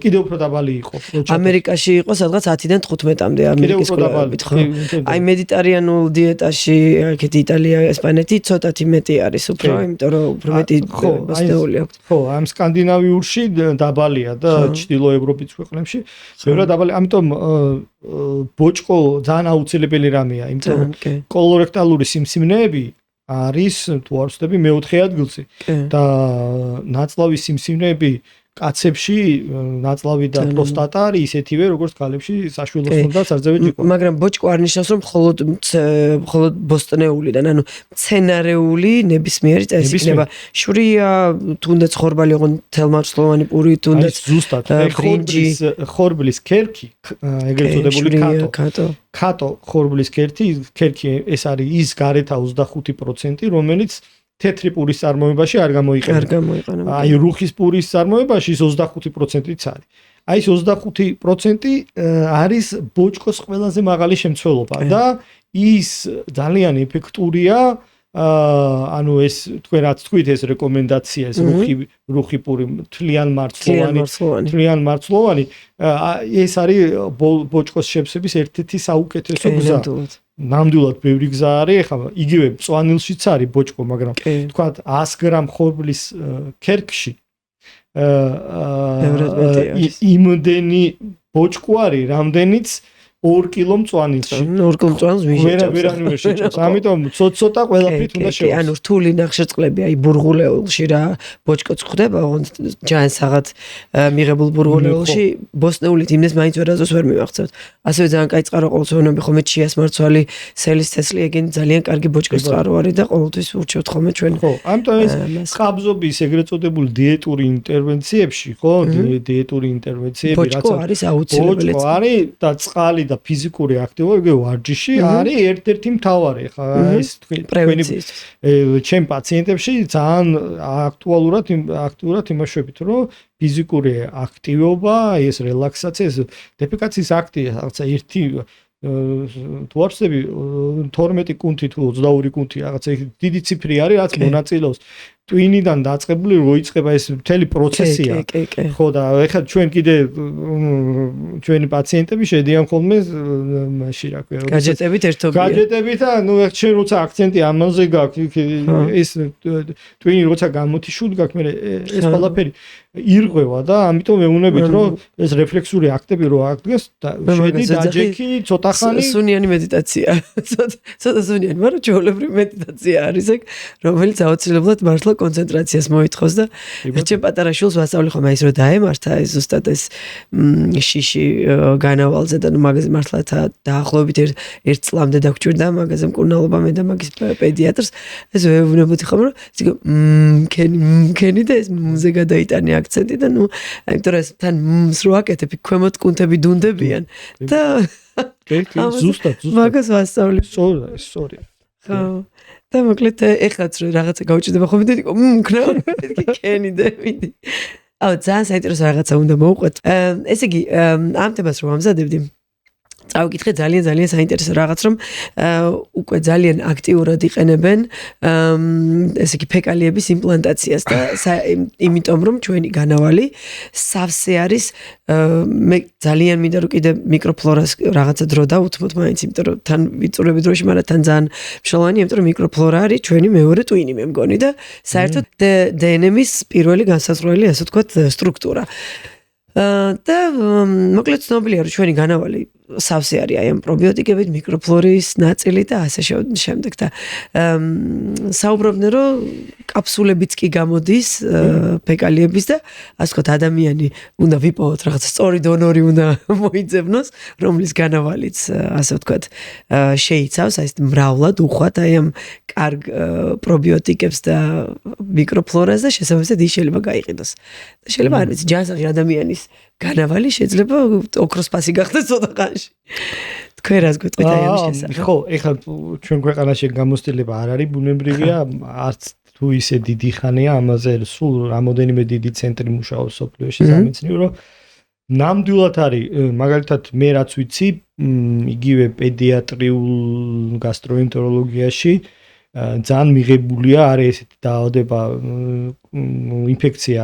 B: კიდევ უფრო დაბალი იყო.
A: ამერიკაში იყო სადღაც 10-დან 15-მდე ამერიკის კვლევებით, ხო? აი მედიტერიანულ დიეტაში, აქეთ იტალია, ესპანეთი ცოტათი მეტი არის უფრო, იმიტომ რომ უფრო მეტი ბოსტეული აქვს.
B: ხო, ამ სკანდინავიურში დაბალია და ჩრდილო ევროპის ქვეყნებში ბევრად დაბალი. ამიტომ ბოჭკო ძალიან აუცილებელი რამეა, იმიტომ რომ კოლორექტალური სიმსივნეები არის თუ არ ვცდები მეოთხე ადგილზე და ნაწლავის სიმსივნეები კაცებში ნაწლავი და პროსტატა არის ისეთივე როგორც ქალებში საშვილოსნო და სარძევი ჯიко.
A: მაგრამ ბოჭკო არ ნიშნავს რომ მხოლოდ ბოსტნეულიდან, ანუ მცენარეული ნებისმიერი წესი იქნება. შვრია, თუნდაც ხორბალი იყო თელმარცვლოვანი პური, თუნდაც
B: ზუსტად ხორბლის ქერქი, ეგრეთ წოდებული კატო ხორბლის ქერქი ეს არის ის გარეთა 25%, რომელიც თეთრი პურის წარმოებაში არ გამოიყენება. აი რუხის პურის წარმოებაში ის 25%-იც არის. აი ეს 25% არის ბოჭკოს ყველაზე მაღალი შემცველობა და ის ძალიან ეფექტურია. ანუ ეს თქვენ რაც თქვით ეს რეკომენდაცია ეს რუხი პური თლიან მარცვლოვანი ეს არის ბოჭკოს შეფსების ერთ-ერთი საუკეთესო გზა. ნამდვილად ბევრი გზა არის, ეხლა იგივე მწვანილშიც არის ბოჭკო, მაგრამ თქვათ 100 გრამ ხორბლის ქერქში იმდენი ბოჭკო არის, რამდენიც 2 კილო მწვანილში.
A: 2 კილო მწვანილს
B: ვერ შეჭამს. ამიტომ ცოტა ყველაფრით უნდა შევასრულოთ.
A: ანუ რთული ნახშირწყლები, აი ბურღულეულში რა ბოჭკოც ხდება, ჯანსაღად მიღებულ ბურღულეულში ბოსტნეულით იმდეს მაინც ვერაზოს ვერ მივახცევთ. ასევე ძალიან კაი წყარო ყოველწლოვანები ხოლმე ჩიას მარცვალი, სელის თესლი, ეგენი ძალიან კარგი ბოჭკოს წყარო არის და ყოველთვის ურჩევთ ხოლმე ჩვენ.
B: ხო, ამიტომ ეს ყაბზობის ეგრეთ წოდებული დიეტური ინტერვენციებში, ხო, დიეტური ინტერვენციები რაც
A: ბოჭკო არის აუცილებელი.
B: ბოჭკო არის და წყალი და ფიზიკური აქტივობა ვარჯიში არის ერთ-ერთი მთავარი. ხა ეს თქვენი ჩემ პაციენტებში ძალიან აქტიურად იმაშობთ, რომ ფიზიკური აქტივობა, ეს რელაქსაცია, ეს დეფეკაციის აქტი, რაღაცა ერთი თუ არ ვცდები 12 კუნთი თუ 22 კუნთი რაღაცა დიდი ციფრი არის, რაც მონაწილეობს ტვინიდან დაწყებული როიწყება ეს მთელი პროცესია. ხო და ეხლა ჩვენ კიდე ჩვენი პაციენტები შედიან ხოლმე მაშინ რა ქვია
A: გაჯეტებით ერთობია.
B: გაჯეტებით და ნუ ეხლა ჩვენ როცა აქცენტი ამაზე გაქვს ეს ტვინი როცა გამოთიშული გაქვს მე ეს ყველაფერი ირღვევა და ამიტომ მეუნებით რომ ეს რეფლექსური აქტები რო აღდგეს და შედი დაჯექი ცოტა ხანი
A: სუნიანი მედიტაცია. ცოტა სუნიანი, მაგრამ ჩვეულებრივი მედიტაცია არის ეგ, რომელიც აუცილებლად მართლა კონცენტრაციას მოითხოვს და ჩემ პატარა შვილს ვასწავლი ხომ ის რომ დაემართა ეს ზუსტად ეს შიში განავალზე და მაგაზე მართლა დაახლოებით 1 წლამდე დაგჭირდა მაგაზე მკურნალობა მე და მაგის პედიატრს ეს ვეუბნებოდი ხომ რომ მქენი და ეს მუზე გადაიტანე აქცენტი და ნუ იმიტომ რომ ეს თან რო აკეთებ ქვემოთ კუნთები დუნდებიან და
B: ზუსტად
A: მაგას ვასწავლი
B: სწორია
A: ხო და მოკლედ ეხლაც რო რაღაცა გავუჭირდება ხოლმე და კენი და მიდი ძალიან საინტერესო რაღაცა უნდა მოვყვეთ ესე იგი ამ თემას რომ ამზადებდი წავიკითხე ძალიან საინტერესო რაღაც რომ უკვე ძალიან აქტიურად იყენებენ ესე იგი ფეკალიების იმპლანტაციას და იმიტომ რომ ჩვენი განავალი სავსე არის მე ძალიან მინდა რომ კიდე მიკროფლორას რაღაცა დრო დავუთმოთ მაინც იმიტომ რომ თან ვიწურები დროში მაგრამ თან ძალიან მნიშვნელოვანია იმიტომ რომ მიკროფლორა არის ჩვენი მეორე ტვინი მე მგონი და საერთოდ დნმ-ის პირველი განსაზღვრელი ასე ვთქვათ სტრუქტურა და მოკლედ ცნობილია რომ ჩვენი განავალი სავსე არის აი ამ პრობიოტიკებით, მიკროფლორის ნაწილი და ასე შემდეგ და საუბრობდნენ რომ კაფსულებიც კი გამოდის ფეკალიების და ასე ვთქვათ ადამიანი უნდა ვიპოვოთ რაღაცა სწორი დონორი უნდა მოიძებნოს, რომლის განავალიც ასე ვთქვათ შეიცავს აი ეს მრავლად უხვად აი ამ კარგ პრობიოტიკებს და მიკროფლორას და შესაბამისად ის შეიძლება გაიყიდოს. და შეიძლება არ ვიცი ჯანსაღი ადამიანის განავალი შეიძლება ოქროს ფასი გახდეს ცოტა ხანში. თქვენ რას გვეტყვით აი ამის შესახებ?
B: ხო, ეხლა ჩვენ ქვეყანაში გამოცდილება არ არის ბუნებრივია, არც თუ ისე დიდი ხანია ამაზე სულ რამოდენიმე დიდი ცენტრი მუშაობს სოფლიოში სამეცნიერო. ნამდვილად არის, მაგალითად მე რაც ვიცი, იგივე პედიატრიულ გასტროენტეროლოგიაში ძალიან მიღებულია არის ესეთი დაავადება ინფექცია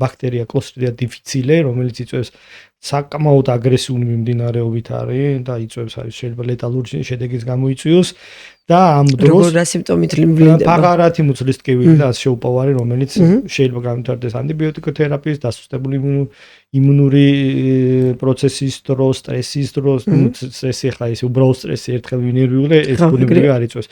B: ბაქტერია Clostridia difficile, რომელიც იწვევს საკმაოდ აგრესიული მიმდინარეობით არის და იწვევს არის შეიძლება ლეტალური შედეგის გამოიწვიოს და ამ დროს
A: როგორ სიმპტომით ვლინდება?
B: ფაღარათი მუცლის ტკივილი და შეუპოვარი, რომელიც შეიძლება განვითარდეს ანტიბიოტიკოთერაპიის, დასუსტებული იმუნური პროცესის დროს, სტრესის დროს, სტრესი ხა ის უბრალოდ სტრესი ერთხელ ვინერვიულე ეს ბუნებრივი არ იწვევს.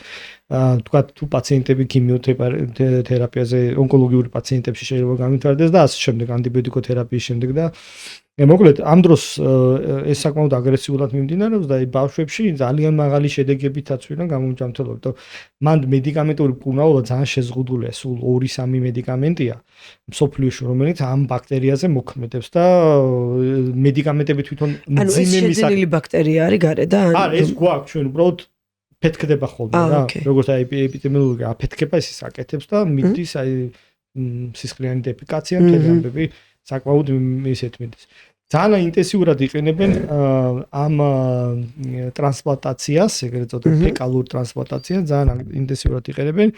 B: თქვათ თუ პაციენტები ქიმიოთერაპიაზე, ონკოლოგიური პაციენტებში შეიძლება განვითარდეს და ასე შემდეგ ანტიბიოტიკოთერაპიის შემდეგ და მოკლედ ამ დროს ეს საკმაოდ აგრესიულად მიმდინარეობს და ბავშვებში ძალიან მაღალი შედეგებითაც ვიდან გამომჯამთელობთ. მან მედიკამენტური მკურნალობა ძალიან შეზღუდულია, სულ 2-3 მედიკამენტია მსოფლიოში, რომელიც ამ ბაქტერიაზე მოქმედებს და მედიკამენტები თვითონ
A: მძიმე მისაღები ბაქტერია არის გარეთ და
B: არა ეს გვაქვს ჩვენ უბრალოდ ფეთქდება ხოლმე რა. როგორც აი ეპიდემიოლოგია აფეთქება ის აკეთებს და მიდის აი სისხლიანი დეფიკაცია მთელი ამბები საკმაოდ ისეთ მიდის. ძალიან ინტენსიურად იყენებენ ამ ტრანსპლანტაციას, ეგრეთ წოდებული ფეკალურ ტრანსპლანტაციას, ძალიან ინტენსიურად იყენებენ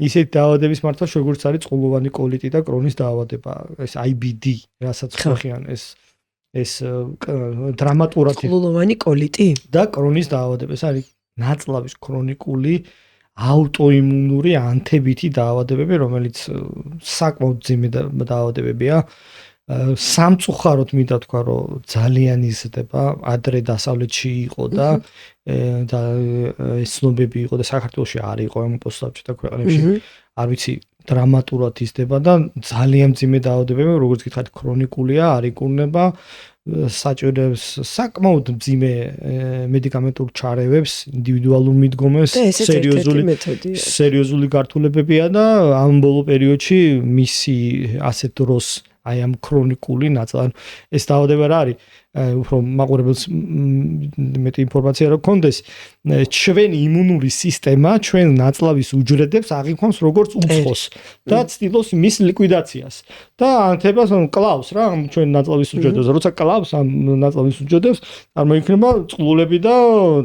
B: ისეთ დაავადების მართვას, როგორც არის წყლოვანი კოლიტი და კრონის დაავადება, ეს IBD, რასაც ხახიან ეს დრამატულად
A: წყლოვანი კოლიტი
B: და კრონის დაავადება, ეს არის ნაწლავის ქრონიკული აუტოიმუნური ანთებითი დაავადებები, რომელიც საკმაოდ ძიმე დაავადებებია. სამწუხაროდ მინდა თქვა, რომ ძალიან იზრდება, ადრე დასავლეთში იყო და ეს ცნობები იყო და საქართველოში არ იყო ამ პოსტსაბჭოთა ქვეყნებში. არ ვიცი, დრამატულად იზრდება და ძალიან ძიმე დაავადებები, როგორც გითხარით, ქრონიკულია, არ იკურნება, საჭიროებს საკმაოდ მძიმე მედიკამენტურ ჩარევებს, ინდივიდუალურ მიდგომას, სერიოზული გართულებებია და ამ ბოლო პერიოდში მისი ასეთ დროს აი ამ ქრონიკული ნაწილ ეს დაავადება რა არის? უფრო მაყურებელს მეტი ინფორმაცია რა გქონდეს, ჩვენი იმუნური სისტემა ჩვენ ნაწლავის უჯრედებს აღიქვამს როგორც უცხოს და ცდილობს მის ლიკვიდაციას. და ანთებას კლავს რა ჩვენ ნაწლავის უჯრედებს, როცა კლავს ამ ნაწლავის უჯრედებს, წარმოიქმნება წყლულები და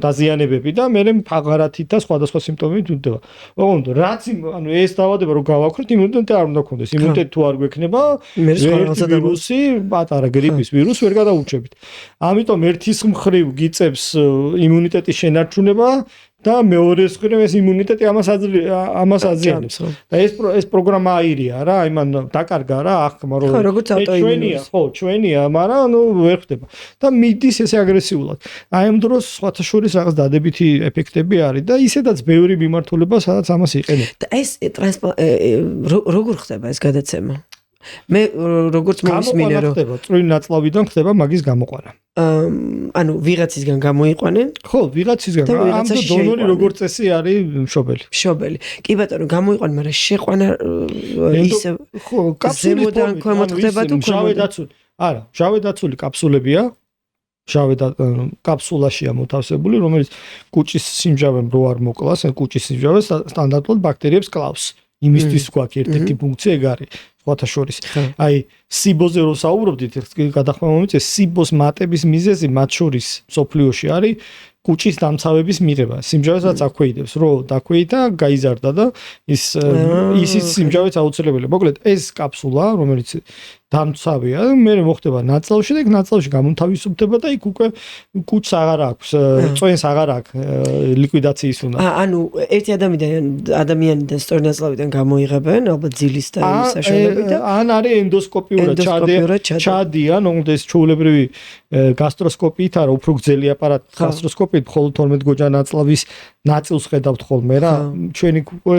B: დაზიანებები და მე ფაღარათით და სხვადასხვა სიმპტომებით უდდება. ოღონდ რაც ანუ ეს დაავადება რო გავაქვთ, იმუნიტეტი არ უნდა გქონდეს. იმუნიტეტი თუ არ გვექნება, ვირუსი, პატარა გრიპის ვირუსი ვერ გადაურჩებით. ამიტომ ერთის მხრივ გიწევს იმუნიტეტის შენარჩუნება და მეორეს მხრივ ეს იმუნიტეტი ამას აზიანებს. და ეს პროგრამა აირია რა, აი მან დაკარგა რა, ახმა რომ ჩვენია, ხო, ჩვენია, მაგრამ ნუ ვერ ხდება. და მიდის ესე აგრესიულად. აი ამ დროს სხვათა შორის რაღაც დადებითი ეფექტები არის და ისედაც ბევრი მიმართულება სადაც ამას იყენებს.
A: და ეს როგორ ხდება ეს გადაცემა? მე როგორც მომისმინე რომ
B: ხდება წვრილი ნაწლავიდან ხდება მაგის გამოყვანა.
A: ანუ ვიღაცისგან გამოიყვანენ?
B: ხო, ვიღაცისგან. ამ დონორი როგორც წესი არის მშობელი. კი ბატონო, გამოიყვანენ, მაგრამ შეყვანა ისე ხო, კაფსულიდან
A: ქვემოთ ხდება თუ
B: მჟავედაცული. არა, მჟავედაცული კაფსულებია. კაფსულაშია მოთავსებული, რომელიც კუჭის სიმჟავემ რო არ მოკლას, კუჭის სიმჟავე სტანდარტულად ბაქტერიებს კლავს. იმისთვის გვაქვს ერთ-ერთი ფუნქცია ეგ არის. სხვათა შორის. აი, სიბოზე რო საუბრობდით, გადახმა მომიწე, სიბოს მატების მიზეზი მათ შორის სოფლიოში არის კუჭის დამცავების მიღება. სიმჟავესაც აქვეიდებს, რო დაქვეიდა, გაიზარდა და ის სიმჟავეც აუცილებელია. მოკლედ, ეს კაფსულა, რომელიც დამცავია, მე მოხდება ნაწლავში და იქ ნაწლავში გამონთავისუფლდება და იქ უკვე კუჩს აღარ აქვს, წვენს აღარ აქვს ლიკვიდაციის უნდა.
A: ანუ ერთი ადამიანიდან სწორი ნაწლავიდან გამოიღებენ, ალბათ ძილის და იმის საშუალებით და
B: ან არის ენდოსკოპიურად ჩადიან, ოღონდ ეს ჩვეულებრივი გასტროსკოპიით არა, უფრო გრძელი აპარატი გასტროსკოპიით მხოლოდ 12 გოჯა ნაწლავის ნაწილს ხედავთ ხოლმე რა, ჩვენი უკვე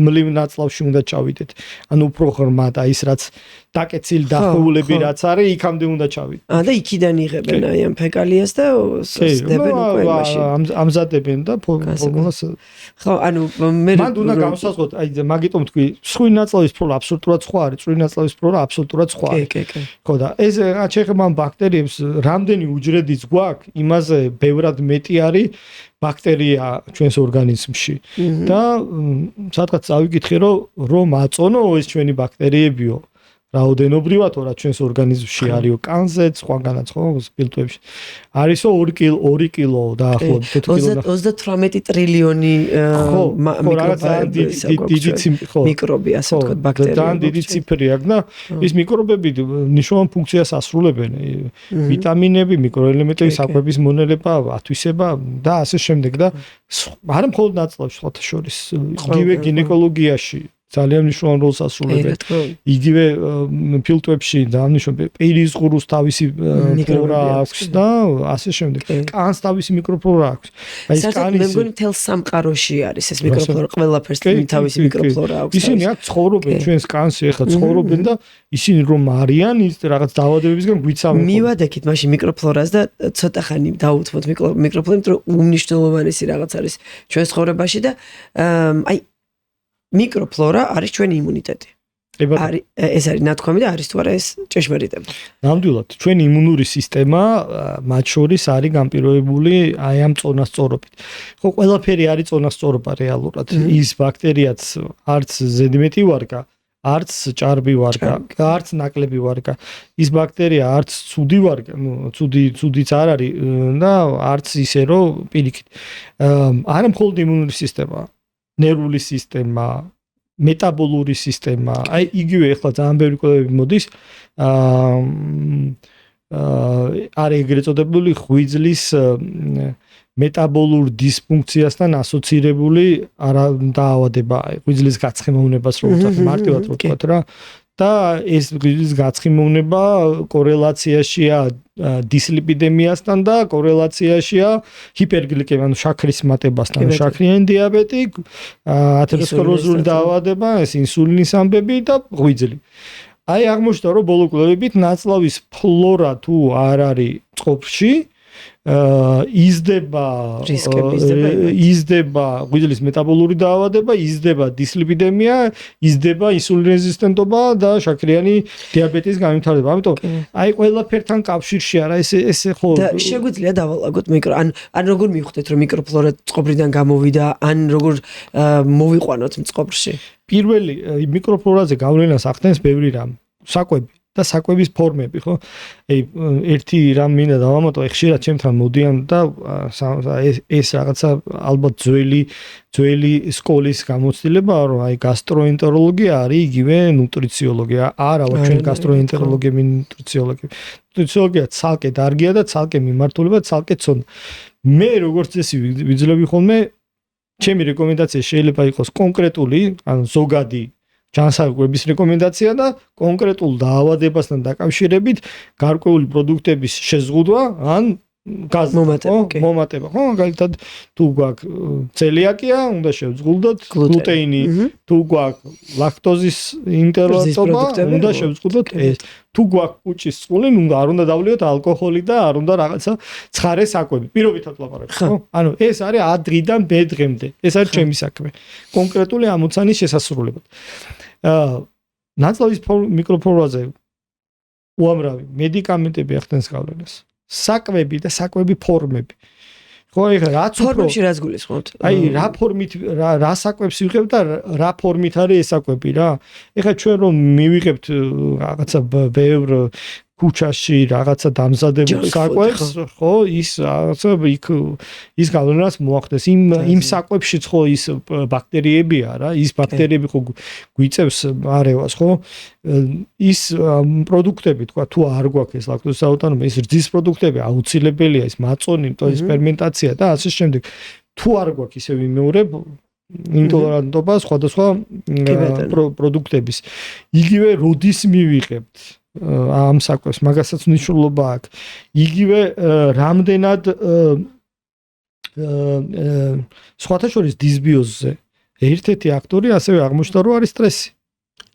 B: მლივ ნაწლავში უნდა ჩავიდეთ. ანუ უფრო ღრმად, აი ის რაც დაკეცილი დახვეულები რაც არის, იქამდე უნდა ჩავიდეთ.
A: და იქიდან იღებენ აი ამ ფეკალიას და სდებენ უკვე მაშინ.
B: ამზადებენ და ფორმულას.
A: ხო, ანუ მე
B: მან უნდა გამოსაზღვროთ, აი მაგიტომ თქვი, სხვი ნაწლავის ფლორა აბსოლუტურად სხვა არის, წვრილი ნაწლავის ფლორა აბსოლუტურად სხვა არის.
A: კი.
B: ხო და ეს ჩეხებამ ბაქტერიებს რამდენი უჯრედიც გვაქვს, იმაზე ბევრად მეტი არის ბაქტერია ჩვენს ორგანიზმში და სადღაც წავიკითხე რომ აწონო ეს ჩვენი ბაქტერიებიო რაოდენობრივად რა ჩვენს ორგანიზმში არისო კანზეც სხვაგანაც ხო სპილტვებში არისო 2 კილო დაახლოებით 4 კილო
A: 38 ტრილიონი მიკრობი ასე ვთქვათ ბაქტერიები
B: ძალიან დიდი ციფრია და ის მიკრობები მნიშვნელოვან ფუნქციას ასრულებენ ვიტამინები მიკროელემენტები საკვების მონელება ათვისება და ასე შემდეგ და არა მხოლოდ ნაწლავში სხვათა შორის იგივე გინეკოლოგიაში ძალიან მნიშვნელოვან როლს ასრულებენ. იგივე ფილტვებში დანიშნულებით პირის ღრუს თავისი ფლორა აქვს და ასე შემდეგ. კანს თავისი მიკროფლორა აქვს.
A: აი ეს კანის მე მგონი მთელ სამყაროში არის ეს მიკროფლორა, ყველაფერს თავისი მიკროფლორა აქვს.
B: ისინი აქ ცხოვრობენ ჩვენს კანსში, ახლა ცხოვრობენ და ისინი რომ არიან ის რაღაც დაავადებებისგან გვიცავენ.
A: მივადექით მაშინ მიკროფლორას და ცოტა ხანი დაუთმოთ მიკროფლორას, რომ უმნიშვნელოვანესი რაღაც არის ჩვენს ცხოვრებაში და აი მიკროფლორა არის ჩვენი იმუნიტეტი. არის ეს არის ნათქვამი და არის თუ არა ეს ჭეშმარიტება.
B: ნამდვილად, ჩვენი იმუნური სისტემა მათ შორის არის განპირობებული აი ამ წონასწორობით. ხო, ყველაფერი არის წონასწორობა რეალურად. ის ბაქტერიაც არც ზედმეტი ვარგა, არც ჭარბი ვარგა, არც ნაკლები ვარგა. ის ბაქტერია არც ცუდი ვარგა, ცუდიც არ არის და არც ისე რომ პირიქით. არა მხოლოდ იმუნური სისტემა ნერვული სისტემა, მეტაბოლური სისტემა, აი იგივე ახლა ძალიან ბევრი კვლევები მოდის არის ეგრეთ წოდებული ღვიძლის მეტაბოლურ დისფუნქციასთან ასოცირებული დაავადება, ღვიძლის გაცხიმოვნებას რო ვთქვათ, მარტივად რო ვთქვათ რა და ეს ღვიძლის გაცხიმოვნება კორელაციაშია დისლიპიდემიასთან და კორელაციაშია ჰიპერგლიკემია, ანუ შაქრის მატებასთან, შაქრიანი დიაბეტი, ათეროსკლეროზული დაავადება, ეს ინსულინის ამბები და ღვიძლი. აი აღმოჩნდა რომ ბოლო კვლევებით ნაწლავის ფლორა თუ არ არის წყობში იზრდება ღვიძლის მეტაბოლური დაავადება, იზრდება დისლიპიდემია, იზრდება ინსულინრეზისტენტობა და შაქრიანი დიაბეტის განვითარება. ამიტომ აი ყველაფერთან კავშირში არა ეს ხო
A: და შეგვიძლია დავალაგოთ ან როგორ მივხვდეთ რომ მიკროფლორა წყობრიდან გამოვიდა, ან როგორ მოვიყვანოთ წყობრში.
B: პირველი მიკროფლორაზე გავლენას ახდენს ბევრი რამ, საკვები და საკვების ფორმები, ხო? აი ერთი რამ მინდა დავამატო, ხშირად ჩემთან მოდიან და ეს რაღაცა ალბათ ძველი სკოლის გამოცდილებაა, რომ აი გასტროენტეროლოგია არის იგივე ნუტრიციოლოგია. არა, ჩვენ გასტროენტეროლოგები, ნუტრიციოლოგები. ნუტრიციოლოგია ცალკე დარგია და ცალკე მიმართულება, ცალკე ცოდნა. მე როგორც წესი ვიძლები ხოლმე, ჩემი რეკომენდაცია შეიძლება იყოს კონკრეტული, ანუ ზოგადი ჯანსაღმების რეკომენდაცია და კონკრეტულ დაავადებასთან დაკავშირებით გარკვეული პროდუქტების შეზღუდვა ან მომატება. ხო, მაგალითად თუ გვაქვს ცელიაკია, უნდა შევზღუდოთ გლუტეინი, თუ გვაქვს ლაქტოზის ინტოლერანტობა, უნდა შევზღუდოთ ეს. თუ გვაქვს კუჭის წყული, არ უნდა დავლიოთ ალკოჰოლი და არ უნდა რაღაცა ცხარე საკვები. პირობითად ლაპარაკობ, ხო? ანუ ეს არის 10 დღიდან მე დღემდე. ეს არის ჩემი საქმე. კონკრეტული ამოცანის შესასრულებლად. ნაწლავის მიკროფლორაზე უამრავი მედიკამენტები ახდენს გავლენას. საკვები და საკვები ფორმები. ხო, ეხლა რაც
A: ფორმებში რაც გულისხმობთ?
B: აი, რა ფორმით რა საკვებს ვიღებთ და რა ფორმით არის ეს საკვები რა? ეხლა ჩვენ რომ მივიღებთ რაღაცა ბევრ ქუჩაში რაღაცა დამზადებულ საკვებს, ხო, ის რაღაცა ის გავლენას მოახდენს. იმ საკვებშიც ხო ის ბაქტერიებია რა, ის ბაქტერიები ხო გვიწევს არევას, ხო? ის პროდუქტები, თქვა, თუ არ გვაქვს ეს ლაქტოზის აუტანომია, ის რძის პროდუქტები აუცილებელია, ის მაწონი, ის ფერმენტაცია და ასე შემდეგ. თუ არ გვაქვს ისევ იმეორებ ინტოლერანტობა სხვადასხვა პროდუქტების. იგივე როდის მივიღებთ ამ საკვებს, მაგასაც მნიშვნელობა აქვს. იგივე რამდენად სხვათა შორის დისბიოზზე ერთ-ერთი აქტორი ასევე აღმოჩნდა, რომ არის სტრესი.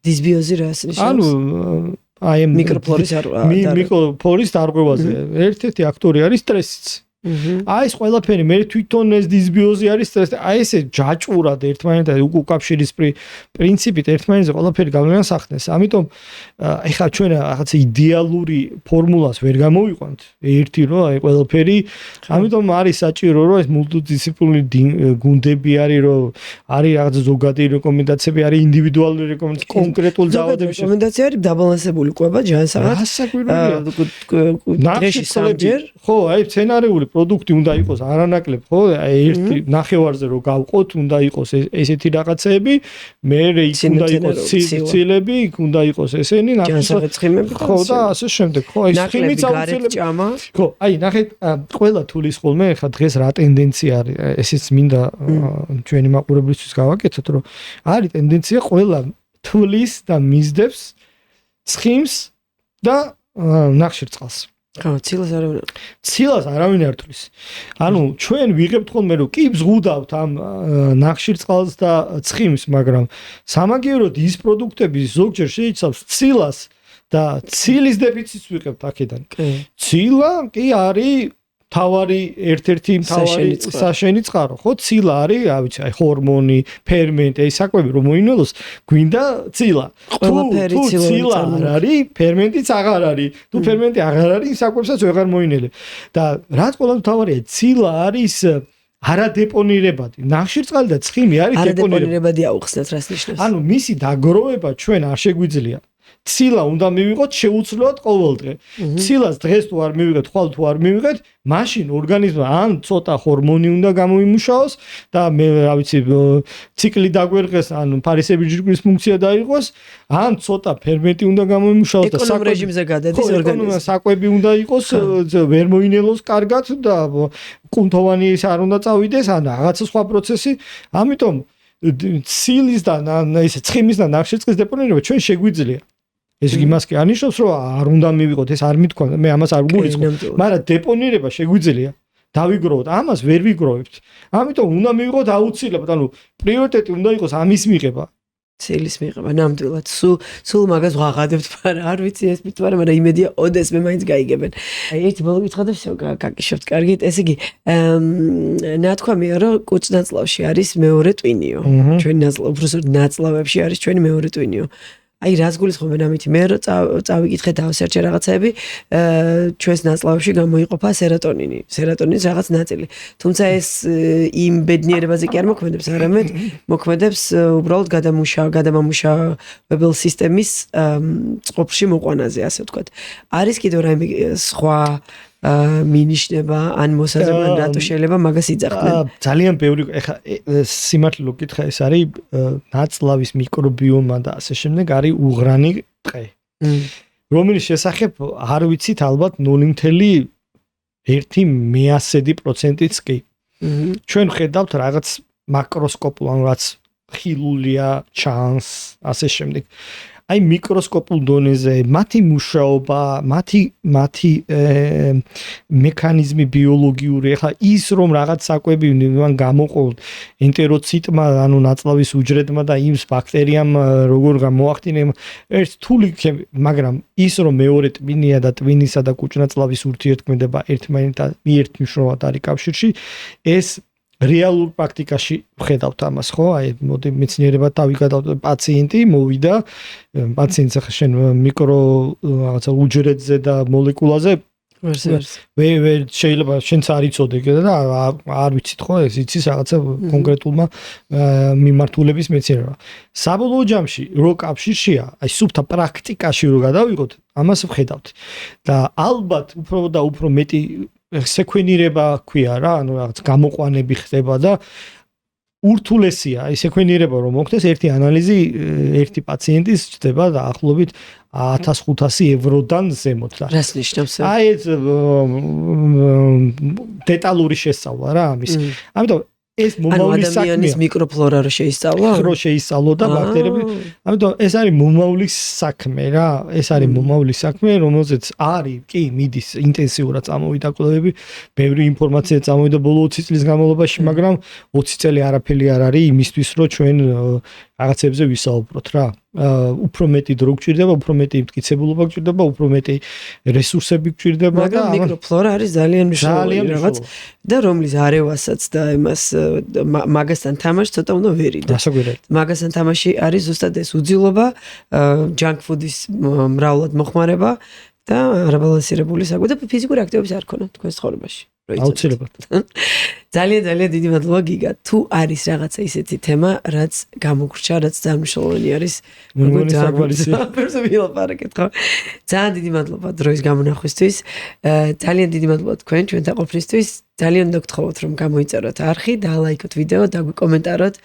A: დისბიოზი რას ნიშნავს?
B: ანუ აი ამ მიკროფლორის დარღვევაზე ერთ-ერთი აქტორი არის სტრესიც. აი ეს ყველაფერი მე თვითონ ეს დისბიოზი არის სტრესი. აი ესე ჯაჭვურად ერთმანეთთან უკავშირის პრინციპით ერთმანეთზე ყველაფერი გავლენას ახდენს. ამიტომ ეხლა ჩვენ რაღაცა იდეალური ფორმულას ვერ გამოვიყვანთ. ერთი რომ აი ყველაფერი, ამიტომ არის საჭირო რომ ეს მულტიდისციპლინური გუნდები არის, რომ არის რაღაცა ზოგადი რეკომენდაციები, არის ინდივიდუალური რეკომენდაციები, კონკრეტულ დაავადების
A: რეკომენდაცია არის დაბალანსებული კვება ჯანსაღად. დღეში სამჯერ.
B: ხო, აი სცენარიული პროდუქტი უნდა იყოს არანაკლებ, ხო? აი ერთი ნახევარზე რომ გავყოთ, უნდა იყოს ესეთი რაღაცეები, მე იქ უნდა იყოს ცილები, იქ უნდა იყოს ესენი,
A: ჯანსაღად ცხიმები,
B: ხო და ასე შემდეგ, ხო? აი ცხიმიც
A: აუცილებლია.
B: ხო, აი ნახეთ, ყველა თulis ხოლმე ხა დღეს რა ტენდენცია არის, ესეც მინდა ჩვენი მაყურებლისთვის გავაკეთოთ, რომ არის ტენდენცია ყველა თulis და მისდევს ცხიმს და ნახშირწყალს.
A: ხო, ცილას
B: არავინ არ თulis. ანუ ჩვენ ვიღებთ ხოლმე რომ კი ზღუდავთ ამ ნახშირწყალს და ცხიმს, მაგრამ სამაგიეროდ ის პროდუქტები ზოგჯერ შეიცავს ცილას და ცილის დეფიციტს ვიღებთ აქედან. ცილა კი არის ერთ-ერთი მთავარი საშენი წყარო, ხო? ცილა არის, რა ვიცი, აი ჰორმონი, ფერმენტი, ეს საკვები რომ მოინოლოს, გვინდა ცილა. თუ ცილა არ არის, ფერმენტიც აღარ არის. თუ ფერმენტი აღარ არის, საკვებსაც ვეღარ მოინელებ. და რაც ყველაზე მთავარია, ცილა არის არადეპონირებადი. ნახშირწყალი და ცხიმი არის
A: არადეპონირებადი აუხსნათ, რას ნიშნავს?
B: ანუ მისი დაგროვება ჩვენ არ შეგვიძლია. ცილა უნდა მივიღოთ შეუცვლელად ყოველდღე. ცილას დღეს თუ არ მივიღეთ, ხვალ თუ არ მივიღეთ, მაშინ ორგანიზმმა ან ცოტა ჰორმონი უნდა გამოიმუშაოს და მე რა ვიცი, ციკლი დაგვერღეს, ან ფარისები ჯირკვლის ფუნქცია დაიღოს, ან ცოტა ფერმენტი უნდა გამოიმუშაოს და
A: ეკონომ რეჟიმზე გადადის ორგანიზმი.
B: საკვები უნდა იყოს, ვერ მოინელოს კარგად და კუნთოვანი ის არ უნდა წავიდეს, ან რაღაცა სხვა პროცესი. ამიტომ ცილის და ესე ცხიმის და ნახშირწყლის დეპონირება ჩვენ შეგვიძლია. ეს იმას კი არნიშნავს, რომ არ უნდა მივიღოთ, ეს არ მithქვა, მე ამას არ გულისხმობ, მაგრამ დეპონირება შეგვიძლია. დავიგროვოთ, ამას ვერ ვიგროვებთ. ამიტომ უნდა მივიღოთ აუცილებლად, ანუ პრიორიტეტი უნდა იყოს ამის მიღება.
A: ცილის მიღება, ნამდვილად. სულ მაგას ვაღადებთ, მაგრამ არ ვიცი ეს მithვარე, მაგრამ იმედია ოდეს მე მაინც გაიგებენ. ერთი ბოლო კითხვა და всё, გაკიშებთ. კარგით, ესე იგი, ნათქვამია, რომ კუჭ-ნაწლავში არის მეორე ტვინიო. ჩვენი უბრალოდ ნაწლავებში არის ჩვენი მეორე ტვინიო. აი რას გულისხმობენ ამით? მე რო წავიკითხე დავსერჩე რაღაცები, ჩვენს ნაწლავებში გამოიყოფა სეროტონინი, სეროტონის რაღაც ნაწილი. თუმცა ეს იმ ბედნიერებაზე კი არ მოქმედებს, არამედ მოქმედებს უბრალოდ გადამამუშავებელ სისტემის წყობში მოყვანაზე, ასე ვთქვათ. არის კიდევ რაიმე სხვა მინიშნება ან მოსაზრება რატო შეიძლება მაგას იძახდნენ?
B: ძალიან ბევრი, ეხლა სიმართლე რო კითხა, ეს არის ნაწლავის მიკრობიომა და ასე შემდეგ, არის უღრანი ტყე. რომელიც შესახებ არ ვიცით ალბათ 0.1%-იც კი. ჩვენ ხედავთ რაღაც მაკროსკოპულ, ანუ რაც ხილულია, ჩანს, ასე შემდეგ. აი მიკროსკოპულ დონეზე მათი მუშაობა, მათი მექანიზმი ბიოლოგიური, ახლა ის რომ რაღაც საკვები მან გამოყოლ ენტეროციტმა, ანუ ნაწლავის უჯრედმა და იმ ბაქტერიამ როგორ გამოახდინა, ეს რთული, მაგრამ ის რომ მეორე ტვინია და ტვინისა და კუჭ-ნაწლავის ურთიერთქმედება ერთმანეთთან მიერთმნიშვნელოვნად არის კავშირში, ეს რეალურ პრაქტიკაში ვხედავთ ამას, ხო? აი, მოდი მეცნიერებად დავიგადავთ, პაციენტი მოვიდა, პაციენტს ახლა შენ მიკრო რაღაცა უჯრედზე და მოლეკულაზე შეიძლება შენც არ იცოდე და არ ვიცით ხო ეს იცის რაღაცა კონკრეტულმა მიმართულების მეცნიერება. საბოლოო ჯამში რო კავშირშია, აი სუფთა პრაქტიკაში რო გადავიღოთ, ამას ვხედავთ. და ალბათ უფრო და უფრო მეტი სეკვენირება ქვია რა, ანუ რაღაც გამოყვანები ხდება და ურთულესია ეს სეკვენირება რომ მოხდეს ერთი ანალიზი ერთი პაციენტის ჩდება დაახლოებით 1500 ევროდან ზემოთ და
A: რას ნიშნავს?
B: აი ეს დეტალური შესწავლა რა ამის. ამიტომ ეს მომავლის საქმეა.
A: ადამიანის მიკროფლორა რო შეისწავლა?
B: რო შეისწავლო და ბაქტერები. ამიტომ ეს არის მომავლის საქმე რა. ეს არის მომავლის საქმე, რომელზეც არის კი მიდის ინტენსიურად წამოვიდა კვლევები, ბევრი ინფორმაცია წამოვიდა ბოლო 20 წლის განმავლობაში, მაგრამ 20 წელი არაფერი არ არის იმისთვის, რომ ჩვენ რაღაცებზე ვისაუბროთ რა. უფრო მეტი დრო გჭირდება, უფრო მეტი მტკიცებულობა გჭირდება, უფრო მეტი რესურსები გჭირდება და
A: მაგრამ მიკროფლორა არის ძალიან მნიშვნელოვანი რაღაც და რომლის არევასაც და იმას მაგასთან თამაში ცოტა უნდა ვერიდო. მაგასთან თამაში არის ზუსტად ეს უძილობა, junk food-ის მრავლად მოხმარება და არაბალანსირებული საკვები და ფიზიკური აქტივობის არ ქონა თქვენს ცხოვრებაში.
B: აუცილებლად.
A: ძალიან დიდი მადლობა გიგა. თუ არის რაღაცა ისეთი თემა, რაც გამოგრჩა, რაც ძალიან მნიშვნელოვანი არის, ვილაპარაკეთ ხო? ძალიან დიდი მადლობა დროის გამონახვისთვის. ძალიან დიდი მადლობა თქვენ ჩვენთან ყოფნისთვის. ძალიან უნდა გთხოვოთ რომ გამოიწეროთ არხი, დალაიქოთ ვიდეო, დაგვიკომენტაროთ.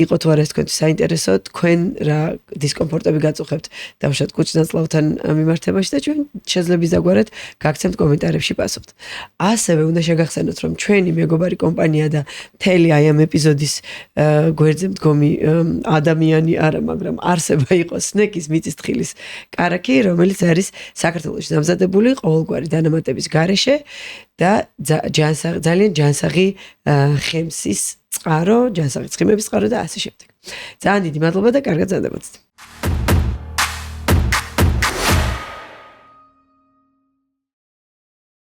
A: იყო თუ არა ეს თქვენთვის საინტერესო, თქვენ რა დისკომფორტები გაწუხებთ დავუშვათ კუჭ-ნაწლავთან მიმართებაში და ჩვენ შეძლებს დაგვარეთ გაგცემთ კომენტარებში პასუხთ. ასევე უნდა შეგახსენოთ რომ ჩვენი მეგობარი კომპანია და მთელი აი ამ ეპიზოდის გვერდზე მდგომი ადამიანი არა, მაგრამ არსება იყო სნეკის მიწისთხილის კარაქი, რომელიც არის საქართველოში დამზადებული ყოველგვარი დანამატების გარეშე და ძალიან ჯანსაღი ხემსის წყარო, ჯანსაღი ცხიმების წყარო და ასე შემდეგ. ძალიან დიდი მადლობა და კარგად ზანდებოდეთ.